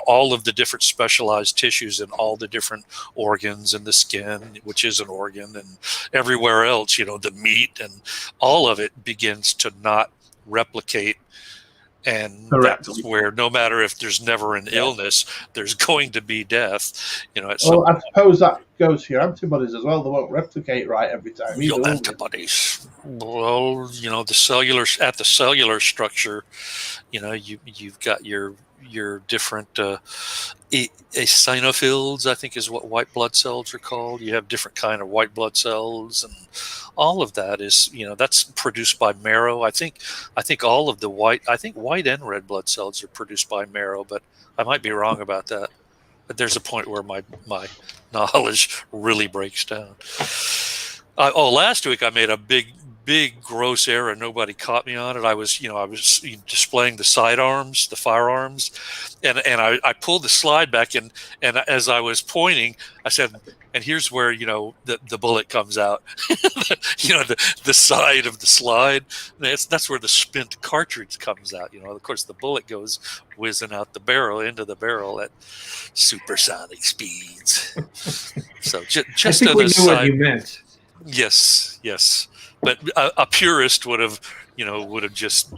all of the different specialized tissues and all the different organs and the skin, which is an organ, and everywhere else, the meat and all of it begins to not replicate. And that's where, no matter if there's never an illness, there's going to be death. I suppose that goes for your antibodies as well. They won't replicate right every time. Your antibodies. Well, the cellular structure, you've got your different eosinophils, I think is what white blood cells are called. You have different kind of white blood cells, and all of that is, that's produced by marrow. I think all of the white and red blood cells are produced by marrow, but I might be wrong about that. But there's a point where my knowledge really breaks down. Last week I made a big gross error. Nobody caught me on it. I was displaying the firearms, and I pulled the slide back, and as I was pointing, I said, and here's where the bullet comes out. the side of the slide. That's where the spent cartridge comes out. Of course, the bullet goes whizzing out the barrel into the barrel at supersonic speeds. So just I think we knew what you meant. Yes. But a purist would have just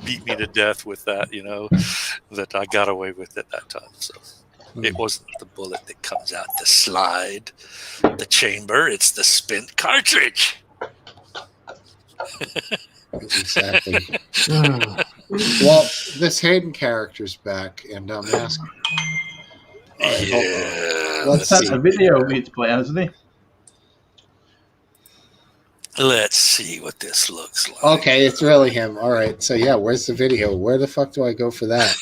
beat me to death with that, that I got away with at that time. So it wasn't the bullet that comes out the slide, the chamber, it's the spent cartridge. Exactly. Well, this Hayden character's back, and I'm asking. Let's see. A video of me to play, hasn't he? Let's see what this looks like. Okay, it's really him. All right. So, where's the video? Where the fuck do I go for that?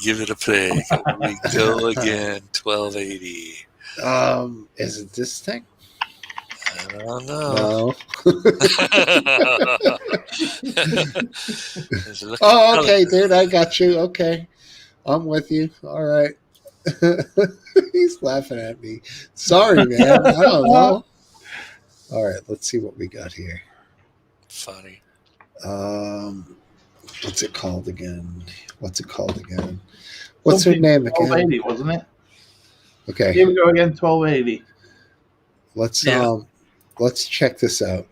Give it a play. We go again. 1280. Is it this thing? I don't know. No. Oh, okay, dude. I got you. Okay. I'm with you. All right. He's laughing at me. Sorry, man. I don't know. All right, let's see what we got here. Funny. What's it called again? What's her name again? 1280, wasn't it? Okay. Here we go again. 1280. Let's check this out.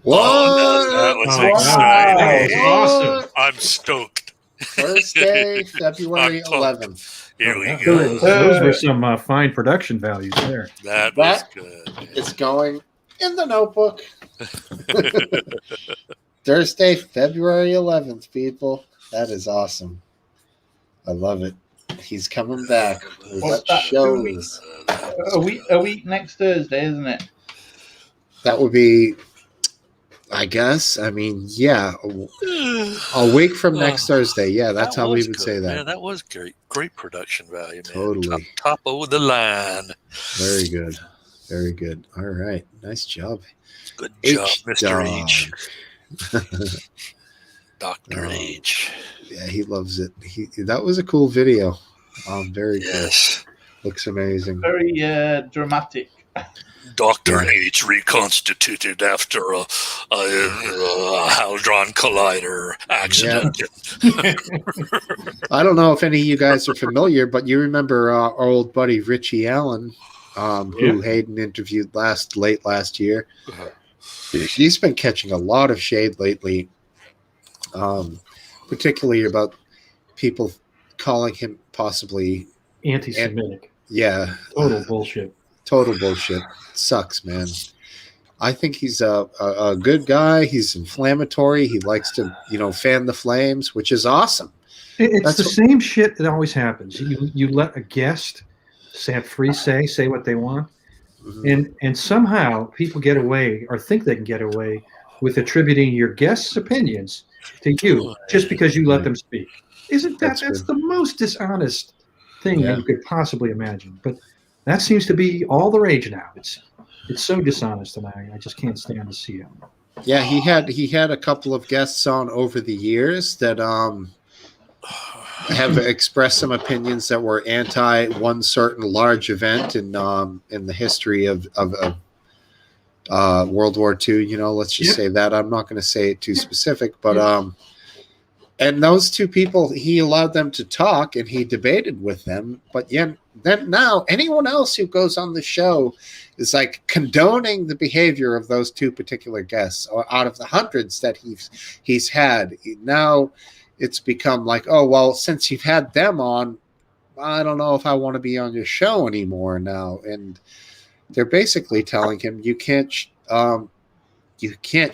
What? That was Oh, exciting. that was awesome. I'm stoked. Thursday, February I'm pumped. 11th. Here we Yeah, go. those were some fine production values there. That was good. It's going in the notebook. Thursday, February 11th, people. That is awesome. I love it. He's coming back with What's that, shows. A week next Thursday, isn't it? That would be, I guess. I mean, yeah, a week from next Thursday. Yeah, that's how we would say that. Yeah, that was great. Great production value, man. Totally. Top of the line. Very good. Very good. All right. Nice job. Good job, Mr. H-Dog. H. Dr. H. Yeah, he loves it. That was a cool video. Very Yes. cool. Looks amazing. Very dramatic. Dr. H reconstituted after a Hadron Collider accident. I don't know if any of you guys are familiar, but you remember our old buddy Richie Allen, who Hayden interviewed late last year. He's been catching a lot of shade lately, particularly about people calling him possibly Anti-Semitic. Yeah. Total bullshit. Total bullshit. Sucks, man. I think he's a good guy. He's inflammatory. He likes to, fan the flames, which is awesome. It's the same shit that always happens. You let a guest say what they want, and somehow people get away or think they can get away with attributing your guest's opinions to you just because you let them speak. Isn't that's the most dishonest thing that you could possibly imagine? But that seems to be all the rage now. It's so dishonest, and I just can't stand to see it. Yeah, he had a couple of guests on over the years that have expressed some opinions that were anti one certain large event in the history of World War II. Let's just say that. I'm not going to say it too specific, but and those two people, he allowed them to talk and he debated with them. But then now anyone else who goes on the show is like condoning the behavior of those two particular guests, or out of the hundreds that he's had. Now it's become like, oh, well, since you've had them on, I don't know if I want to be on your show anymore now. And they're basically telling him you can't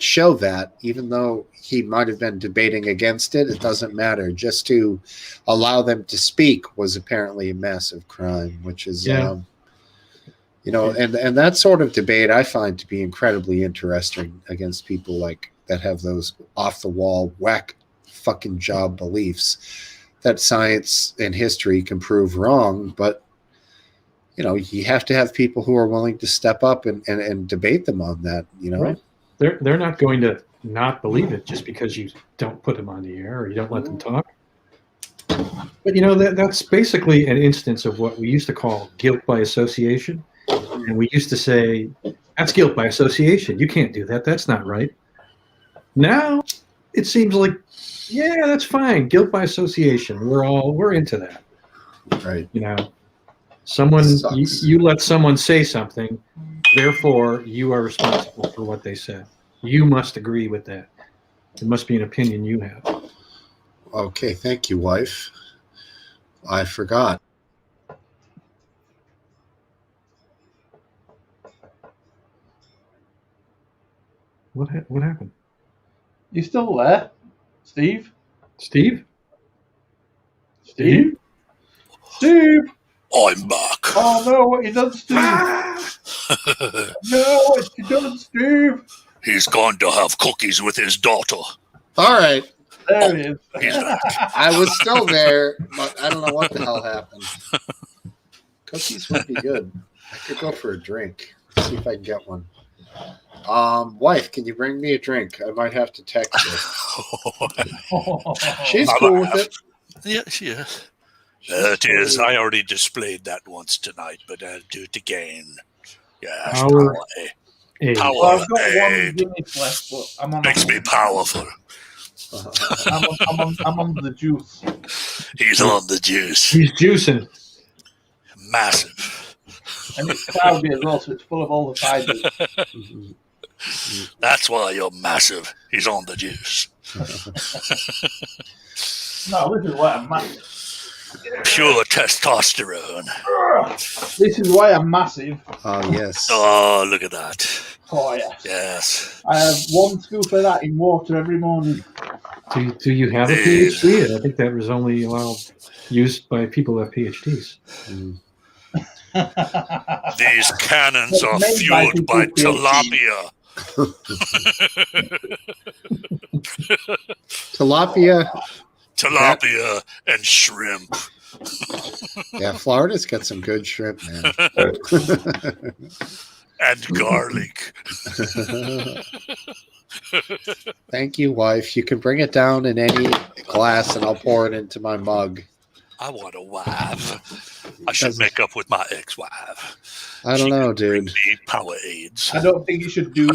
show that, even though he might have been debating against it. It doesn't matter. Just to allow them to speak was apparently a massive crime, which is, and that sort of debate I find to be incredibly interesting against people like that have those off the wall whack fucking job beliefs that science and history can prove wrong, but you have to have people who are willing to step up and debate them on that. Right. They're not going to not believe it just because you don't put them on the air or you don't let them talk. But that's basically an instance of what we used to call guilt by association, and we used to say that's guilt by association. You can't do that. That's not right. Now it seems like, yeah, that's fine. Guilt by association. We're into that. Right. Someone you let someone say something, therefore you are responsible for what they said. You must agree with that. It must be an opinion you have. Okay, thank you, wife. I forgot. What happened? You still there, Steve? Steve? Steve? I'm back. Oh no, what you done, Steve? No, what you done, Steve? He's gone to have cookies with his daughter. All right. There he is. He's back. I was still there, but I don't know what the hell happened. Cookies would be good. I could go for a drink. See if I can get one. Wife, can you bring me a drink? I might have to text her. She's cool with it. Yeah, she is. It is. I already displayed that once tonight, but I'll do it again. Yeah, Power A. Power Well, I've got A. one Guinness left, but I'm on. Makes me powerful. I'm on the juice. He's on the juice. He's juicing. Massive. And it's cloudy as well, so it's full of all the fibers. That's why you're massive. He's on the juice. No, this is why I'm massive. Pure testosterone. This is why I'm massive. Oh, yes. Oh, look at that. Oh, yes. Yes. I have 1 scoop of that in water every morning. Do you have a PhD? I think that was only used by people who have PhDs. These cannons are fueled by tilapia. Tilapia and shrimp. Yeah, Florida's got some good shrimp, man. And garlic. Thank you, wife. You can bring it down in any glass and I'll pour it into my mug. I want a wife. I should make up with my ex-wife. I don't know, dude. Me power aids. I don't think you should do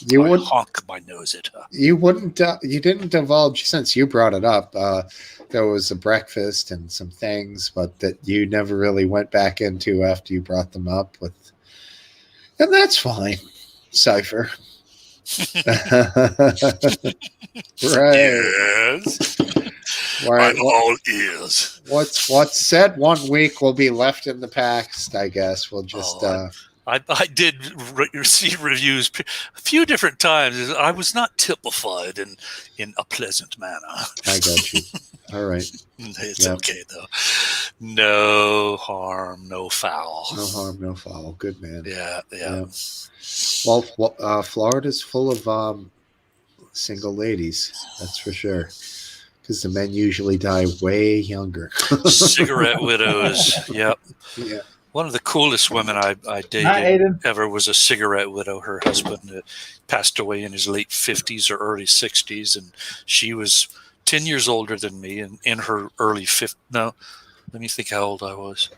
You would honk my nose at her. You wouldn't. You didn't divulge since you brought it up. There was a breakfast and some things, but that you never really went back into after you brought them up with, and that's fine. Cypher. Right. Yes. Right. I'm all ears. What's said 1 week will be left in the past. I guess we'll just. I did receive reviews a few different times. I was not typified in a pleasant manner. I got you. All right. It's okay, though. No harm, no foul. No harm, no foul. Good man. Yeah. Well, Florida's full of single ladies. That's for sure. Because the men usually die way younger. Cigarette widows. Yep. Yeah. One of the coolest women I dated ever was a cigarette widow. Her husband passed away in his late 50s or early 60s, and she was 10 years older than me, and in her early 50s. No, let me think how old I was.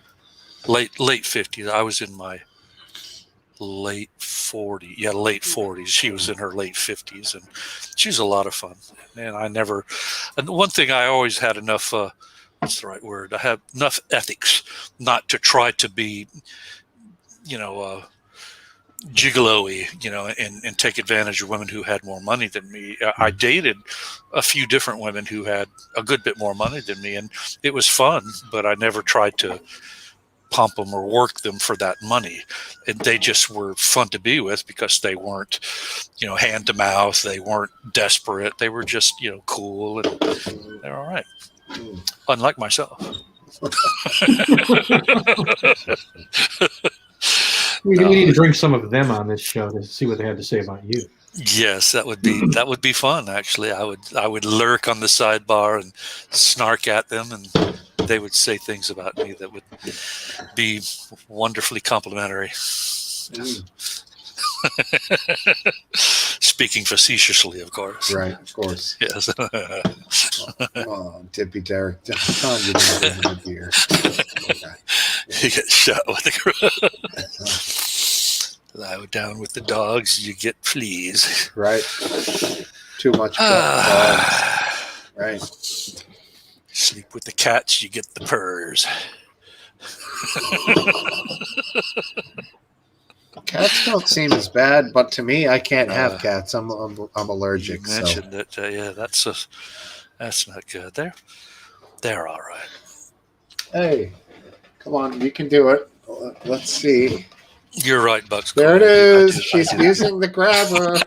Late 50s. I was in my late 40s. Yeah, late 40s. She was in her late 50s, and she was a lot of fun. And one thing I always had enough. What's the right word? I have enough ethics not to try to be, gigolo-y, and take advantage of women who had more money than me. I dated a few different women who had a good bit more money than me, and it was fun, but I never tried to pump them or work them for that money. And they just were fun to be with because they weren't, hand to mouth. They weren't desperate. They were just, cool, and they're all right. Unlike myself. We need to bring some of them on this show to see what they had to say about you. Yes, that would be fun. Actually, I would lurk on the sidebar and snark at them, and they would say things about me that would be wonderfully complimentary. Speaking facetiously, of course. Right, of course. Yes. Dippy Derek. John, you didn't give him a beer. Okay. You get shot with the lie down with the dogs, you get fleas. Right. Too much dogs. Right. Sleep with the cats, you get the purrs. Cats don't seem as bad, but to me, I can't have cats. I'm allergic. You mentioned that. Yeah, that's not good. They're all right. Hey, come on, you can do it. Let's see. You're right, Bucks. There it is. She's using the grabber.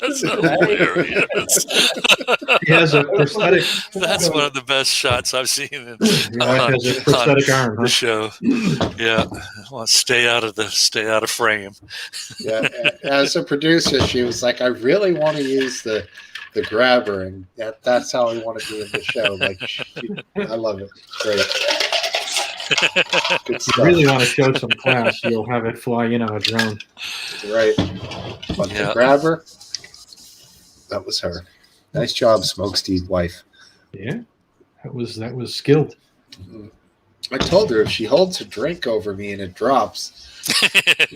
That's hilarious. He has a prosthetic. That's one of the best shots I've seen Has a prosthetic arm. The show. Yeah, well, stay out of frame. Yeah, as a producer, she was like, "I really want to use the grabber, and that's how I want to do in the show." Like, I love it. Great. If you really want to show some class, you'll have it fly in on a drone. Right. But the grabber, that was her. Nice job, Smokesteve's wife. Yeah, that was skilled. Mm-hmm. I told her if she holds a drink over me and it drops,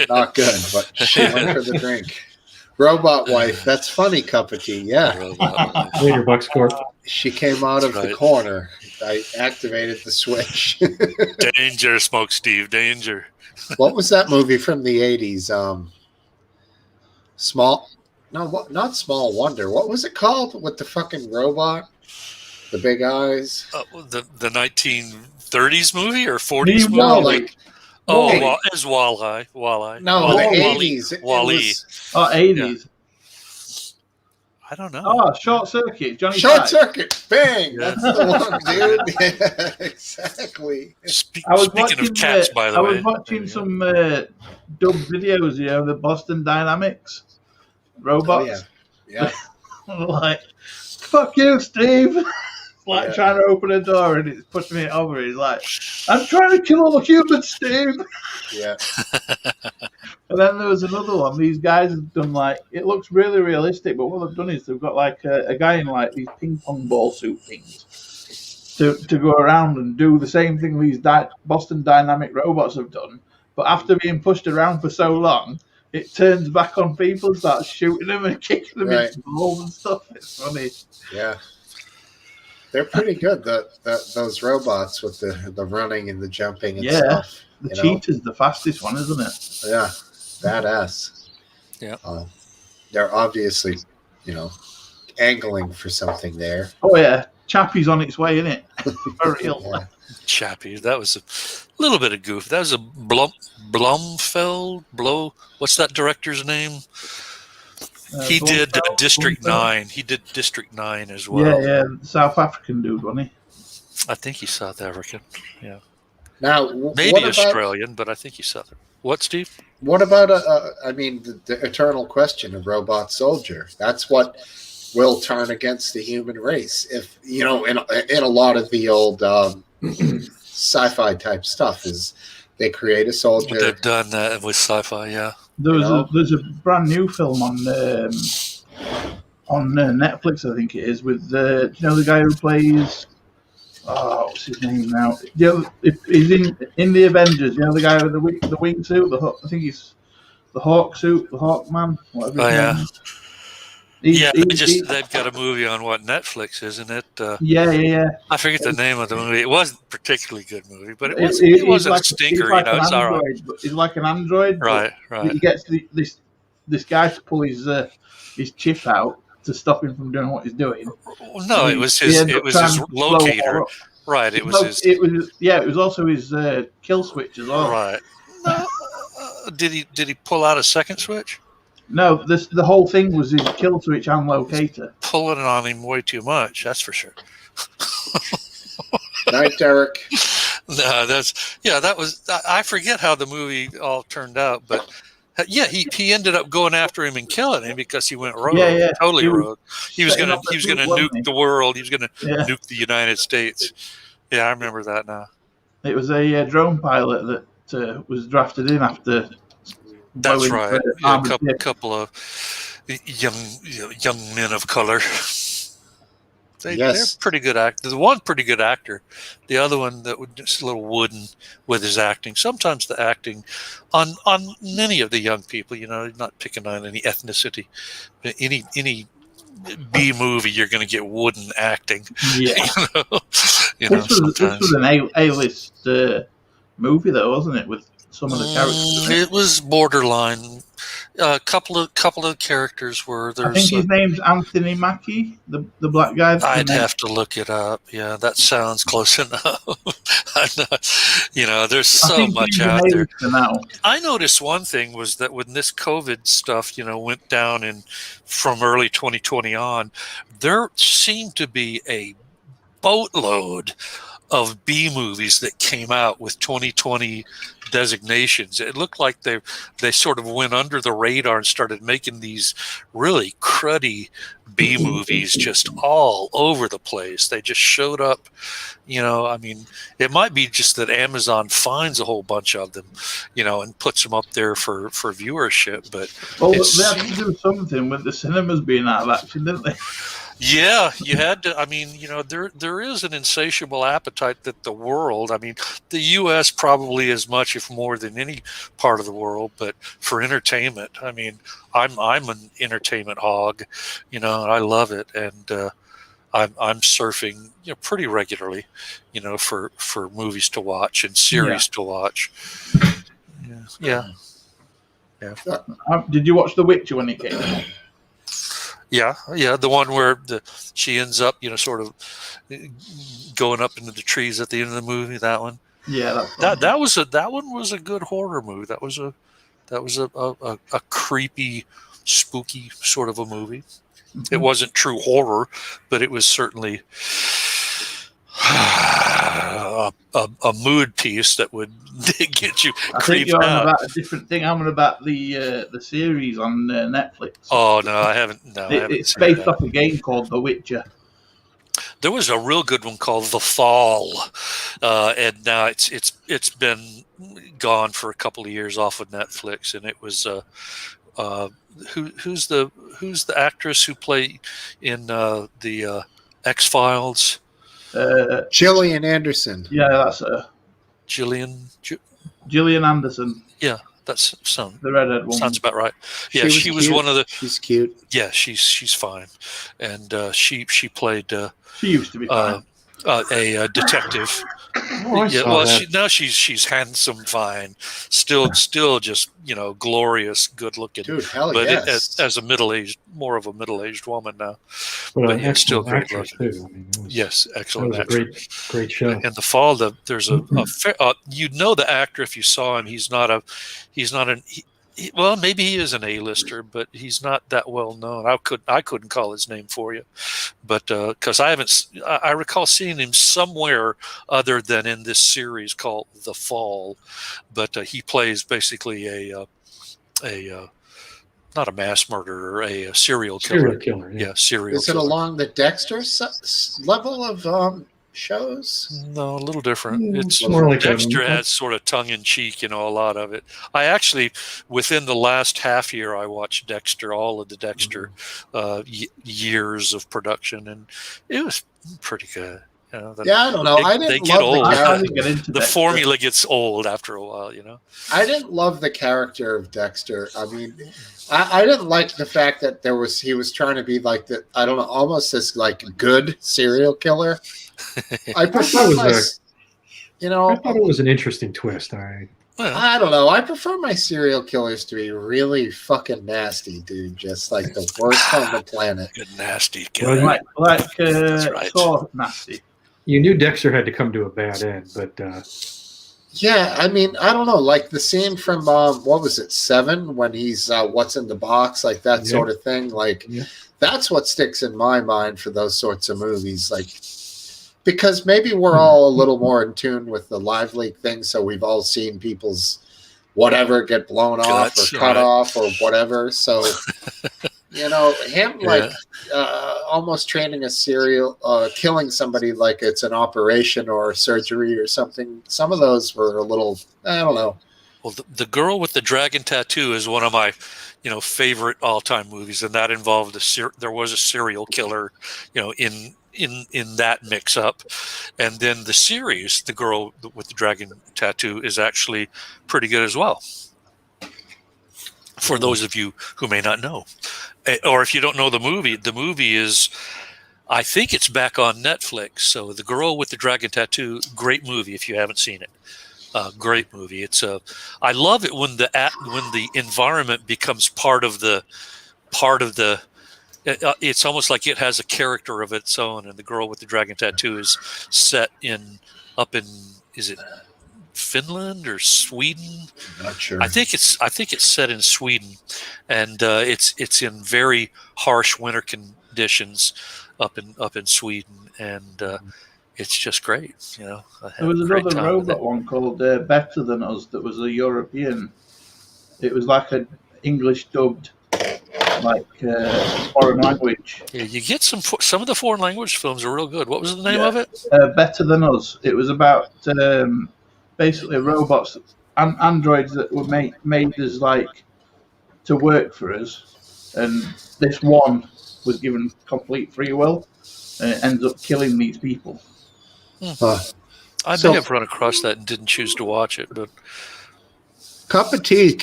not good. But she went for the drink. Robot wife. That's funny, cup of tea. Yeah. Robot wife. Later, Buckscore. She came out of the corner. I activated the switch. Danger, Smokesteve, danger. What was that movie from the 80s? Not Small Wonder. What was it called with the fucking robot? The big eyes? The 1930s movie or 40s movie? No, like... it was Walleye. No, the 80s. Wall-E. 80s. I don't know. Oh, Short Circuit. Johnny Short Five. Circuit. Bang. Yeah. That's the one, dude. Yeah, exactly. Speaking of cats, by the way. I was watching some dubbed videos, the Boston Dynamics robots. Oh, yeah. Like, fuck you, Steve. Trying to open a door and it's pushing me over. He's like, I'm trying to kill all the humans, Steve. Yeah. And then there was another one. These guys have done it looks really realistic, but what they've done is they've got a guy in these ping pong ball suit things to go around and do the same thing these Boston Dynamic robots have done. But after being pushed around for so long, it turns back on people, starts shooting them and kicking them into balls and stuff. It's funny. Yeah. They're pretty good, those robots with the running and the jumping and stuff. The cheetah's the fastest one, isn't it? Yeah, badass. Yeah. They're obviously, angling for something there. Oh, yeah. Chappie's on its way, isn't it? For real. Yeah. Chappie. That was a little bit of goof. That was a Blumfeld? What's that director's name? He did District 9. He did District 9 as well. Yeah, South African dude, wasn't he? I think he's South African. Yeah. Now, maybe Australian, but I think he's Southern. What, Steve? What about the eternal question of robot soldier? That's what will turn against the human race. If in a lot of the old sci-fi type stuff is they create a soldier. They've done that with sci-fi, yeah. There's a brand new film on Netflix, I think it is, with the guy who plays. Oh, what's his name now? He's in the Avengers. The guy with the wingsuit. I think he's the Hawk suit, the Hawk Man. Whatever. Oh yeah. They've got a movie on Netflix, isn't it? Yeah. I forget the name of the movie. It wasn't a particularly good movie, but it wasn't a stinker. It's all right. He's like an android. Right. He gets this guy to pull his chip out to stop him from doing what he's doing. No, it was his locator. Right. It was also his kill switch as well. Right. No, did he pull out a second switch? No, the whole thing was his kill switch and locator. Pulling on him way too much, that's for sure. Night, Derek. No, that was. I forget how the movie all turned out, but yeah, he ended up going after him and killing him because he went rogue. Yeah. Totally rogue. He was gonna nuke the world. He was gonna nuke the United States. Yeah, I remember that now. It was a drone pilot that was drafted in after. That's right. Yeah, a couple of young men of color. They're pretty good actors. The one pretty good actor. The other one that was just a little wooden with his acting. Sometimes the acting on many of the young people, not picking on any ethnicity, but any B movie, you're going to get wooden acting. Yeah. This was an A-list movie, though, wasn't it? With some of the characters. It was borderline. A couple of characters were. I think his name's Anthony Mackie, the black guy. I'd have to look it up. Yeah, that sounds close enough. There's so much out there. I noticed one thing was that when this COVID stuff, went down from early 2020 on, there seemed to be a boatload of B movies that came out with 2020 designations. It looked like they sort of went under the radar and started making these really cruddy B movies just all over the place. They just showed up, it might be just that Amazon finds a whole bunch of them, and puts them up there for viewership. But they had to do something with the cinemas being out of action, didn't they? Yeah, you had to. I mean, there is an insatiable appetite that the world. I mean, the U.S. probably as much, if more than any part of the world, but for entertainment. I mean, I'm an entertainment hog. And I love it, and I'm surfing pretty regularly, for movies to watch and series to watch. Yeah. Did you watch The Witcher when it came out? Yeah, the one where she ends up, sort of going up into the trees at the end of the movie. That one. Yeah, that one was a good horror movie. That was a creepy, spooky sort of a movie. Mm-hmm. It wasn't true horror, but it was certainly a mood piece that would get you creeped out. I think you're on about a different thing. I'm on about the series on Netflix. Oh no, I haven't. No, it's based off a game called The Witcher. There was a real good one called The Fall, and now it's been gone for a couple of years off of Netflix. And it was who's the actress who played in the X-Files? Gillian Anderson. Yeah, that's her. Gillian Anderson. Yeah, that's the redhead woman. Sounds about right. Yeah, she was one of the. She's cute. Yeah, she's fine, and she played. She used to be fine. A detective. She's handsome, fine, still just glorious, good looking. Dude, hell but yes. as more of a middle-aged woman now. But yeah, still great looking. Too. I mean, yes, excellent. That was a great show. In The Fall, there's you'd know the actor if you saw him. Well, maybe he is an A-lister, but he's not that well known. I couldn't call his name for you, but because I recall seeing him somewhere other than in this series called The Fall. But he plays basically a not a mass murderer, a serial killer. Yeah, serial. Is it along the Dexter level of shows? No, a little different. It's more like Dexter has sort of tongue-in-cheek, a lot of it. I actually, within the last half year, I watched Dexter, all of the Dexter years of production, and it was pretty good. I don't know. I didn't get love old. The formula gets old after a while, I didn't love the character of Dexter. I mean, I didn't like the fact that he was trying to be like almost this like good serial killer. I thought it was an interesting twist. I don't know. I prefer my serial killers to be really fucking nasty, dude. Just like the worst on the planet. Good nasty killer. Right. So nasty. You knew Dexter had to come to a bad end, but yeah, I mean, I don't know. Like the scene from what was it, 7, when he's what's in the box, like that sort of thing. Like that's what sticks in my mind for those sorts of movies. Like, because maybe we're all a little more in tune with the live leak thing, so we've all seen people's whatever get blown off or cut off or whatever. So, him almost training a serial, killing somebody like it's an operation or surgery or something. Some of those were a little, I don't know. Well, the Girl with the Dragon Tattoo is one of my, favorite all-time movies, and that involved there was a serial killer, in that mix-up. And then the series, The Girl with the Dragon Tattoo, is actually pretty good as well. For those of you who may not know. Or if you don't know the movie is, I think it's back on Netflix. So The Girl with the Dragon Tattoo, great movie if you haven't seen it. Great movie. I love it when the environment becomes part of the. It's almost like it has a character of its own, and The Girl with the Dragon Tattoo is set up in is it Finland or Sweden? I'm not sure. I think it's set in Sweden, and it's in very harsh winter conditions up in Sweden, and it's just great. There was another robot one called Better Than Us that was a European. It was like an English dubbed. Foreign language. Yeah, you get some of the foreign language films are real good. What was the name of it? Better Than Us. It was about basically robots, androids that were made as to work for us, and this one was given complete free will, and it ends up killing these people. I may have run across that and didn't choose to watch it, but Cup of Tea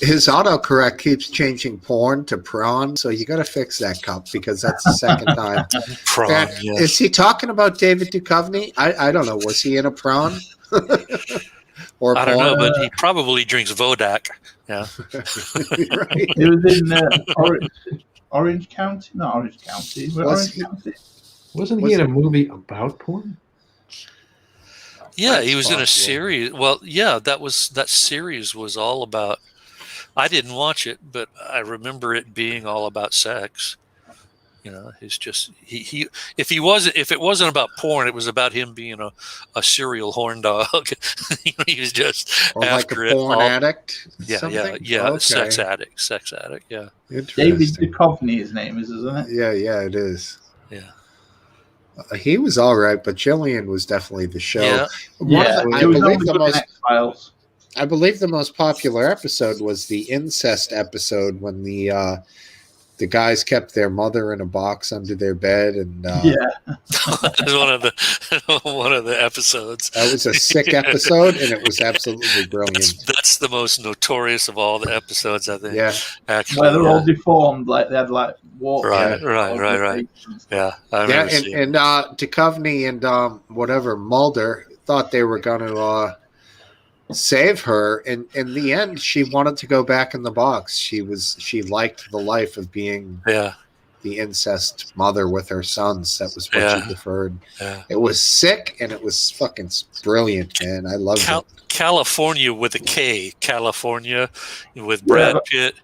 his autocorrect keeps changing porn to prawn, so you got to fix that, Cup, because that's the second time. prawn. Yeah. Is he talking about David Duchovny? I don't know. Was he in a prawn? Or I don't know, but he probably drinks Vodak. Yeah. Right. It was in Orange County, not Orange County. County. Wasn't he in a movie about porn? Yeah, he was in a series. Well, yeah, that series was all about. I didn't watch it, but I remember it being all about sex. You know, it's just if it wasn't about porn, it was about him being a serial horn dog. He was just or after like a porn addict. Yeah, something? yeah, Okay. sex addict. Yeah. David Duchovny, his name is, isn't it? Yeah, it is. Yeah. He was all right, but Jillian was definitely the show. Yeah, I believe the most popular episode was the incest episode when the guys kept their mother in a box under their bed, and that was one of the episodes. That was a sick episode, and it was absolutely brilliant. That's the most notorious of all the episodes, I think. Yeah, actually, where they're all deformed, like they had like walk. Right. Yeah, I remember and Duchovny and whatever Mulder thought they were going to save her, and in the end, she wanted to go back in the box. She liked the life of being the incest mother with her sons. That was what she preferred. Yeah. It was sick, and it was fucking brilliant, man. I loved it. California with a K, California with Brad Pitt.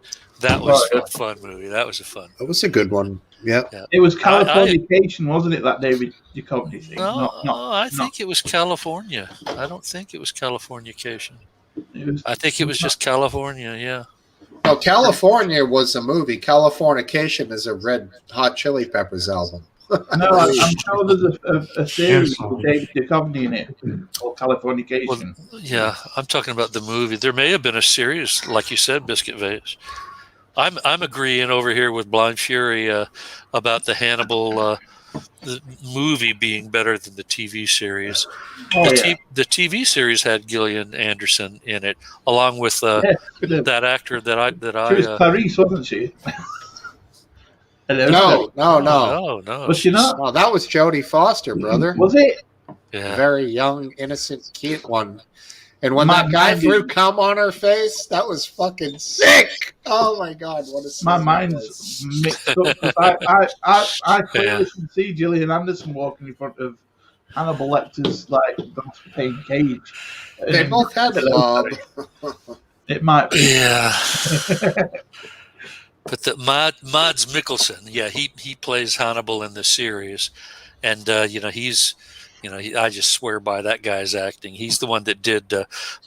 That was a fun movie. That was It was a good one. Yeah. It was Californication, wasn't it? That David Duchovny thing. No, I think it was California. I don't think it was Californication. I think it was just California. Yeah. Oh, California was a movie. Californication is a Red Hot Chili Peppers album. No, I'm sure there's a series with David Duchovny in it called Californication. Well, yeah, I'm talking about the movie. There may have been a series, like you said, Biscuit Vase. I'm agreeing over here with Blind Fury about the Hannibal the movie being better than the TV series. The TV series had Gillian Anderson in it, along with that actor that I. She was Paris, wasn't she? No. Was she not? No, that was Jodie Foster, brother. Was it? Yeah. Very young, innocent, cute one. And when that guy threw cum on her face, that was fucking sick. Oh my god, what a scene. My mind's mixed up. I clearly can see Gillian Anderson walking in front of Hannibal Lecter's paying cage. They both had the bob. It might be. Yeah. But the Mads Mikkelsen, he plays Hannibal in the series, and I just swear by that guy's acting. He's the one that did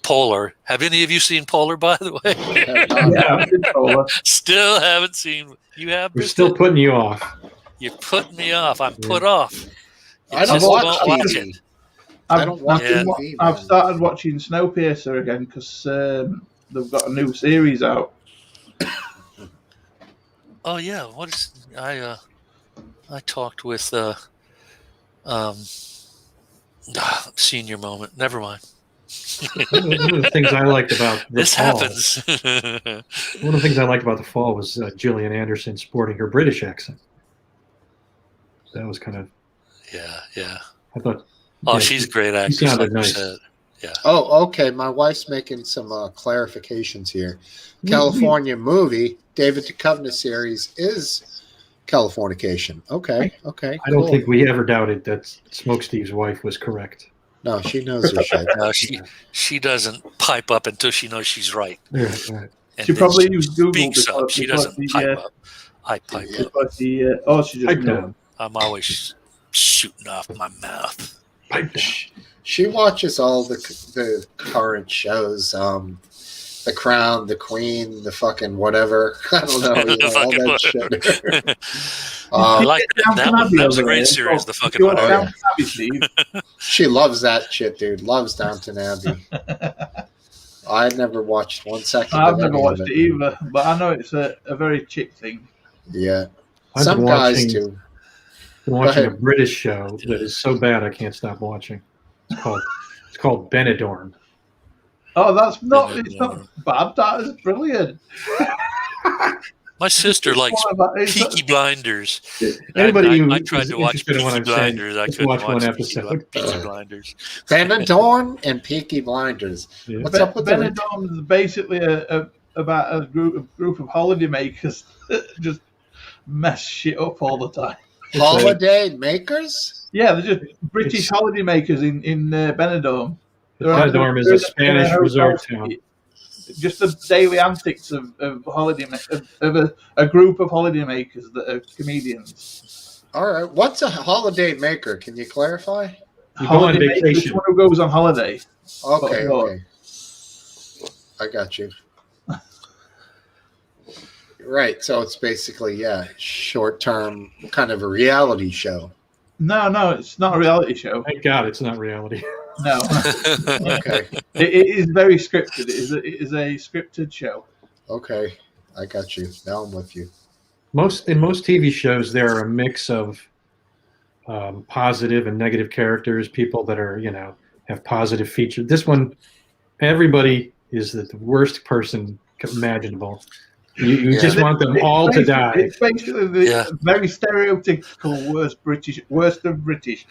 Polar. Have any of you seen Polar, by the way? Yeah, I did Polar. Still haven't seen. You have. We're still putting you off. You're putting me off. I'm put off. I don't watch it. I've started watching Snowpiercer again because they've got a new series out. Oh yeah, what is I talked with senior moment. Never mind. One of the things I liked about this fall, happens. One of the things I liked about the fall was Gillian Anderson sporting her British accent. That was kind of yeah. I thought. Oh, she's a great actress. She sounded nice. Yeah. Oh, okay. My wife's making some clarifications here. California movie, David Duchovny series is Californication. Okay. I don't think we ever doubted that Smokesteve's wife was correct. No, she knows her shit. No, she doesn't pipe up until she knows she's right. Right. And she probably used Google. Speaks up. She doesn't pipe up. I pipe up. She just pipe down. I'm always shooting off my mouth. Pipe down. She watches all the current shows, The Crown, The Queen, the fucking whatever. I don't know, all that shit. I like that was a great series, The fucking whatever. She loves that shit, dude. Loves Downton Abbey. I never watched 1 second. I've never watched it either, but I know it's a very chick thing. Yeah. Some guys do. Been watching a British show that is so bad I can't stop watching. It's called Benidorm. Oh, it's not bad. That is brilliant. My sister likes Peaky Blinders. Anybody I tried to watch Peaky Blinders. I couldn't watch one episode. Peaky Blinders. Benidorm and Peaky Blinders. Yeah. What's up with Benidorm is basically about a group of holidaymakers that just mess shit up all the time. Holiday makers? Yeah, they're just British holidaymakers in Benidorm. Benidorm is a Spanish resort town. Just the daily antics of a group of holidaymakers that are comedians. All right, what's a holiday maker? Can you clarify? You go on vacation. Someone who goes on holiday. Okay. I got you. Right, so it's basically short-term kind of a reality show. No, it's not a reality show. Thank God it's not reality. No. Okay. It is very scripted. It is a scripted show. Okay, I got you. Now I'm with you. In most TV shows, there are a mix of positive and negative characters, people that are, have positive features. This one, everybody is the worst person imaginable. You just want them all to die. It's basically the very stereotypical worst of British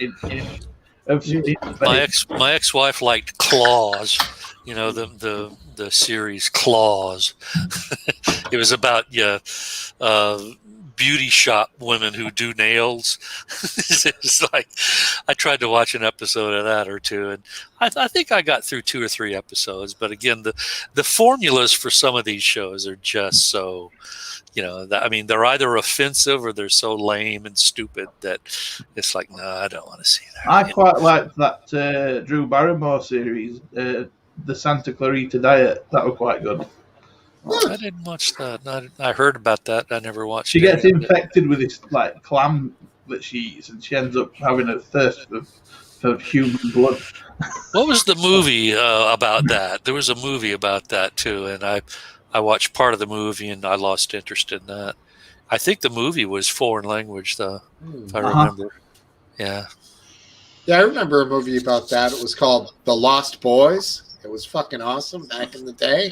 My ex-wife liked Claws, the series Claws. It was about beauty shop women who do nails. It's like I tried to watch an episode of that or two, and I think I got through 2 or 3 episodes. But again, the formulas for some of these shows are just so, they're either offensive or they're so lame and stupid that it's like, no, I don't want to see that. I quite liked that Drew Barrymore series, the Santa Clarita Diet. That was quite good. I didn't watch that. I heard about that. I never watched it. She gets infected with this clam that she eats, and she ends up having a thirst for human blood. What was the movie about that? There was a movie about that too, and I watched part of the movie and I lost interest in that. I think the movie was foreign language though, if I remember. Yeah. Yeah, I remember a movie about that. It was called The Lost Boys. It was fucking awesome back in the day.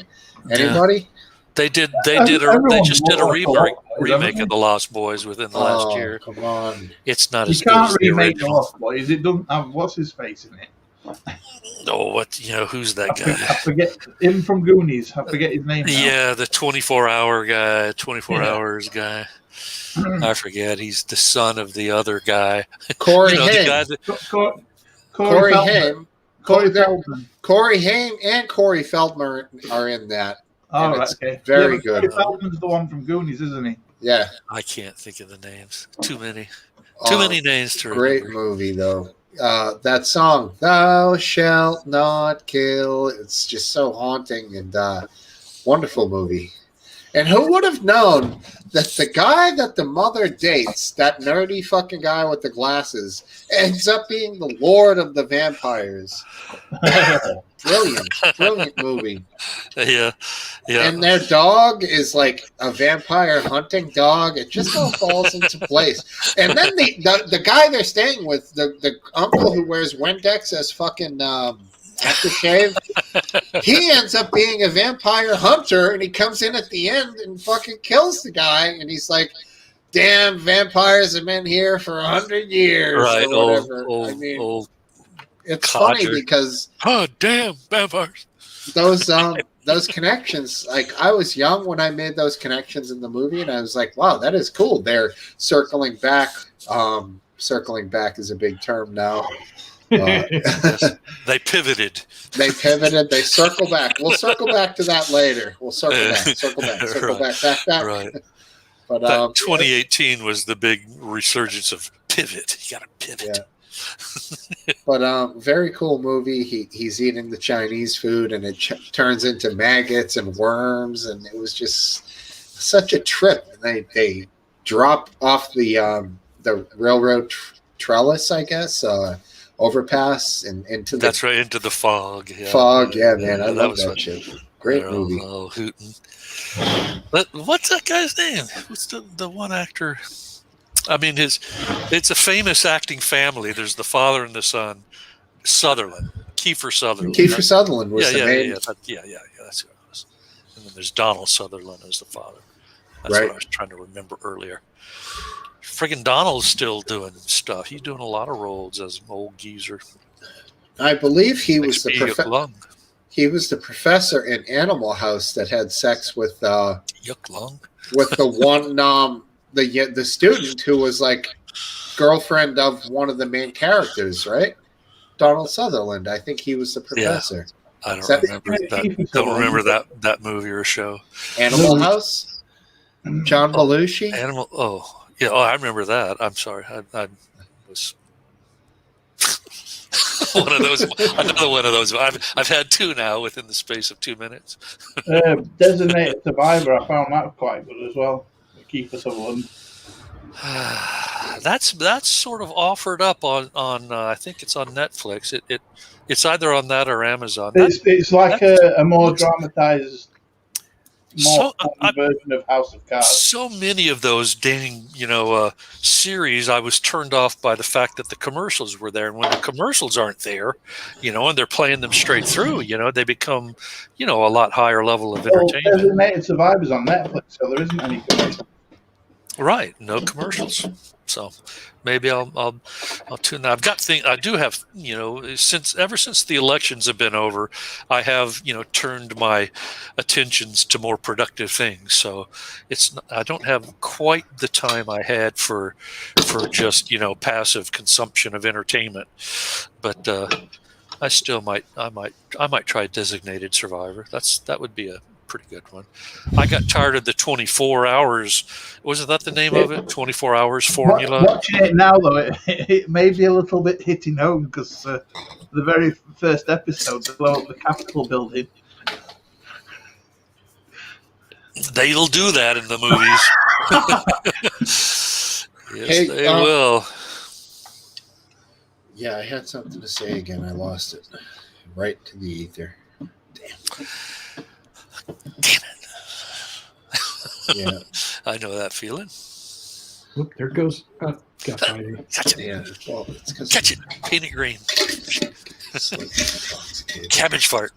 Anybody? Yeah. They just did a remake of The Lost Boys within the last year. Come on. It's not as good You as can't the remake The original. Lost Boys. It doesn't have what's his face in it. Oh, who's that guy? I forget him from Goonies. I forget his name now. Yeah, the 24-hour guy, 24 hours guy. I forget. He's the son of the other guy. Corey Haim. The guy that, Corey Haim. Corey Feldman. Corey Haim and Corey Feldman are in that. Oh, right, okay. Very good. Corey Feldman's the one from Goonies, isn't he? Yeah. I can't think of the names. Too many. Too many names to remember. Great movie, though. That song, "Thou shalt not kill," it's just so haunting and wonderful movie. And who would have known that the guy that the mother dates, that nerdy fucking guy with the glasses, ends up being the Lord of the Vampires? Brilliant movie. Yeah. And their dog is like a vampire hunting dog. It just all falls into place. And then the guy they're staying with, the uncle who wears Windex as fucking aftershave, he ends up being a vampire hunter, and he comes in at the end and fucking kills the guy, and he's like, damn, vampires have been here for 100 years, right, or whatever. Old it's codger. funny because damn vampires. Those connections, like I was young when I made those connections in the movie, and I was like, wow, that is cool. They're circling back. Circling back is a big term now. They pivoted. They circle back. We'll circle back to that later. We'll circle back. Right. But 2018 was the big resurgence of pivot. You got to pivot. Yeah. But very cool movie. He's eating the Chinese food, and it turns into maggots and worms, and it was just such a trip. And they drop off the railroad trellis, I guess. Overpass and into that's right, into the fog. Yeah. Fog, yeah, man. I love that shit. Great movie. Hooting. But what's that guy's name? What's the one actor? I mean, it's a famous acting family. There's the father and the son, Sutherland, Kiefer Sutherland. Kiefer Sutherland was the yeah, main. yeah. That's who it was. And then there's Donald Sutherland as the father. That's Right. what I was trying to remember earlier. Friggin' Donald's still doing stuff. He's doing a lot of roles as an old geezer. I believe he was Makes the me yuck lung. he was the professor in Animal House that had sex with Yuck lung. with the one the student who was like girlfriend of one of the main characters, right? Donald Sutherland. I think he was the professor. I don't Is that- remember that. Don't remember that movie or show. Animal House. John Belushi. Animal. Oh, yeah. Oh, I remember that. I'm sorry. I was one of those. Another one of those. I've had two now within the space of 2 minutes. Designated Survivor. I found that quite good as well. Kiefer Sutherland. That's sort of offered up on I think it's on Netflix. It's either on that or Amazon. It's like a more dramatized, more So, version of House of Cards. So many of those dang, series, I was turned off by the fact that the commercials were there. And when the commercials aren't there, and they're playing them straight through, they become, a lot higher level of entertainment. Designated Survivor's on Netflix, so there isn't any commercial. Right, no commercials. So maybe I'll tune that. I've got I do have, ever since the elections have been over, I have, turned my attentions to more productive things. So I don't have quite the time I had for just, passive consumption of entertainment. But I still might try Designated Survivor. That would be a pretty good one. I got tired of the 24 hours. Wasn't that the name of it? 24 hours formula. Watching it now, though, it may be a little bit hitting home because the very first episode, they blow up the Capitol building. They'll do that in the movies. Yes, they will. Yeah, I had something to say again. I lost it. Right to the ether. Damn it. Yeah. I know that feeling. Oop, there it goes. Got fighting. Catch it. Yeah. Well, it's because Catch it. Paint it green. Cabbage fart.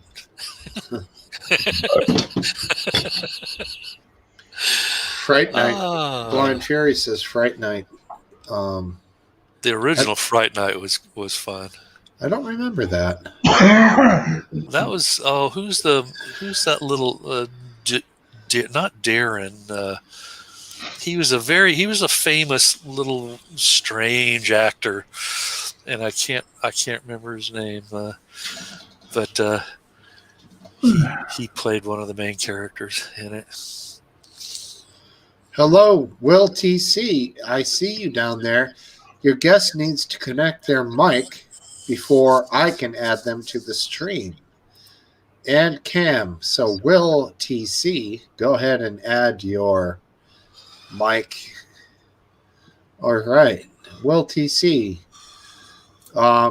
Fright Night. Blind Fury says Fright Night. The original Fright Night was fun. I don't remember that. That was who's that little not Darren. He was a famous little strange actor, and I can't remember his name. But he played one of the main characters in it. Hello, Will TC. I see you down there. Your guest needs to connect their mic before I can add them to the stream. And Cam. So Will TC, go ahead and add your mic. All right. Will TC.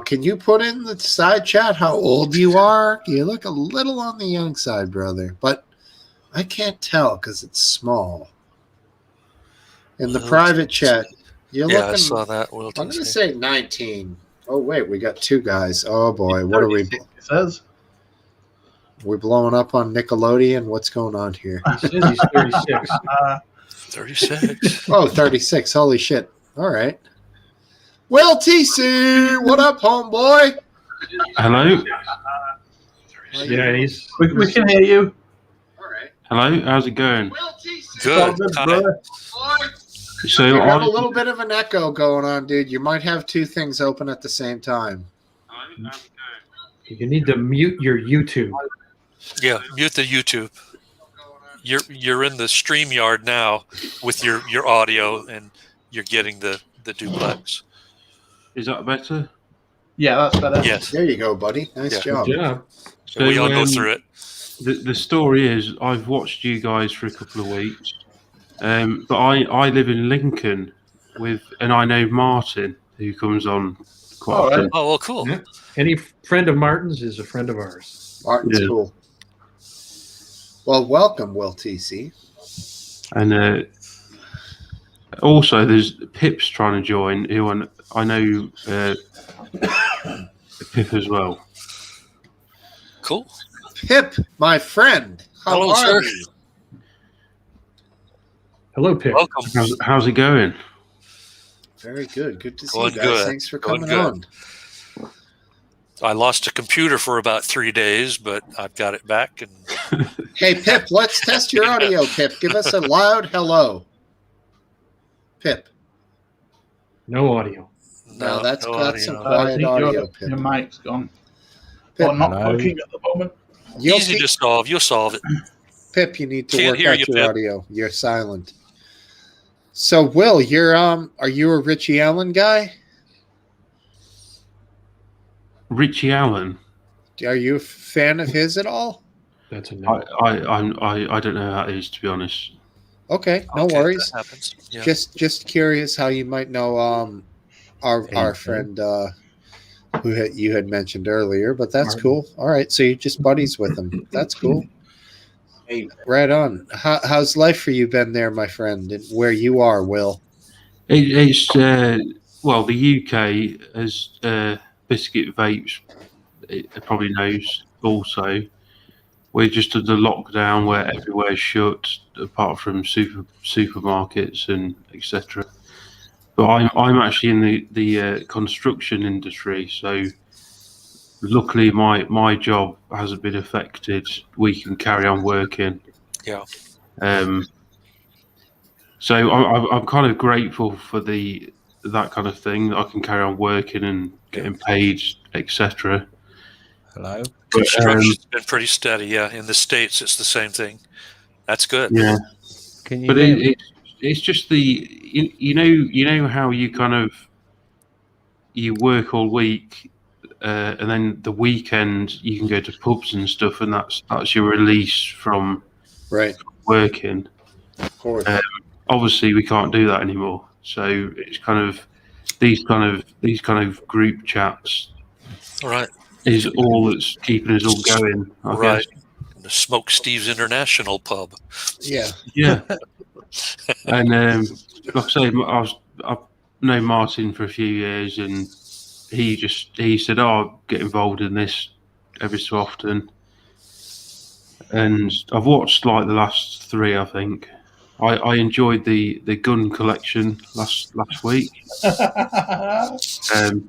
Can you put in the side chat how old you are? You look a little on the young side, brother. But I can't tell because it's small. In the private chat, you're looking. I saw that. Will I'm going to say 19. Oh, wait, we got two guys. Oh, boy. What are we? It says. We're blowing up on Nickelodeon. What's going on here? He says he's 36. 36. Oh, 36. Holy shit. All right. Will TC, what up, homeboy? Hello. Yeah, he's. We can hear you. All right. Hello. How's it going? Will TC. Good. Brother. So You have a little bit of an echo going on, dude. You might have two things open at the same time. You need to mute your YouTube. Yeah, mute the YouTube. You're in the StreamYard now with your audio, and you're getting the duplex. Is that better? Yeah, that's better. Yes. There you go, buddy. Nice job. Good job. So, We all go through it. The story is I've watched you guys for a couple of weeks, but I live in Lincoln and I know Martin who comes on quite often. Oh, well, cool. Yeah. Any friend of Martin's is a friend of ours. Martin's Yeah. cool. Well, welcome, Will TC. And Also, there's Pip's trying to join. Who I know Pip as well. Cool. Pip, my friend, how Hello, are sir. you? Hello, Pip. Welcome. How's it going? Very good. Good to see Going you guys. good. Thanks for Going coming good. on. I lost a computer for about 3 days, but I've got it back. And Hey, Pip, let's test your audio, Pip. Give us a loud hello. Pip. No audio. No, that's some audio. quiet I think audio, Pip. your mic's gone. Pip, Or not Hello? working at the moment. Easy to solve. You'll solve it. Pip, you need to Can't work hear out you, your Pip. audio. You're silent. So, Will, you're are you a Richie Allen guy? Richie Allen. Are you a fan of his at all? That's a no. I don't know how that is, to be honest. Okay, no Okay, worries. that happens. Yeah. Just curious how you might know our friend who you had mentioned earlier, but that's Martin. cool. All right, so you're just buddies with him. That's cool. Hey, right on. How's life for you been there, my friend, and where you are, Will? It's well, the UK, as Biscuit Vapes probably knows. Also, we're just under lockdown where everywhere's shut, apart from supermarkets and etc. But I'm actually in the construction industry, so luckily my job hasn't been affected. We can carry on working. Yeah. So I'm kind of grateful for that kind of thing, that I can carry on working and getting paid, etc. Hello? Construction's been pretty steady. Yeah. In the States, it's the same thing. That's good. Yeah, Can you but hear me? it's just you know how you kind of you work all week, and then the weekend you can go to pubs and stuff, and that's your release from Right, working. of course. Obviously, we can't do that anymore. So it's kind of these kind of group chats Right. is all that's keeping us all going, I Right. guess. The Smokesteve's International Pub. Yeah. Yeah. And like I say, I've known Martin for a few years, and he said, "Oh, get involved in this every so often." And I've watched like the last 3, I think. I enjoyed the gun collection last week, and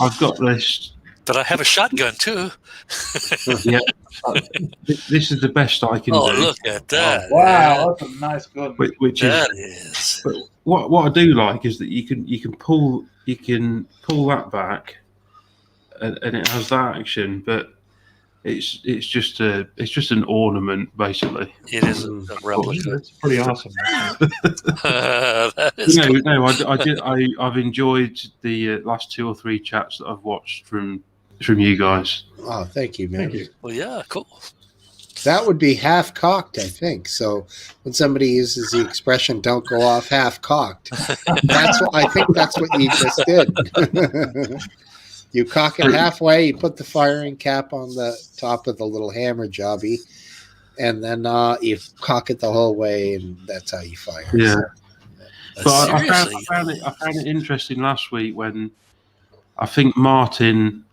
I've got this. But I have a shotgun too. Yeah, this is the best I can Oh, do. look at that! Wow, that's a nice gun. Which That is, is. but what I do like is that you can pull that back, and it has that action, but it's just an ornament basically. It is a replica. That's pretty awesome. That is No, I've enjoyed the last 2 or 3 chats that I've watched from you guys. Oh, thank you, man. Thank you. Well, yeah, cool. That would be half cocked, I think. So when somebody uses the expression "don't go off half cocked," I think that's what you just did. You cock it halfway, you put the firing cap on the top of the little hammer jobby, and then you cock it the whole way, and that's how you fire. Yeah. So, But I Seriously? found it interesting last week when I think Martin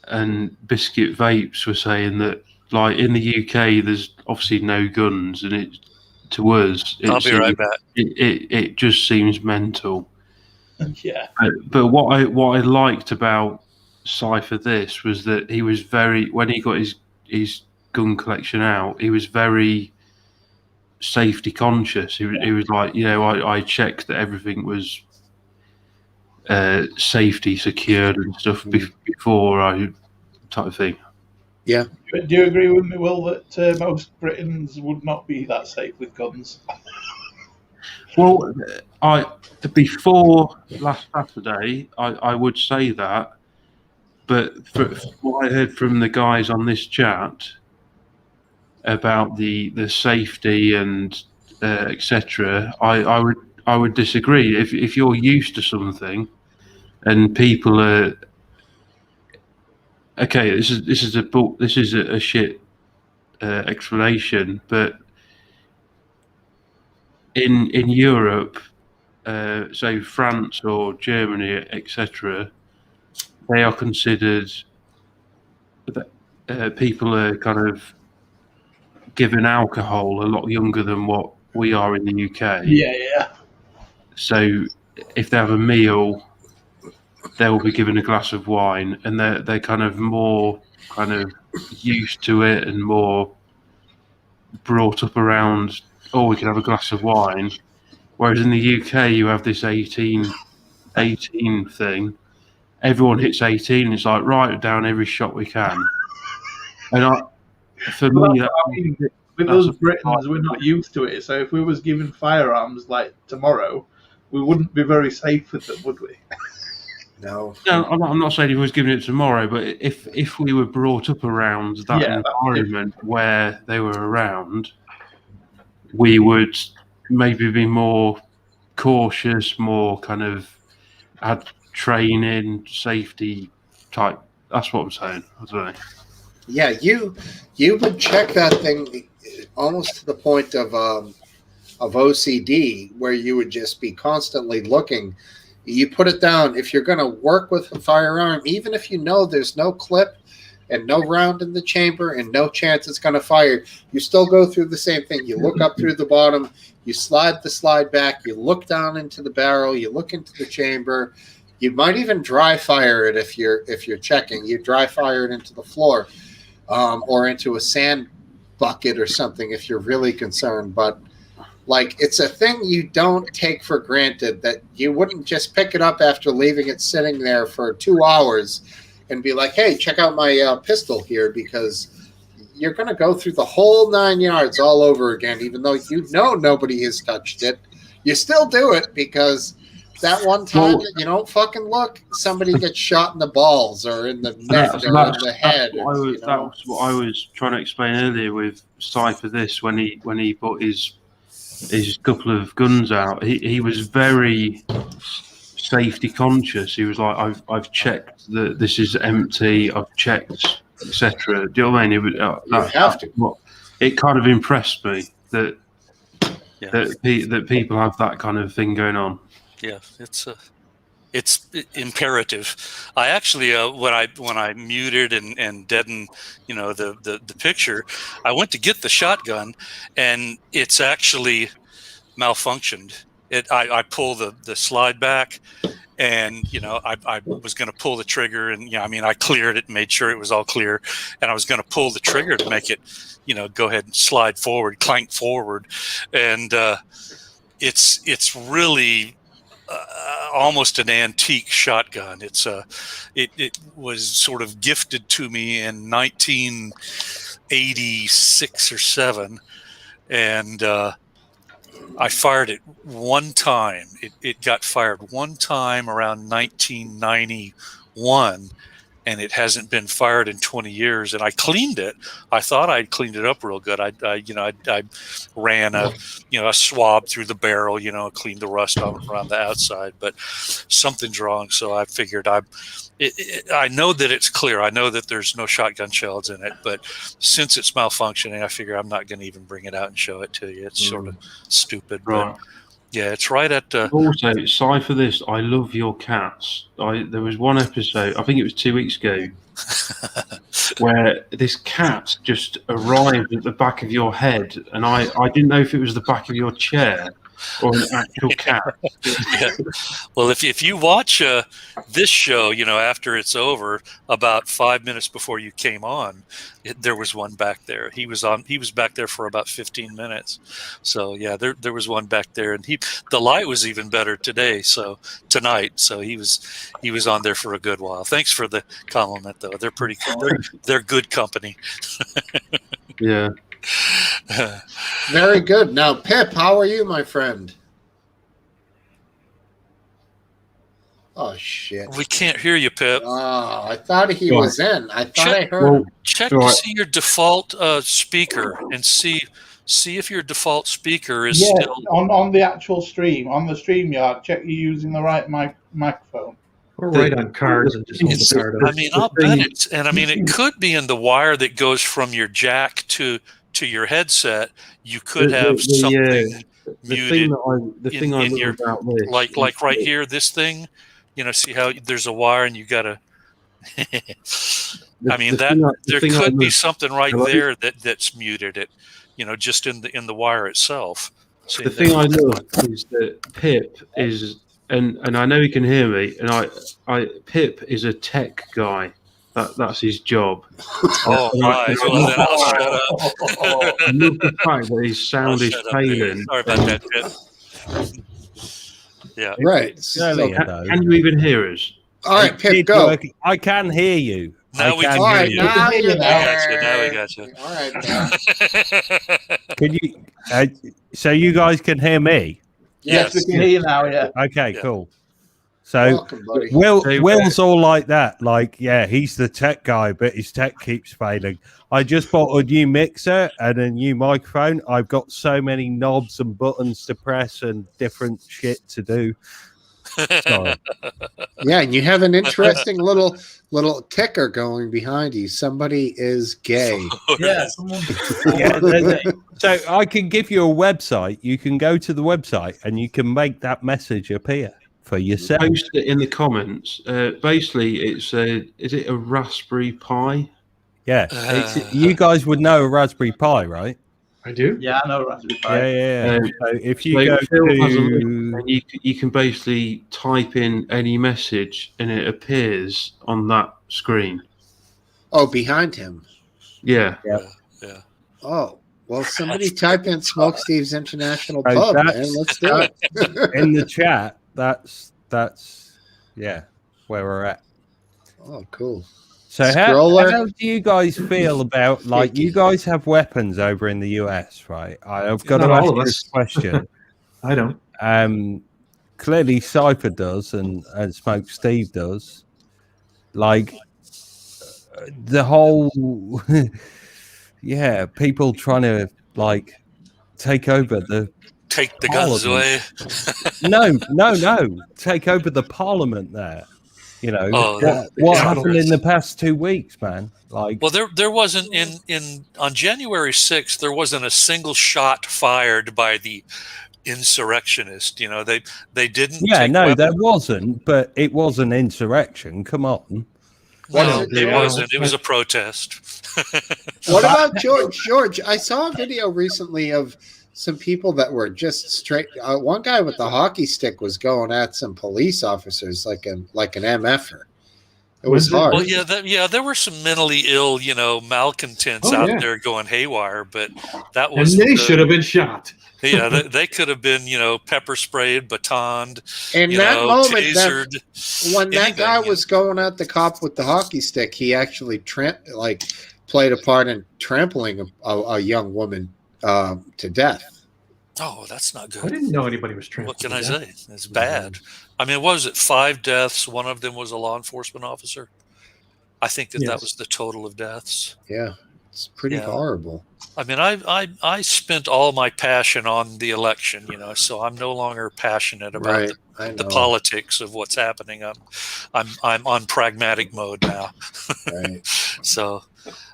and Biscuit Vapes were saying that, like, in the UK, there's obviously no guns, and to us, I'll be right back. It just seems mental. Yeah. But what I liked about Cypher this was that he was when he got his gun collection out, he was very safety conscious. He was like, I checked that everything was safety secured and stuff before I type of thing. yeah. But do you agree with me, Will, that most Britons would not be that safe with guns? Well, before last Saturday, I would say that, but from what I heard from the guys on this chat about the safety and etc., I would disagree. If you're used to something and people are okay, this is a shit explanation, but in Europe, so France or Germany, etc., they are considered people are kind of given alcohol a lot younger than what we are in the UK. Yeah. So if they have a meal, they will be given a glass of wine, and they're kind of more kind of used to it and more brought up around, oh, we can have a glass of wine. Whereas in the UK, you have this 18 thing. Everyone hits 18. It's like, write down every shot we can. And for me, with us Britons, we're not used to it. So if we was given firearms like tomorrow, we wouldn't be very safe with them, would we? No, I'm not saying he was giving it tomorrow, but if we were brought up around that environment where they were around, we would maybe be more cautious, more kind of had training, safety type. That's what I'm saying. I don't know. Yeah, you would check that thing almost to the point of OCD, where you would just be constantly looking. You put it down. If you're going to work with a firearm, even if you know there's no clip and no round in the chamber and no chance it's going to fire, you still go through the same thing. You look up through the bottom, you slide the slide back, you look down into the barrel, you look into the chamber. You might even dry fire it if you're checking. You dry fire it into the floor or into a sand bucket or something if you're really concerned. But like, it's a thing you don't take for granted, that you wouldn't just pick it up after leaving it sitting there for 2 hours and be like, hey, check out my pistol here, because you're going to go through the whole 9 yards all over again, even though you know nobody has touched it. You still do it because that one time that you don't fucking look, somebody gets shot in the balls or in the neck or in the head. That's what I was trying to explain earlier with Cypher this when he put his couple of guns out. He was very safety conscious. He was like, I've checked that this is empty. I've checked, etc. Do you know what I mean? It kind of impressed me that people have that kind of thing going on. Yeah, it's imperative. I actually when I muted and deadened, the picture, I went to get the shotgun, and it's actually malfunctioned. I pull the slide back, and I was going to pull the trigger, and I cleared it and made sure it was all clear, and I was going to pull the trigger to make it go ahead and slide forward, clank forward, and it's really almost an antique shotgun. It was sort of gifted to me in 1986 or 7, and I fired it one time. It got fired one time around 1991, and it hasn't been fired in 20 years. And I cleaned it. I thought I'd cleaned it up real good. I ran a swab through the barrel, cleaned the rust around the outside, but something's wrong. So I figured I know that it's clear. I know that there's no shotgun shells in it, but since it's malfunctioning, I figure I'm not going to even bring it out and show it to you. It's sort of stupid, right? But yeah, it's right at. Also, Cypher this. I love your cats. There was one episode, I think it was 2 weeks ago, where this cat just arrived at the back of your head, and I didn't know if it was the back of your chair or an actual cat. Yeah. Well, if you watch this show, after it's over, about 5 minutes before you came on, there was one back there. He was back there for about 15 minutes. So yeah, there was one back there, and the light was even better tonight. So he was on there for a good while. Thanks for the compliment, though. They're pretty cool. They're good company. Yeah. Very good. Now, Pip, how are you, my friend? Oh, shit. We can't hear you, Pip. Oh, I thought he was in. I thought I heard him. Check to see your default speaker and see if your default speaker is still on the actual stream, on the StreamYard. Check you're using the right microphone. Or write on cards and just hold the card up. I'll bet it's, and it could be in the wire that goes from your jack to your headset. You could have something muted thing I love about this, like right here, this thing, see how there's a wire and you got to. I mean there could be something right there that's muted it, just in the wire itself. See, the thing I love is that Pip is, and I know he can hear me, and Pip is a tech guy. That's his job. Oh my! Well, then I'll shut up. I love the fact that his sound is failing. Sorry about that, Pip. Yeah. Right. Can you even hear us? All right, Pip, go. I can hear you. Now we can hear you. Now we got you. All right. Can you? So you guys can hear me? Yes, we can hear you now. Yeah. Okay, Yeah. cool. So Welcome, buddy. Will's all like that. Like, yeah, he's the tech guy, but his tech keeps failing. I just bought a new mixer and a new microphone. I've got so many knobs and buttons to press and different shit to do. Sorry. Yeah, and you have an interesting little ticker going behind you. Somebody is gay. Yeah. So I can give you a website. You can go to the website and you can make that message appear for yourself. Post it in the comments. Basically, it's is it a Raspberry Pi? Yeah, you guys would know a Raspberry Pi, right? I do. Yeah, I know Raspberry Pi. Yeah. So if you So go Phil has a link, to, and you can basically type in any message, and it appears on that screen. Oh, behind him. Yeah. Yeah. Oh, well, somebody type in Smokesteve's International Oh, Pub, man. that's- Let's do it. in the chat, that's where we're at. Oh, cool. So Scroller. how do you guys feel about, like, you guys have weapons over in the US, right? I've got Not to all ask of you us. this question. I don't. Clearly Cypher does and Smokesteve does. Like, the whole people trying to, like, take over the guns away. no, take over the parliament there. Oh, what happened in the past 2 weeks, man? Like, well, there wasn't on January 6th. There wasn't a single shot fired by the insurrectionists. They didn't. yeah, no, there wasn't, but it was an insurrection. Come on. No, it wasn't. It was a protest. What about George? George, I saw a video recently of some people that were just straight. One guy with the hockey stick was going at some police officers like an MFer. It was hard. Well, there were some mentally ill, malcontents out there going haywire, but that was. And they should have been shot. Yeah, they could have been, pepper sprayed, batoned, In that moment, tasered. When that guy was going at the cop with the hockey stick, he actually played a part in trampling a young woman to death. Oh, that's not good. I didn't know anybody was trampled. What can I say? It's bad. I mean, what was it? 5 deaths. One of them was a law enforcement officer. I think that was the total of deaths. Yeah, it's pretty horrible. I mean, I spent all my passion on the election, so I'm no longer passionate about the politics of what's happening. I'm on pragmatic mode now. Right. So,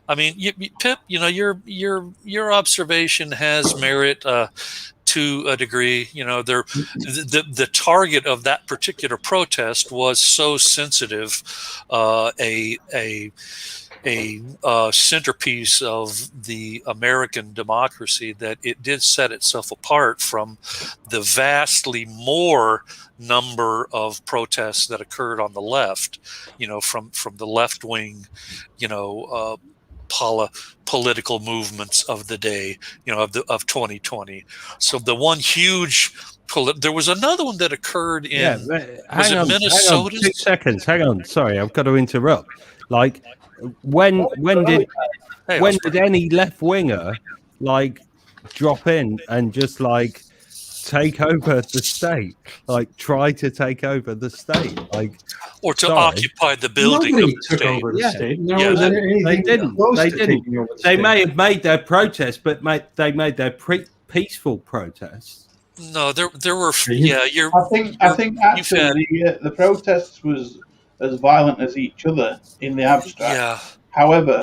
I mean, Pip, your observation has merit to a degree. The target of that particular protest was so sensitive, a centerpiece of the American democracy, that it did set itself apart from the vastly more number of protests that occurred on the left, from the left wing, political movements of the day, of 2020. So the one huge there was another one that occurred in Minnesota. Hang on, 2 seconds. Hang on. Sorry, I've got to interrupt. Like, when did any left winger drop in and just take over the state, try to take over the state, or to occupy the building? Nobody of the took state. over the state. They didn't. They may have made their protest, but they made their peaceful protest. No, there were. Yeah, I think actually the protests was as violent as each other in the abstract. Yeah. However,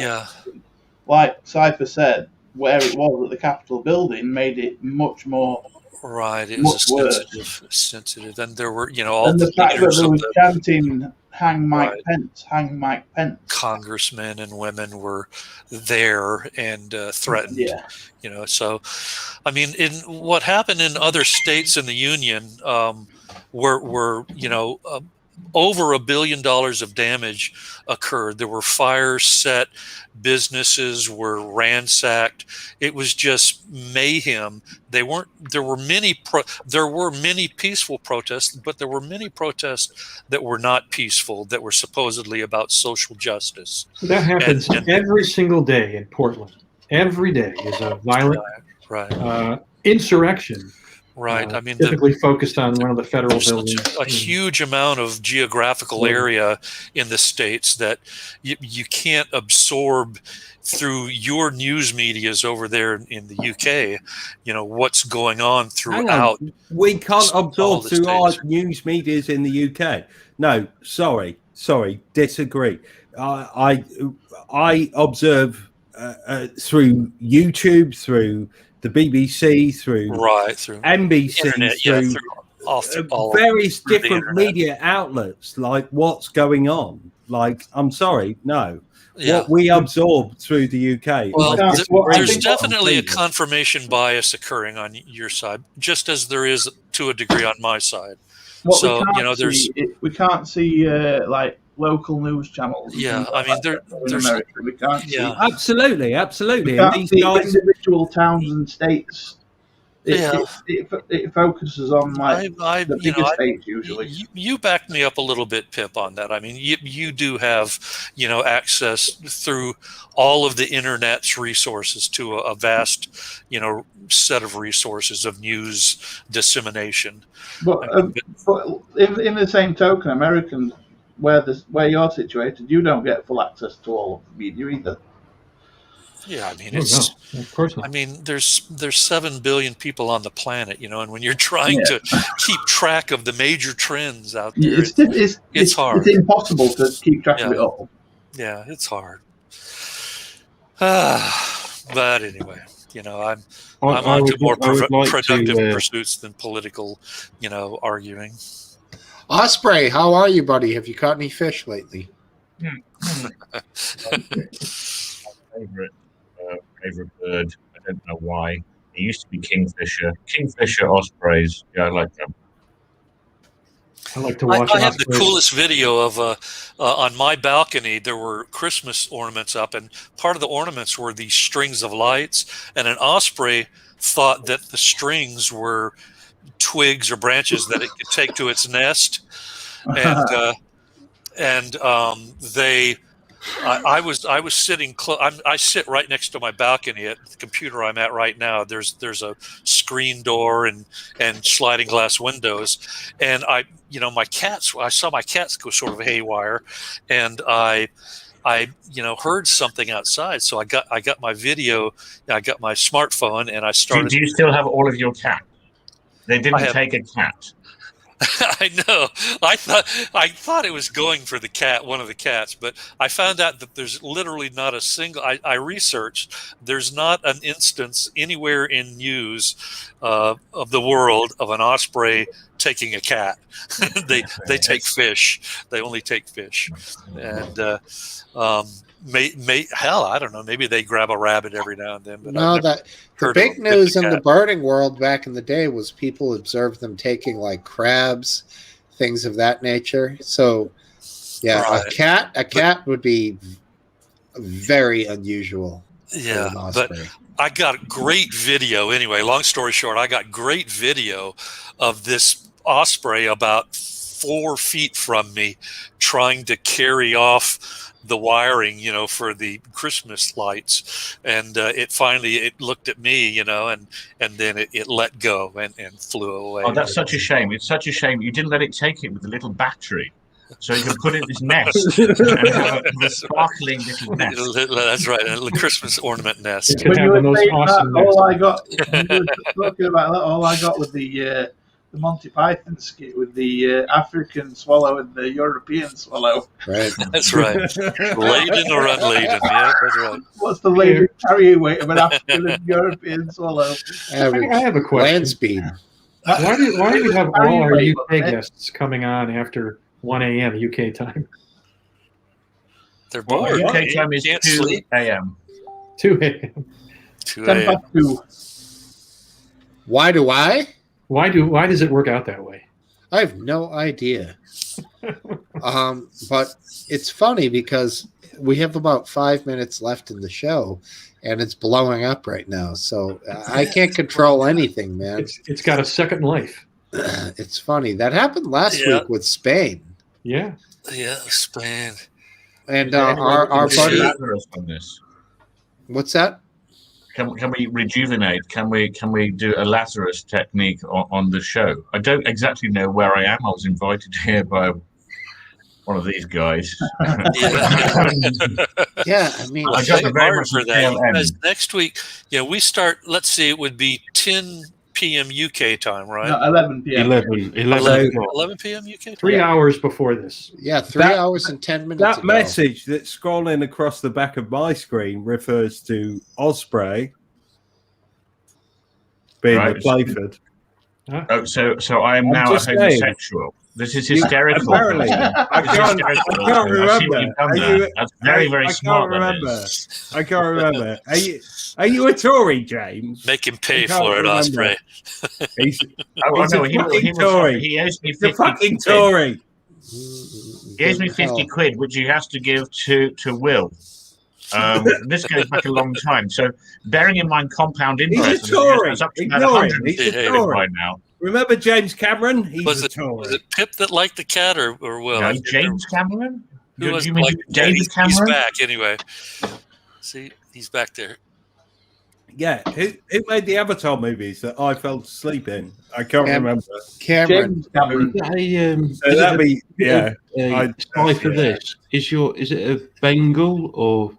like Cypher said, where it was at the Capitol building made it much more Right, it was sensitive. And there were, all and the fact that leaders there of was the chanting "Hang Mike Right. Pence, hang Mike Pence." congressmen and women were there and threatened. Yeah. So, I mean, in what happened in other states in the union, were over $1 billion of damage occurred. There were fires set, businesses were ransacked. It was just mayhem. There were many peaceful protests, but there were many protests that were not peaceful, that were supposedly about social justice. So that happens every single day in Portland. Every day is a violent insurrection. Right. I mean, typically focused on one of the federal buildings. A huge amount of geographical area in the states that you can't absorb through your news medias over there in the UK. What's going on throughout. We can't absorb through our news medias in the UK. No, sorry, disagree. I observe through YouTube, through the BBC, through NBC, internet, through various different media outlets, like what's going on. Like, I'm sorry, no. Yeah. What we absorb through the UK. Well, there's definitely a confirmation bias occurring on your side, just as there is to a degree on my side. So, we can't see like local news channels. Yeah, I mean, there's America. We can't see. Absolutely. We can't see individual towns and states. It focuses on the biggest states usually. You backed me up a little bit, Pip, on that. I mean, you do have access through all of the internet's resources to a vast set of resources of news dissemination. But in the same token, Americans, where you're situated, you don't get full access to all of the media either. Yeah, I mean, no, of course not. I mean, there's 7 billion people on the planet, and when you're trying to keep track of the major trends out there, it's hard. It's impossible to keep track of it all. Yeah, it's hard. But anyway, I'm on to more productive pursuits than political, arguing. Osprey, how are you, buddy? Have you caught any fish lately? Favorite bird. I don't know why. It used to be kingfisher. Kingfisher, ospreys. Yeah, I like them. I like to watch. I have the coolest video of on my balcony. There were Christmas ornaments up, and part of the ornaments were these strings of lights. And an osprey thought that the strings were twigs or branches that it could take to its nest, and I was sitting close. I sit right next to my balcony at the computer I'm at right now. There's a screen door and sliding glass windows, and I saw my cats go sort of haywire, and I heard something outside. So I got my video. I got my smartphone and I started. Do you still have all of your cats? They didn't take a cat. I know. I thought it was going for one of the cats, but I found out that there's literally not a single. I researched. There's not an instance anywhere in news of the world of an osprey taking a cat. They take fish. They only take fish, and hell, I don't know. Maybe they grab a rabbit every now and then. But no, the big news in the birding world back in the day was people observed them taking like crabs, things of that nature. So, yeah, right. A cat would be very unusual. Yeah, but I got great video. Anyway, long story short, I got great video of this osprey about 4 feet from me trying to carry off the wiring, for the Christmas lights, and it looked at me, and then it let go and flew away. Oh, that's such a shame. It's such a shame you didn't let it take it with a little battery, so you can put it in this nest and have a sparkling little nest. That's right, a Christmas ornament nest. When you were saying that, all I got was the the Monty Python skit with the African swallow and the European swallow. Right. That's right. Laden or unladen. Yeah, that's right. What's the laden carrying weight of an African and European swallow? Average I have a question. land speed. Why do we have all our Carrying UK weight. guests coming on after 1 a.m. UK time? They're Well, bored. UK time is Can't 2 sleep. a.m. 2 a.m. 2 10 a.m. past 2. Why do I? Why does it work out that way? I have no idea. But it's funny because we have about 5 minutes left in the show, and it's blowing up right now. So I can't control anything, man. It's got a second life. It's funny. That happened last week with Spain. Yeah. Yeah, Spain. And our buddy. On this. What's that? Can we rejuvenate? Can we do a Lazarus technique on the show? I don't exactly know where I am. I was invited here by one of these guys. Yeah, I mean, I got the very much for that. tail end. Because next week, we start. Let's see, it would be 10 p.m. UK time, right? No, 11 p.m. 11 p.m. UK time. 3 hours before this. Yeah, 3 hours and 10 minutes. That ago. message that's scrolling across the back of my screen refers to Osprey being Right. replaced. Oh, so I am I'm now a just saying. homosexual. This is hysterical. Apparently, I can't I see what remember. you've done Are there. you- That's very I smart. can't that remember. is. I can't remember. Are you a Tory, James? Make him pay I can't for it, remember. Osprey. He's, Oh, he's no, a he fucking was. Tory. He owes me He's a 50 fucking quid. Tory. He owes me 50 quid, which he has to give to Will. This goes back a long time. So, bearing in mind compound He's interest, a Tory. it's up to about Ignore him. 150 He's a quid Tory. right now. Remember James Cameron? He's Was a it Tory. Pip that liked the cat or Will? No, I can't James Cameron? Who Do was you mean like, David he's Cameron? back anyway. See, he's back there. Yeah, who made the Avatar movies that I fell asleep in? I can't remember. Cameron. James Cameron. So that'd be Sorry for this. Is it a Bengal or?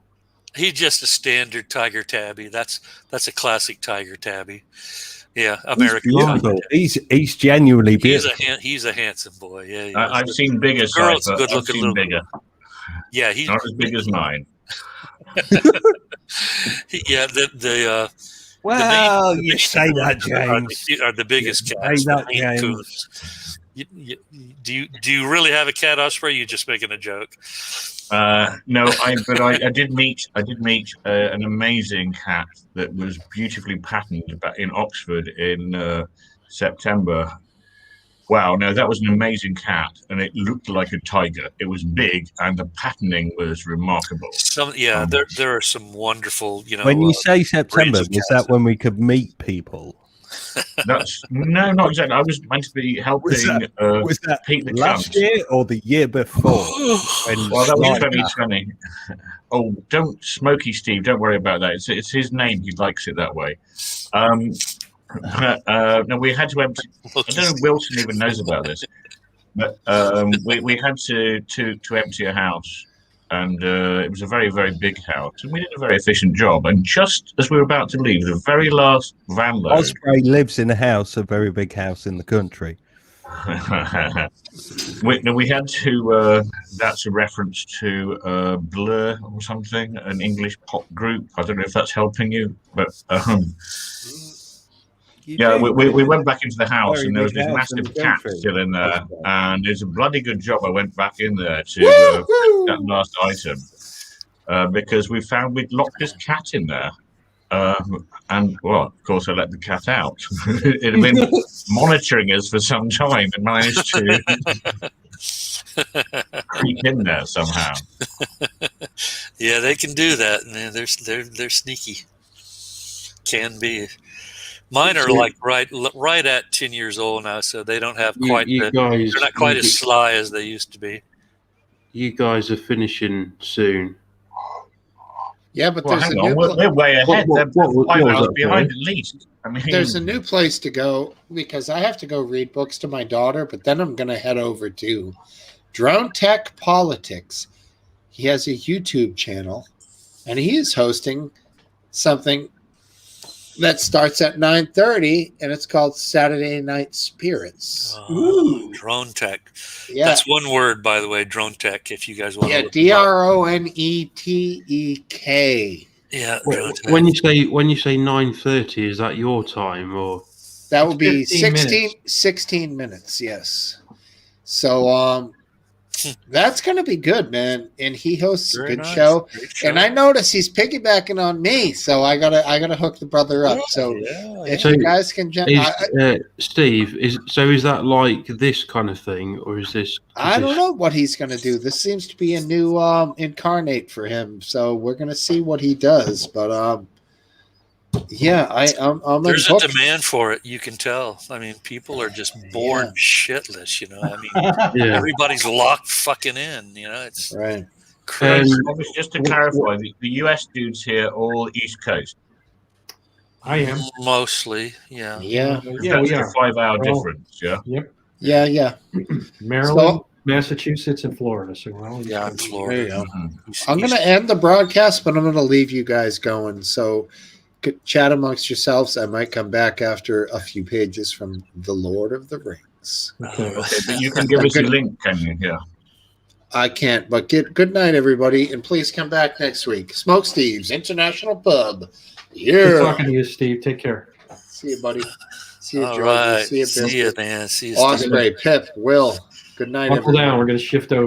He's just a standard tiger tabby. That's a classic tiger tabby. Yeah, American. Beautiful. He's genuinely beautiful. He's a handsome boy. Yeah, he is. I've seen bigger Girl's size, but good I've looking seen little- bigger. Yeah, he's Not as big as mine. yeah. The Well, the you Maine say that, Coons James. are the biggest You cats. say that, the Maine James. Coons. Do you really have a cat, Osprey? You're just making a joke. No, I did meet an amazing cat that was beautifully patterned back in Oxford in September. Wow, no, that was an amazing cat, and it looked like a tiger. It was big, and the patterning was remarkable. There are some wonderful. When you say September, breeds of is cats. that when we could meet people? No, not exactly. I was meant to be helping Was that Pete the last Cunt. year or the year before? Well, that was 2020. Oh, don't Smoky Steve. Don't worry about that. It's his name. He likes it that way. No, we had to empty. I don't know if Wilson even knows about this, but we had to empty a house, and it was a very, very big house, and we did a very efficient job. And just as we were about to leave, the very last van load. Osprey lives in a very big house in the country. we had to. That's a reference to Blur or something, an English pop group. I don't know if that's helping you, but. Yeah, we went back into the house, and there was this massive cat still in there, and it's a bloody good job I went back in there to that last item because we found we'd locked this cat in there, and well, of course, I let the cat out. It had been monitoring us for some time and managed to creep in there somehow. Yeah, they can do that, and they're sneaky. Can be. Mine are like right at 10 years old now, so they don't have quite. They're not quite as sly as they used to be. You guys are finishing soon. Yeah, but Well, there's hang a on, new we're way ahead. They're 5 was hours that, behind sorry? at least. I mean, there's a new place to go because I have to go read books to my daughter, but then I'm going to head over to Drone Tech Politics. He has a YouTube channel, and he is hosting something that starts at 9:30, and it's called Saturday Night Spirits. Ooh, drone tech. Yeah, that's one word, by the way. Drone tech. If you guys want to. Yeah, DRONETEK. Yeah. When you say 9:30, is that your time or? That would be 15 16 minutes. Yes. So that's gonna be good, man. And he hosts a good show. And I notice he's piggybacking on me, so I gotta hook the brother up. So if you guys can Steve, is that like this kind of thing, or is this? I don't know what he's gonna do. This seems to be a new incarnate for him. So we're gonna see what he does. But yeah, I'm there's a demand for it. You can tell. I mean, people are just born shitless. You know, I mean, everybody's locked fucking in. You know, it's right. Crazy. Just to clarify, the US dudes here all East Coast. I am mostly, yeah. We are. 5-hour difference. Yeah. Yep. Yeah. Maryland, Massachusetts, and Florida. So we're all in Florida. There you go. I'm gonna end the broadcast, but I'm gonna leave you guys going. So chat amongst yourselves. I might come back after a few pages from The Lord of the Rings. Okay. But you can give us a link, can you? Yeah. I can't, but good night, everybody, and please come back next week. Smokesteve's International Pub. Yeah. Good talking to you, Steve. Take care. See you, buddy. See you, All George. right. See you, See you, man. See you, Osprey, Pip, Will. Good night, Buckle everybody. down. We're going to shift over.